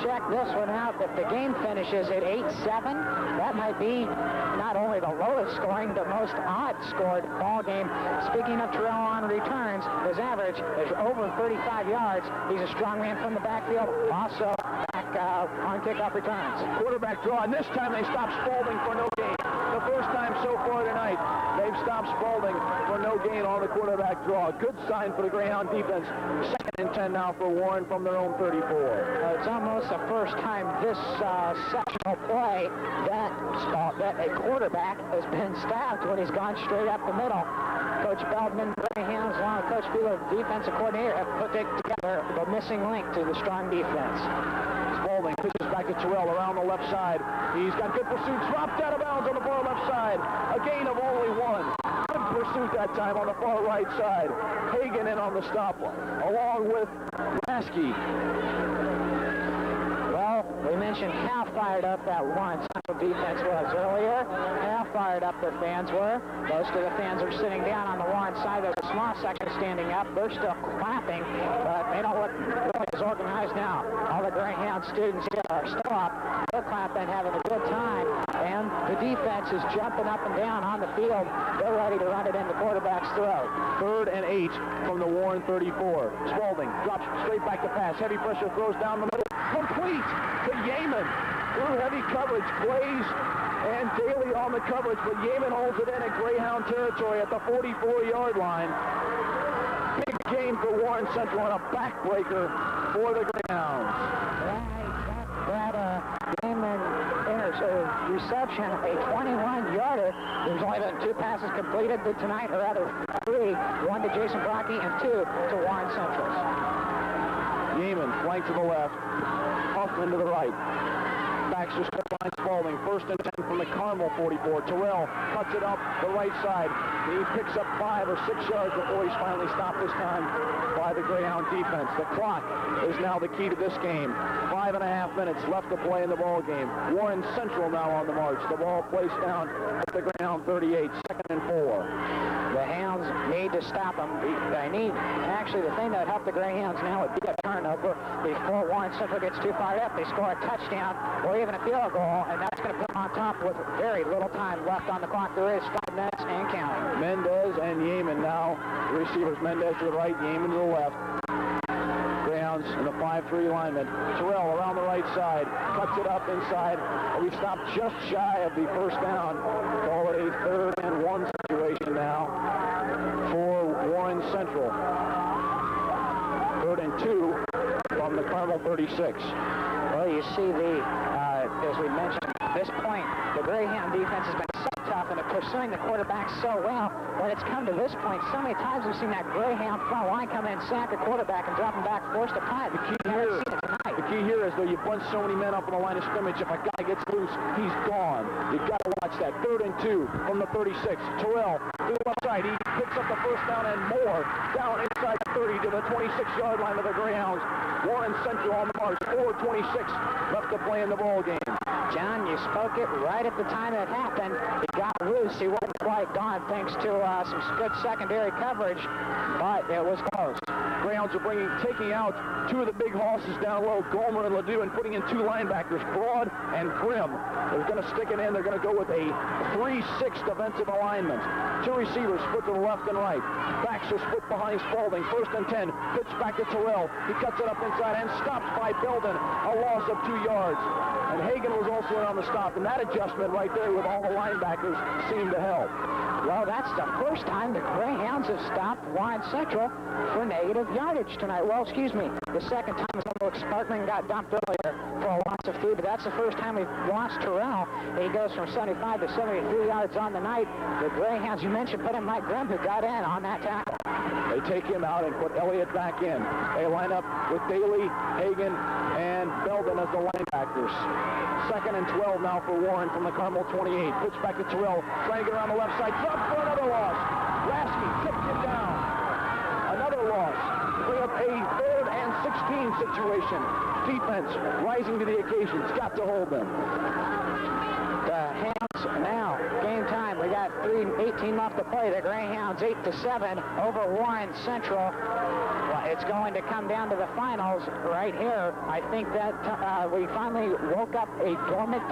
Check this one out. If the game finishes at 8-7, that might be not only the lowest scoring, the most odd scored ball game. Speaking of Terrell on returns, his average is over 35 yards. He's a strong man from the backfield. Also back on kickoff returns. Quarterback draw, and this time they stop Spalding for no gain. The first time so far tonight, they've stopped Spalding for no gain on the quarterback draw. Good sign for the Greyhound defense. 2nd and 10 now for Warren from their own 34. It's almost the first time this sectional play that a quarterback has been stopped when he's gone straight up the middle. Coach Feldman, Greyhounds, along with Coach Wheeler, defensive coordinator, have put together the missing link to the strong defense. Spalding pitches back to Terrell around the left side. He's got good pursuit, dropped out of bounds on the far left side. A gain of only 1. Good pursuit that time on the far right side. Hagan in on the stop line, along with Lasky. Well, we mentioned how fired up that Warren Central defense was earlier. How fired up their fans were. Most of the fans are sitting down on the Warren side. There's a small section standing up. They're still clapping, but they don't look really as organized now. All the Greyhound students here are still up. They're clapping, having a good time, and the defense is jumping up and down on the field. They're ready to run it in the quarterback's throat. 3rd and 8 from the Warren 34. Spalding drops straight back to pass. Heavy pressure, throws down the middle. Complete to Yeaman. Through heavy coverage. Blaze and Daly on the coverage, but Yeaman holds it in at Greyhound territory at the 44-yard line. Big gain for Warren Central and a backbreaker for the Greyhounds. That Yeaman reception, a 21-yarder. There's only been 2 passes completed tonight, or rather 3. 1 to Jason Brocky and 2 to Warren Central. Yeaman flank to the left. Huffman to the right. Baxter step behind Spalding. 1st and 10 from the Carmel 44. Terrell cuts it up the right side. He picks up 5 or 6 yards before he's finally stopped this time by the Greyhound defense. The clock is now the key to this game. 5.5 minutes left to play in the ball game. Warren Central now on the march. The ball placed down at the Greyhound 38. 2nd and 4. The Hounds need to stop them. Actually, the thing that would help the Greyhounds now would be a turnover before Warren Central gets too fired up. They score a touchdown or even a field goal, and that's going to put them on top with very little time left on the clock. There is 5 minutes and counting. Mendez and Yeaman now. The receivers, Mendez to the right, Yeaman to the left. Greyhounds in the 5-3 alignment. Terrell around the right side, cuts it up inside. We stopped just shy of the first down. Call it a 3rd and 1 situation now for Warren Central. 3rd and 2 from the Carmel 36. Well, you see as we mentioned, at this point, the Greyhound defense has been so tough and pursuing the quarterback so well. When it's come to this point, so many times we've seen that Greyhound front line come in, sack the quarterback, and drop him back, forced a punt. The key here is, though, you bunch so many men up on the line of scrimmage, if a guy gets loose, he's gone. You've got to watch that. 3rd and 2 from the 36. Terrell to the left side. He picks up the first down and more. Down inside the 30 to the 26-yard line of the Greyhounds. Warren Central on the march. 4:26 left to play in the ball game. John, you spoke it right at the time it happened. He got loose. He wasn't quite gone thanks to some good secondary coverage, but it was close. Greyhounds are taking out 2 of the big horses down low, Gomer and Ledoux, and putting in 2 linebackers, Broad and Grimm. They're going to stick it in. They're going to go with a 3-6 defensive alignment. 2 receivers split to the left and right. Baxter split behind Spalding. 1st and 10. Pitch back to Terrell. He cuts it up inside and stopped by Belden. A loss of 2 yards. And Hagan was also on the stop. And that adjustment right there with all the linebackers seemed to help. Well, that's the first time the Greyhounds have stopped Warren Central for negative yardage tonight. Well, excuse me. The second time Sparkman got dumped earlier for for a loss of 3, but that's the first time we've lost Terrell. He goes from 75 to 73 yards on the night. The Greyhounds, you mentioned, put in Mike Grimm, who got in on that tackle. They take him out and put Elliott back in. They line up with Daly, Hagan, and Belden as the linebackers. 2nd and 12 now for Warren from the Carmel 28. Pitch back to Terrell, trying to get around the left side. Drop for another loss. Rasky tipped him down. Another loss. Bring up a 3rd and 16 situation. Defense rising to the occasion. It's got to hold them. The Hounds now, game time. We got 3:18 left to play. The Greyhounds 8-7 over Warren Central. Well, it's going to come down to the finals right here. I think that we finally woke up a dormant,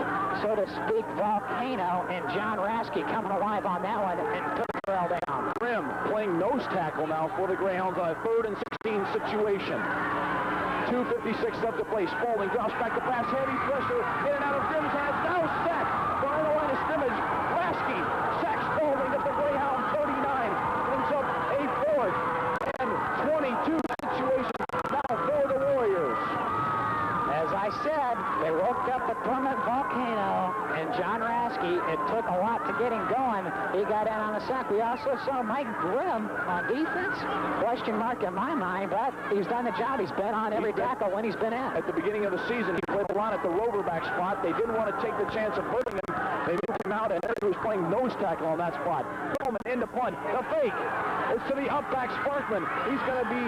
so to speak, volcano, and John Rasky coming alive on that one and took Terrell down. Grimm playing nose tackle now for the Greyhounds on a 3rd and 16 situation. 2:56 left to play. Spaulding drops back to pass. Heavy pressure in and out of Grimm's hands. Now sacked behind the line of scrimmage. Rasky sacks Spaulding at the Greyhound 39. Brings up a 4th and 22 situation now for the Warriors. As I said, they woke up a dormant volcano, and John Rasky, it took a lot to get him going. He got in on the sack. We also saw Mike Grimm on defense. Question mark in my mind, but he's done the job. He's been on every tackle when he's been in. At the beginning of the season, he played a lot at the roverback spot. They didn't want to take the chance of hurting him. They moved him out, and he was playing nose tackle on that spot. Bowman into punt. The fake. It's to the up back Sparkman. He's going to be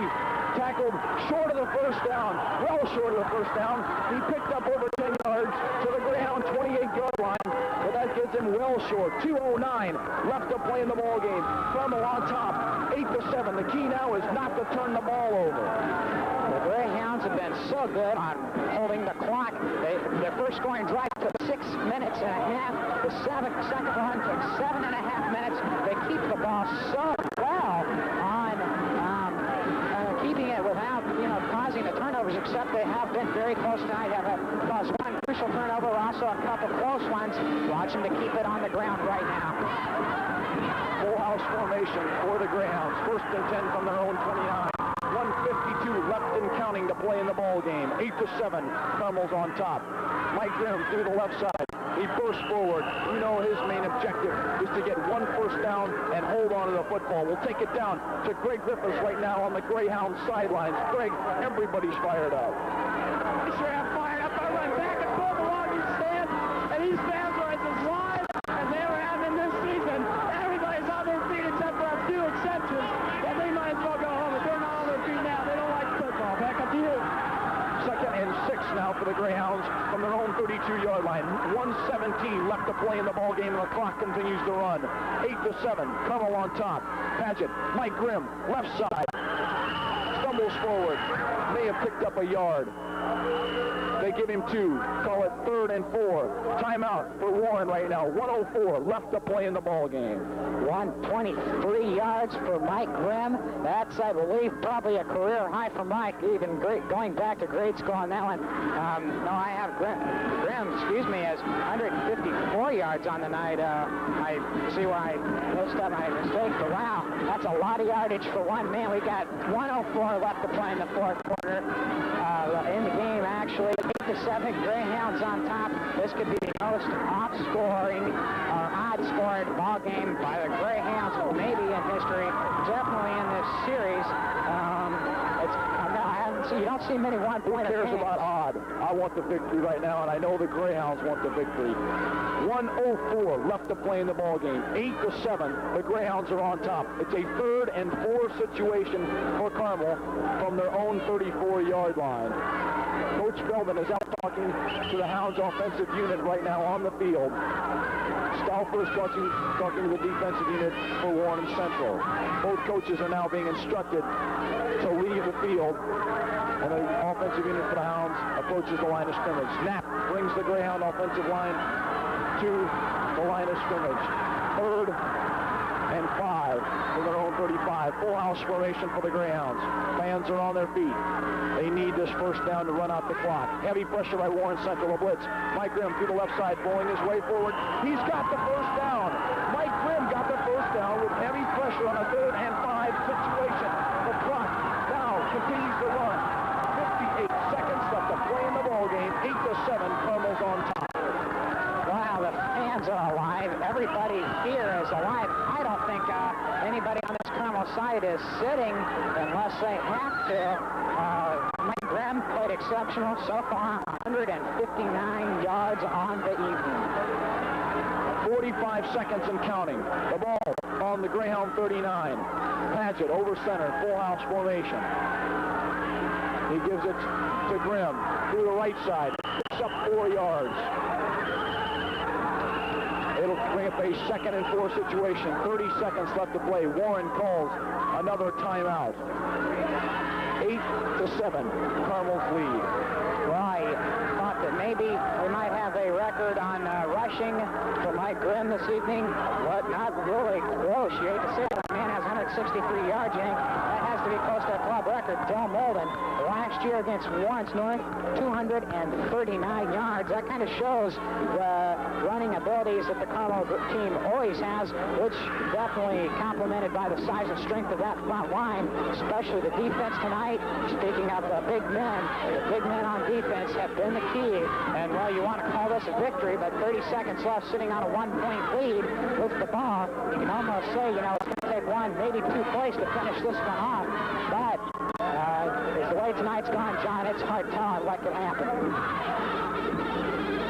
tackled short of the first down, well short of the first down. He picked up over 10 yards to the Greyhound 28-yard line, but that gets him well short. 2:09 left to play in the ball game. Carmel on top, 8-7. The key now is not to turn the ball over. The Greyhounds have been so good on holding the clock. Their first scoring drive took 6 minutes and a half. The second one took 7.5 minutes. They keep the ball so well on keeping it without, causing the turnovers, except they have been very close tonight. Have caused one crucial turnover, also a couple close ones. Watch them to keep it on the ground right now. Full house formation for the Greyhounds. 1st and 10 from their own 29. 1:52 left and counting to play in the ball game. 8-7. Carmel's on top. Mike Grimm through the left side. He bursts forward. You know his main objective is to get 1 first down and hold on to the football. We'll take it down to Greg Griffiths right now on the Greyhound sidelines. Greg, everybody's fired up. They sure have fired up. I run back and forth along these stands, and these fans are as live as they ever have in this season. Everybody's on their feet except for a few exceptions, and they might as well go home. If they're not on their feet now, they don't like football. Back up to you. 2nd and 6 now for the Greyhounds from their own 32-yard line. 1:17 left to play in the ball game, and the clock continues to run. 8-7. Carmel on top. Paget, Mike Grimm, left side. Stumbles forward. May have picked up a yard. They give him 2. Call it 3rd and 4. Timeout for Warren right now. 1:04 left to play in the ball game. 123 yards for Mike Grimm. That's, I believe, probably a career high for Mike, even going back to grade school on that one. No, I have Grimm, as 154 yards on the night. I see where I messed up my mistake, but wow, that's a lot of yardage for one man. We got 1:04 left to play in the 4th quarter. In the game, actually, 8-7, Greyhounds on top. This could be the most odd-scoring ball game by the Greyhounds, maybe in history, definitely in this series. You don't see many one-point Who cares about odd? I want the victory right now, and I know the Greyhounds want the victory. 1:04 left to play in the ball game. 8-7. The Greyhounds are on top. It's a 3rd and 4 situation for Carmel from their own 34-yard line. Coach Belden is out talking to the Hounds offensive unit right now on the field. Stauffer is talking to the defensive unit for Warren Central. Both coaches are now being instructed to leave the field. And the offensive unit for the Hounds approaches the line of scrimmage. Knapp brings the Greyhound offensive line to the line of scrimmage. 3rd and 5 for their own 35. Full house formation for the Greyhounds. Fans are on their feet. They need this first down to run out the clock. Heavy pressure by Warren Central. A blitz. Mike Grimm through the left side, bowling his way forward. He's got the first down. Mike Grimm got the first down with heavy pressure on a 3rd and 5 situation. The clock now continues to run. 58 seconds left to play in the ball game. Carmel's on top. Wow, the fans are alive. Everybody here is alive. I don't think anybody on this Carmel side is sitting unless they have to. Mike Graham played exceptional so far, 159 yards on the evening. 45 seconds and counting. The ball on the Greyhound 39. Paget over center, full house formation. He gives it to Grimm through the right side. Picks up 4 yards. It'll bring up a 2nd and 4 situation. 30 seconds left to play. Warren calls another timeout. 8-7, Carmel's lead. Well, I thought that maybe we might have a record on rushing for Mike Grimm this evening, but not really close. You hate to say it, the man has 163 yards. You think that has to be close to a club record. Del Molden, last year against Lawrence North, 239 yards. That kind of shows the running abilities that the Carmel team always has, which definitely complemented by the size and strength of that front line, especially the defense tonight. Speaking of the big men on defense have been the key. And, well, you want to call this a victory, but 30 seconds left sitting on a 1-point lead with the ball. You can almost say, you know, it's going to take 1, maybe 2 plays to finish this one off. But the way tonight's gone, John, it's hard telling what could happen.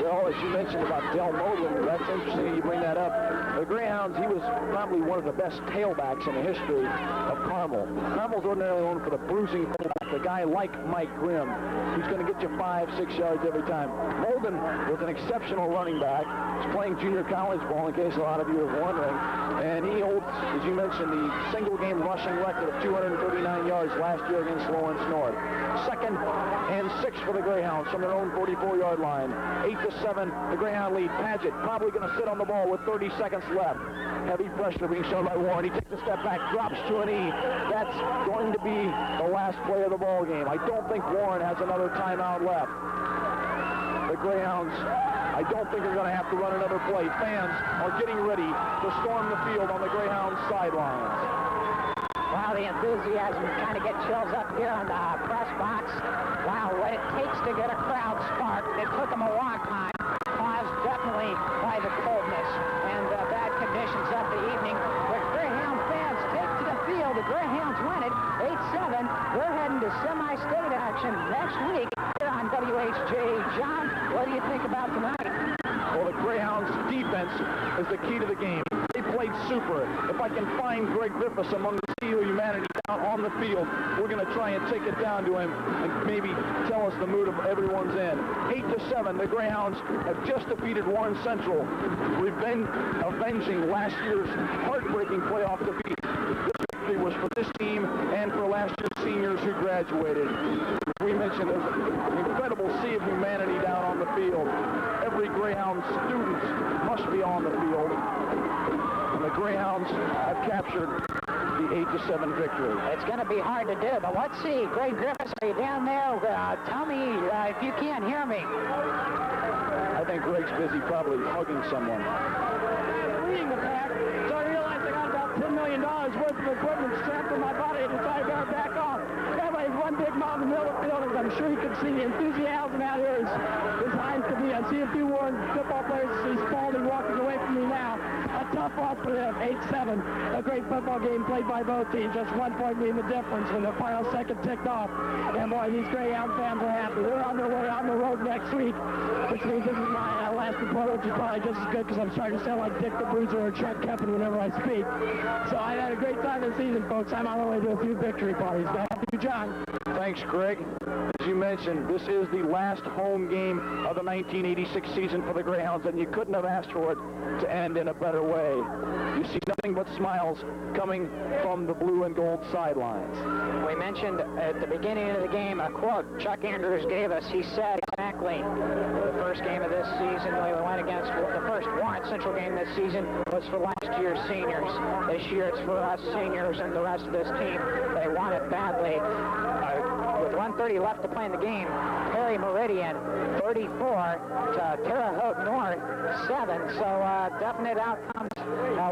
Well, as you mentioned about Del Molden, that's interesting you bring that up. The Greyhounds, he was probably one of the best tailbacks in the history of Carmel. Carmel's ordinarily known for the bruising fullback, a guy like Mike Grimm, who's going to get you 5-6 yards every time. Molden was an exceptional running back. He's playing junior college ball, in case a lot of you are wondering. And he holds, as you mentioned, the single-game rushing record of 239 yards last year against Lawrence North. 2nd and 6 for the Greyhounds from their own 44-yard line. 8-7, the Greyhound lead. Paget probably going to sit on the ball with 30 seconds left. Heavy pressure being shown by Warren. He takes a step back, drops to a knee. That's going to be the last play of the ball game. I don't think Warren has another timeout left. The Greyhounds, I don't think they're going to have to run another play. Fans are getting ready to storm the field on the Greyhounds sidelines. Wow, the enthusiasm kind of get chills up here in the press box. Wow, what it takes to get a crowd sparked. It took them a long time, caused definitely by the coldness and bad conditions of the evening. The Greyhound fans take to the field. The Greyhounds win it 8-7. We're heading to semi-state action next week here on WHJ. John, what do you think about tonight? Well, the Greyhounds' defense is the key to the game. They played super. If I can find Greg Griffiths among the sea of humanity down on the field, we're going to try and take it down to him and maybe tell us the mood of everyone's in. 8-7, the Greyhounds have just defeated Warren Central, avenging last year's heartbreaking playoff defeat. This victory was for this team and for last year's seniors who graduated. As we mentioned, there's an incredible sea of humanity down on the field. Every Greyhound student must be on the field. And the Greyhounds have captured the 8-7 victory. It's going to be hard to do, but let's see. Greg Griffiths, are you down there? Tell me if you can't hear me. I think Greg's busy probably hugging someone. Leading the pack, so I realized I got about $10 million worth of equipment strapped to my body and decided to back off. Everybody's one big mob in the middle of the field, as I'm sure you can see. The enthusiasm out here is high as can be. I see a few Warren football players. I see Spalding walking away from me now. A tough loss for them, 8-7. A great football game played by both teams. Just 1 point being the difference when the final second ticked off. And boy, these Greyhound fans are happy. They're on their way on the road next week, which means this is my last report, which is probably just as good because I'm starting to sound like Dick the Bruiser or Chuck Kempin whenever I speak. So I had a great time this season, folks. I'm on the way to a few victory parties. Back to you, John. Thanks, Greg. As you mentioned, this is the last home game of the 1986 season for the Greyhounds, and you couldn't have asked for it to end in a better way. You see nothing but smiles coming from the blue and gold sidelines. We mentioned at the beginning of the game a quote Chuck Andrews gave us. He said exactly the first game of this season we went against, the first Warren Central game this season was for last year's seniors. This year it's for us seniors and the rest of this team. They want it badly. With 1:30 left to play in the game, Perry Meridian 34 to Terre Haute North 7. So definite outcomes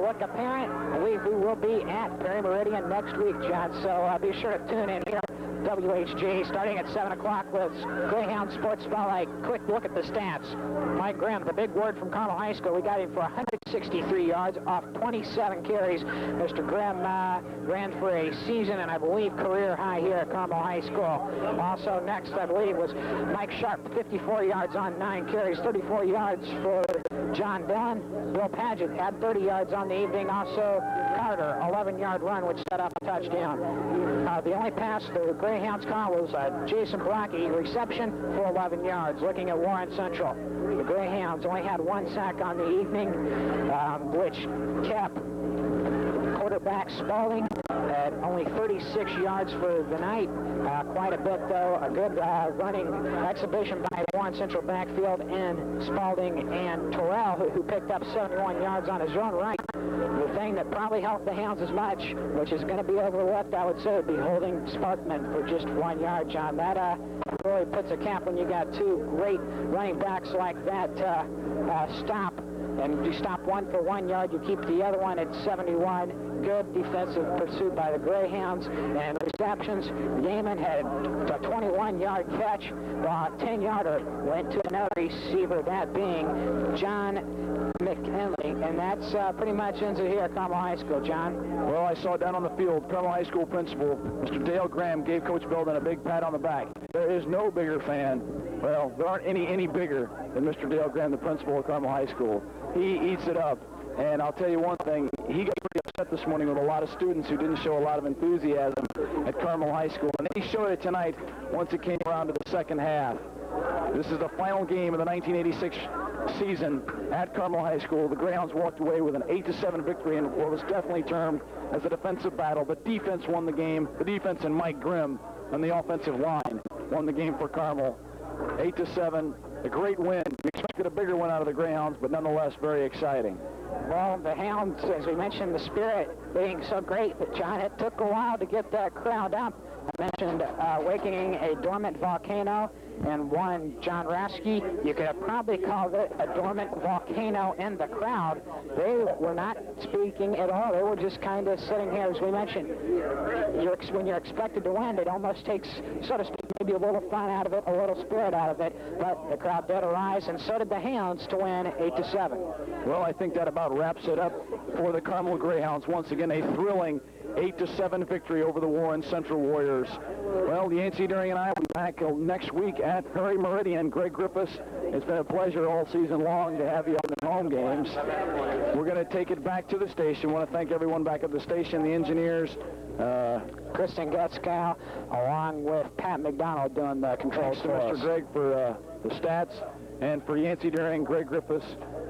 look apparent. I believe we will be at Perry Meridian next week, John. So be sure to tune in here WHG, starting at 7 o'clock with Greyhound Sports Spotlight. Quick look at the stats. Mike Grimm, the big word from Carmel High School. We got him for 163 yards off 27 carries. Mr. Grimm ran for a season and I believe career high here at Carmel High School. Also next, I believe, was Mike Sharp, 54 yards on 9 carries, 34 yards for John Dunn. Bill Paget had 30 yards on the evening. Also Carter, 11-yard run, which set up a touchdown. The only pass the Greyhounds caught was Jason Brocky, reception for 11 yards. Looking at Warren Central, the Greyhounds only had 1 sack on the evening, which kept quarterback Spalding at only 36 yards for the night. Quite a bit, though. A good running exhibition by Warren Central backfield and Spalding and Terrell, who picked up 71 yards on his own right. The thing that probably helped the Hounds as much, which is going to be overlooked, I would say, would be holding Sparkman for just 1 yard, John. That really puts a cap when you got two great running backs like that stop. And you stop one for 1 yard, you keep the other one at 71. Good defensive pursuit by the Greyhounds. And receptions, Yeaman had a 21-yard catch, while a 10-yarder went to another receiver, that being John McKinley. And that's pretty much ends it here at Carmel High School, John. Well, I saw down on the field, Carmel High School principal, Mr. Dale Graham, gave Coach Belden a big pat on the back. There is no bigger fan. Well, there aren't any bigger than Mr. Dale Graham, the principal of Carmel High School. He eats it up. And I'll tell you one thing, he got pretty upset this morning with a lot of students who didn't show a lot of enthusiasm at Carmel High School. And he showed it tonight once it came around to the second half. This is the final game of the 1986 season at Carmel High School. The Greyhounds walked away with an 8-7 victory in what was definitely termed as a defensive battle. The defense won the game. The defense and Mike Grimm on the offensive line won the game for Carmel. 8-7, a great win. We expected a bigger one out of the Greyhounds, but nonetheless very exciting. Well, the Hounds, as we mentioned, the spirit being so great that, John, it took a while to get that crowd up. I mentioned awakening a dormant volcano, and one, John Rasky, you could have probably called it a dormant volcano in the crowd. They were not speaking at all. They were just kind of sitting here, as we mentioned. When you're expected to win, it almost takes, so to speak, maybe a little fun out of it, a little spirit out of it, but the crowd did arise, and so did the Hounds to win 8-7. Well, I think that about wraps it up for the Carmel Greyhounds. Once again, a thrilling 8-7 victory over the Warren Central Warriors. Well, Yancey Deering and I will be back next week at Prairie Meridian. Greg Griffiths, it's been a pleasure all season long to have you on the home games. We're going to take it back to the station. I want to thank everyone back at the station, the engineers, Kristen Gutzkow, along with Pat McDonald doing the controls for Mr. Greg for the stats, and for Yancey Deering, Greg Griffiths,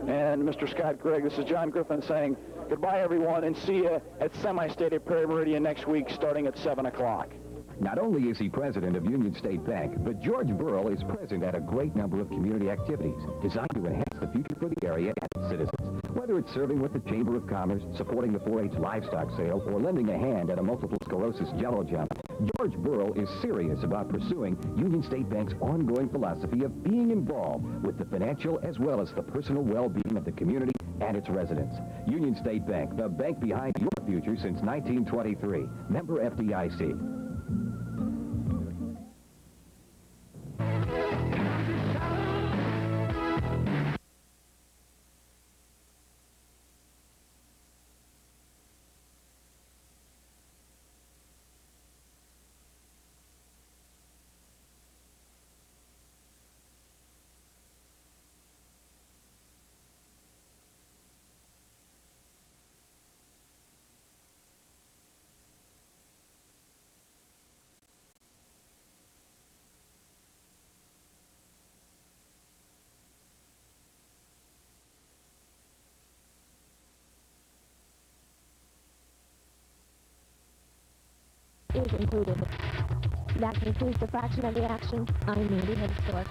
and Mr. Scott Gregg. This is John Griffin saying goodbye, everyone, and see you at Semi-State at Prairie Meridian next week starting at 7 o'clock. Not only is he president of Union State Bank, but George Burrell is present at a great number of community activities designed to enhance the future for the area and its citizens. Whether it's serving with the Chamber of Commerce, supporting the 4-H livestock sale, or lending a hand at a multiple sclerosis jello jump, George Burrell is serious about pursuing Union State Bank's ongoing philosophy of being involved with the financial as well as the personal well-being of the community and its residents. Union State Bank, the bank behind your future since 1923. Member FDIC. Is included. That concludes the fraction of the action. I'm Mandy Headstore.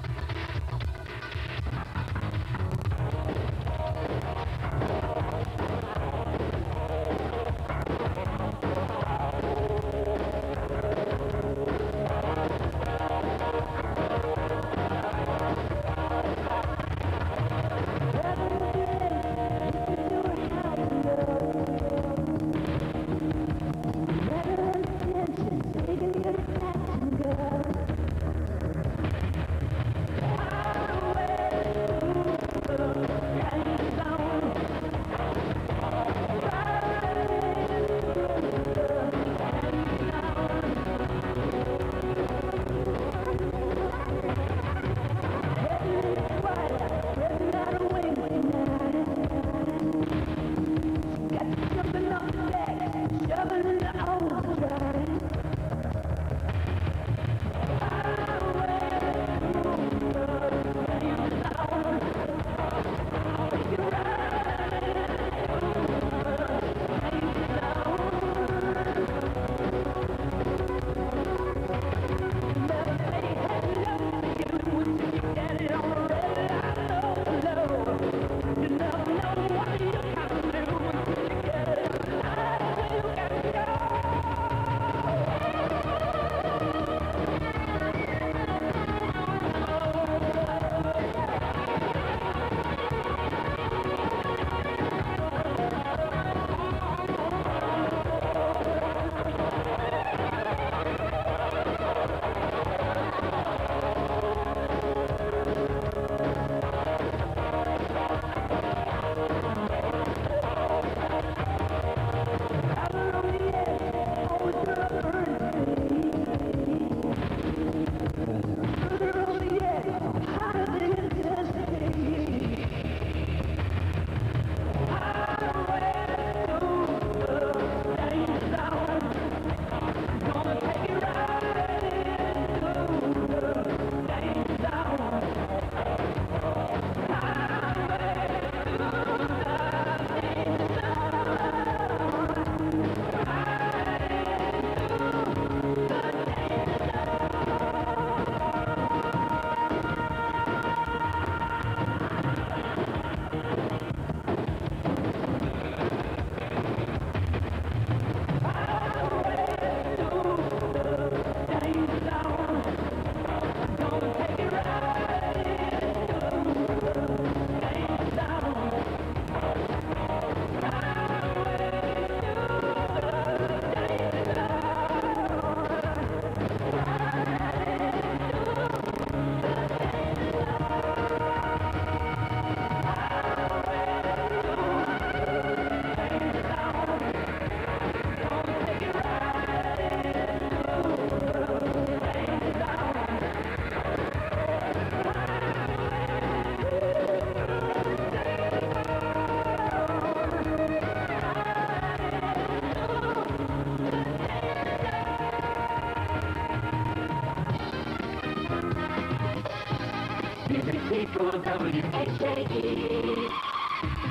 WHJE.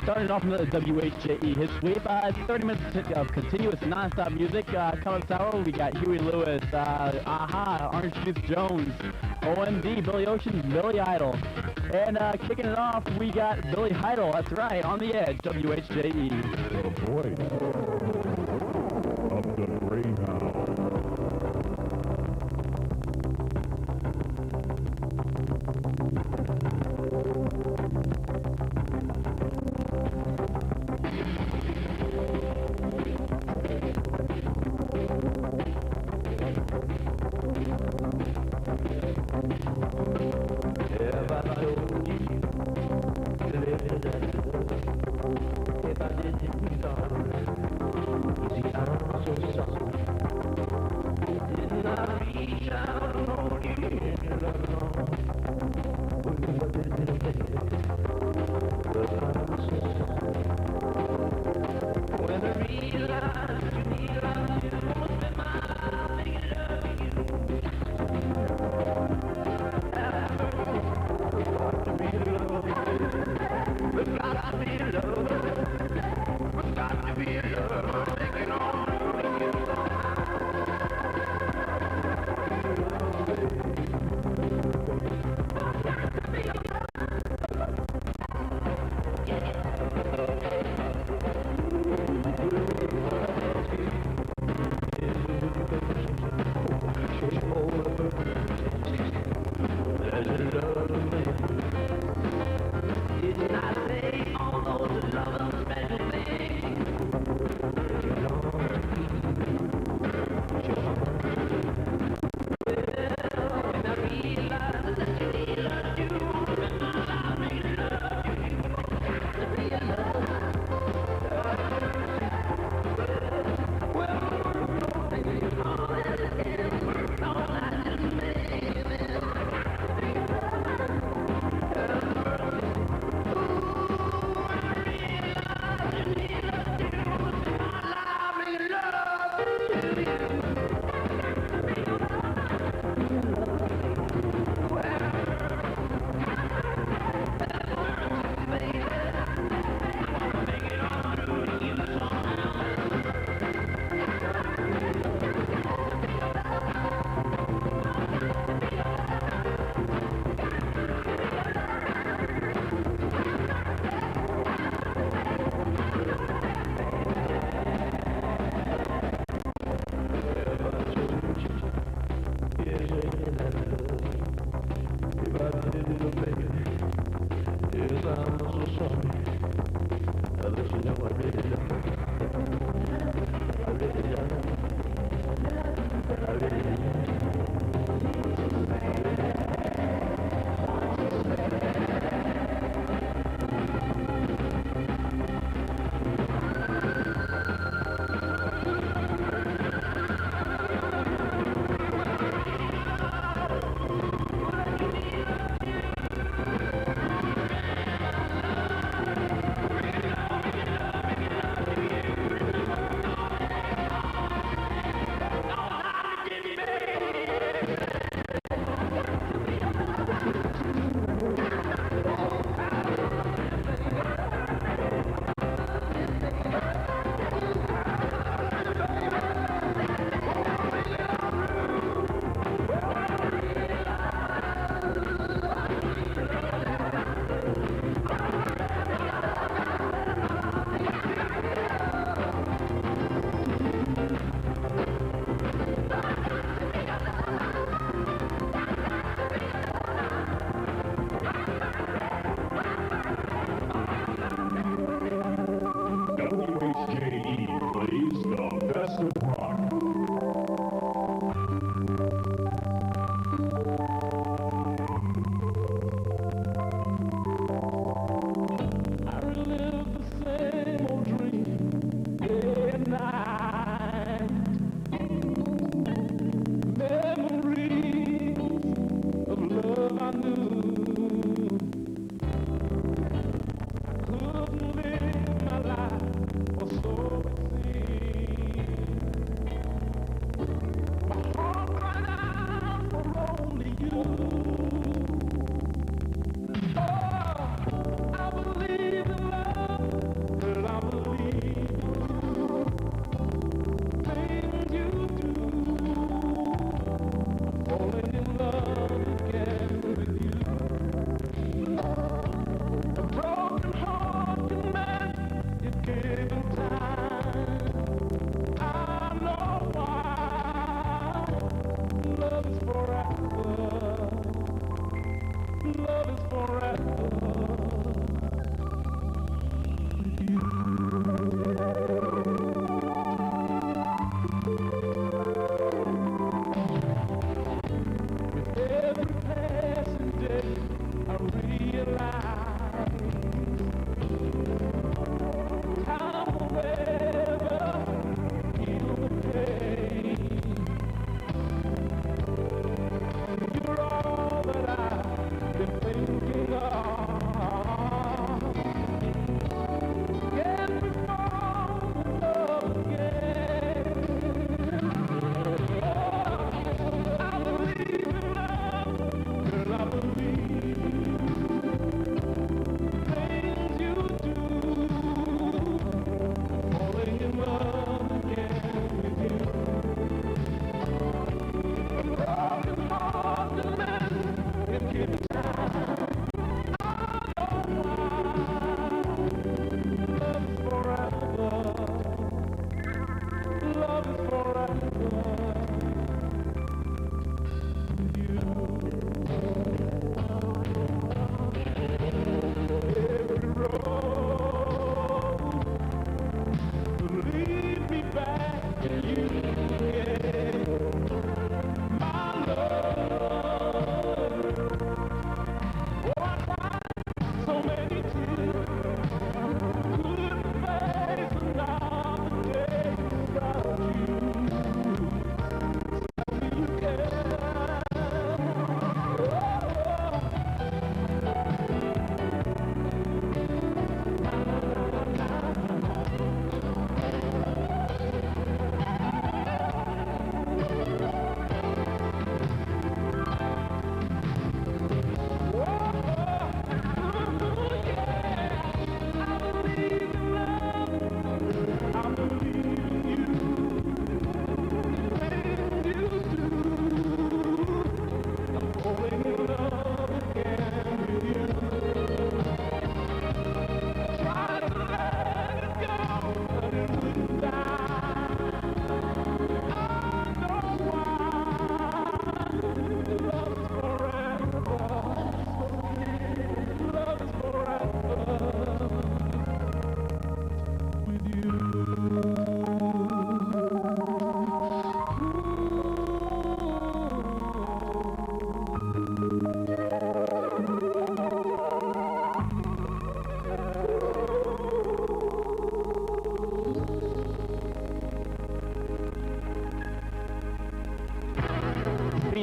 Starting off with the WHJE hit sweep, 30 minutes of continuous non-stop music. Coming up hour, we got Huey Lewis, Aha, Orange Juice Jones, OMD, Billy Ocean, Billy Idol. And kicking it off, we got Billy Idol, that's right, on the edge, WHJE. The voice of the Greyhound.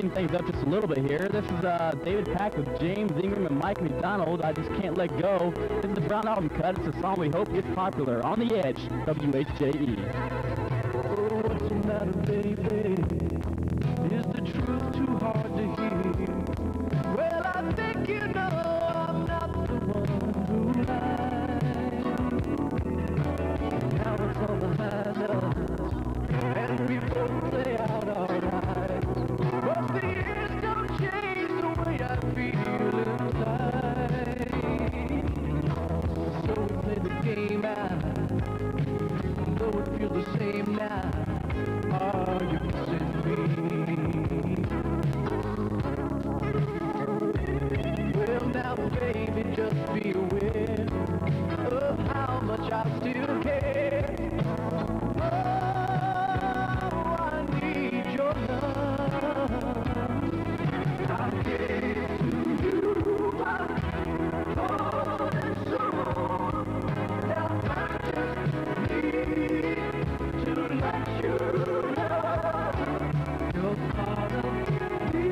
speeding things up just a little bit here. This is David Pack with James Ingram and Mike McDonald. I Just Can't Let Go. This is the Brown album cut. It's a song we hope gets popular. On the Edge, WHJE. Oh, what's the matter, baby? Is the truth too hard to hear? Well, I think you know I'm not the one who lied. Now it's all behind us, and we both play out alright. But the years don't change the way I feel inside. So we play the game out, though it feels the same now. Are you missing me? Well, now, baby, just be aware of how much I still care. Oh, I need your love. I gave to you my heart and soul. Now I just need to let you know you're part of me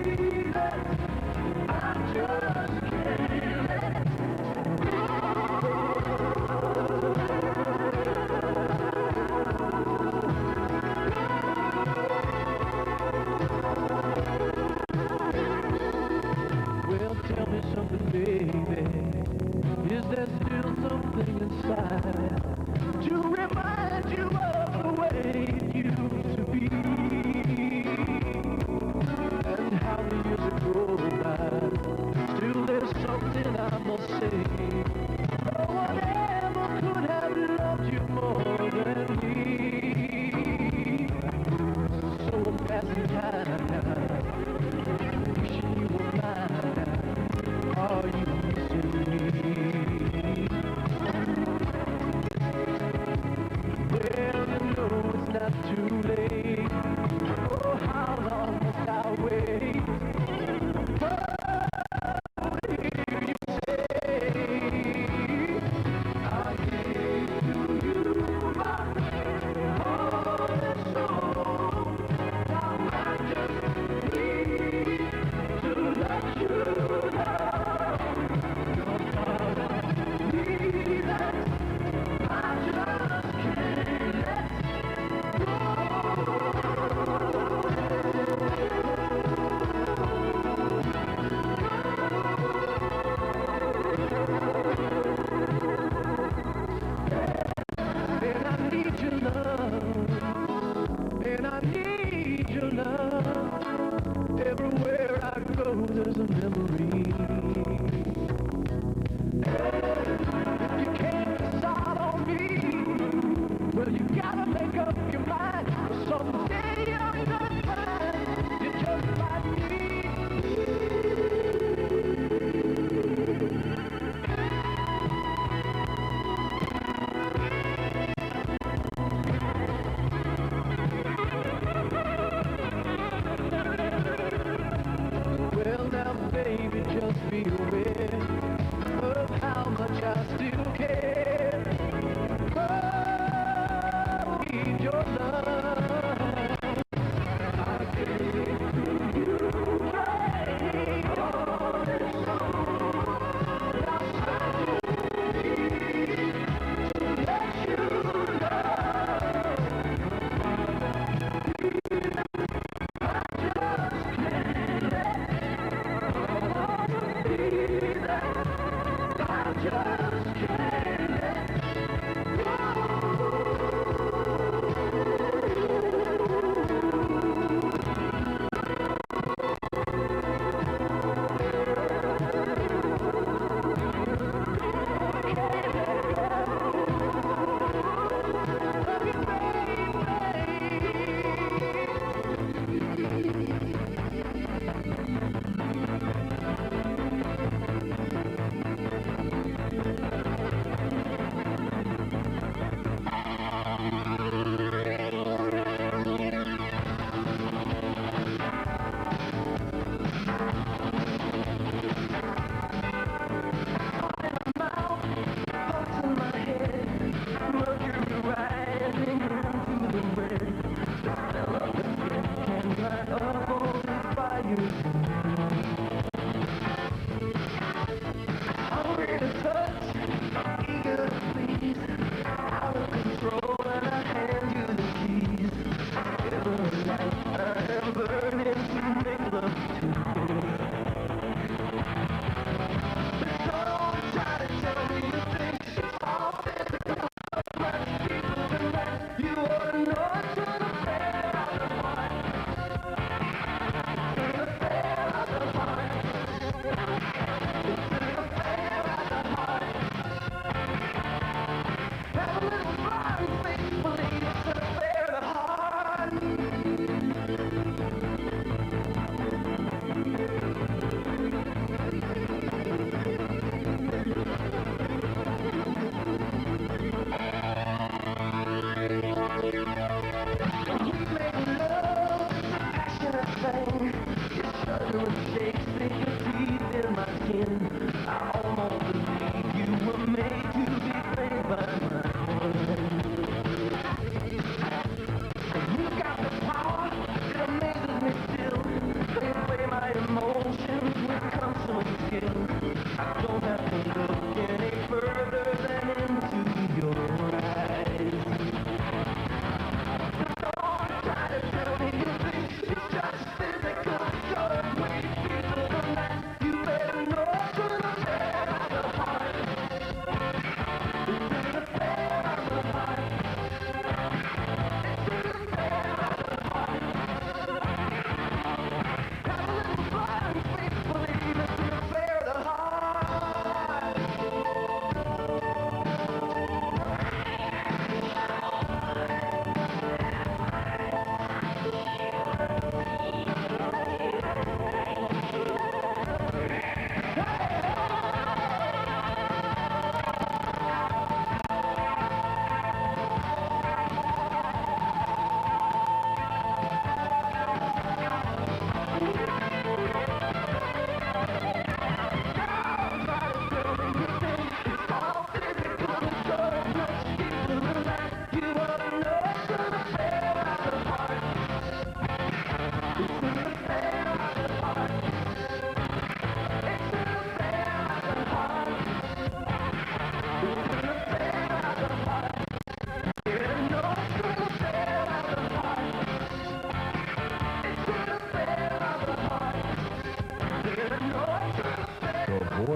that I just can't let Well, tell me something, baby. Is there still something inside to remind you of the way it used to be? And how the years go by, still there's something I must say. No one ever could have loved you more than me. So I'm passing time now, wishing you were mine now. Are you missing me? Well, you know it's not too late. Oh, how long must I wait? Oh, hear you say, I gave to you my heart and soul. Now I just need to let you know you're part of me that I just can't let And I need your love, and I need your love. Everywhere I go, there's a memory. If you can't decide on me, well, you gotta make up your mind. Someday I'm gonna find you just like me. Well, now, baby, just be aware of how much I still care. Oh, I need your love. I gave to you my heart and soul. Now I just need to let you know. I just can't let go.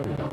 30.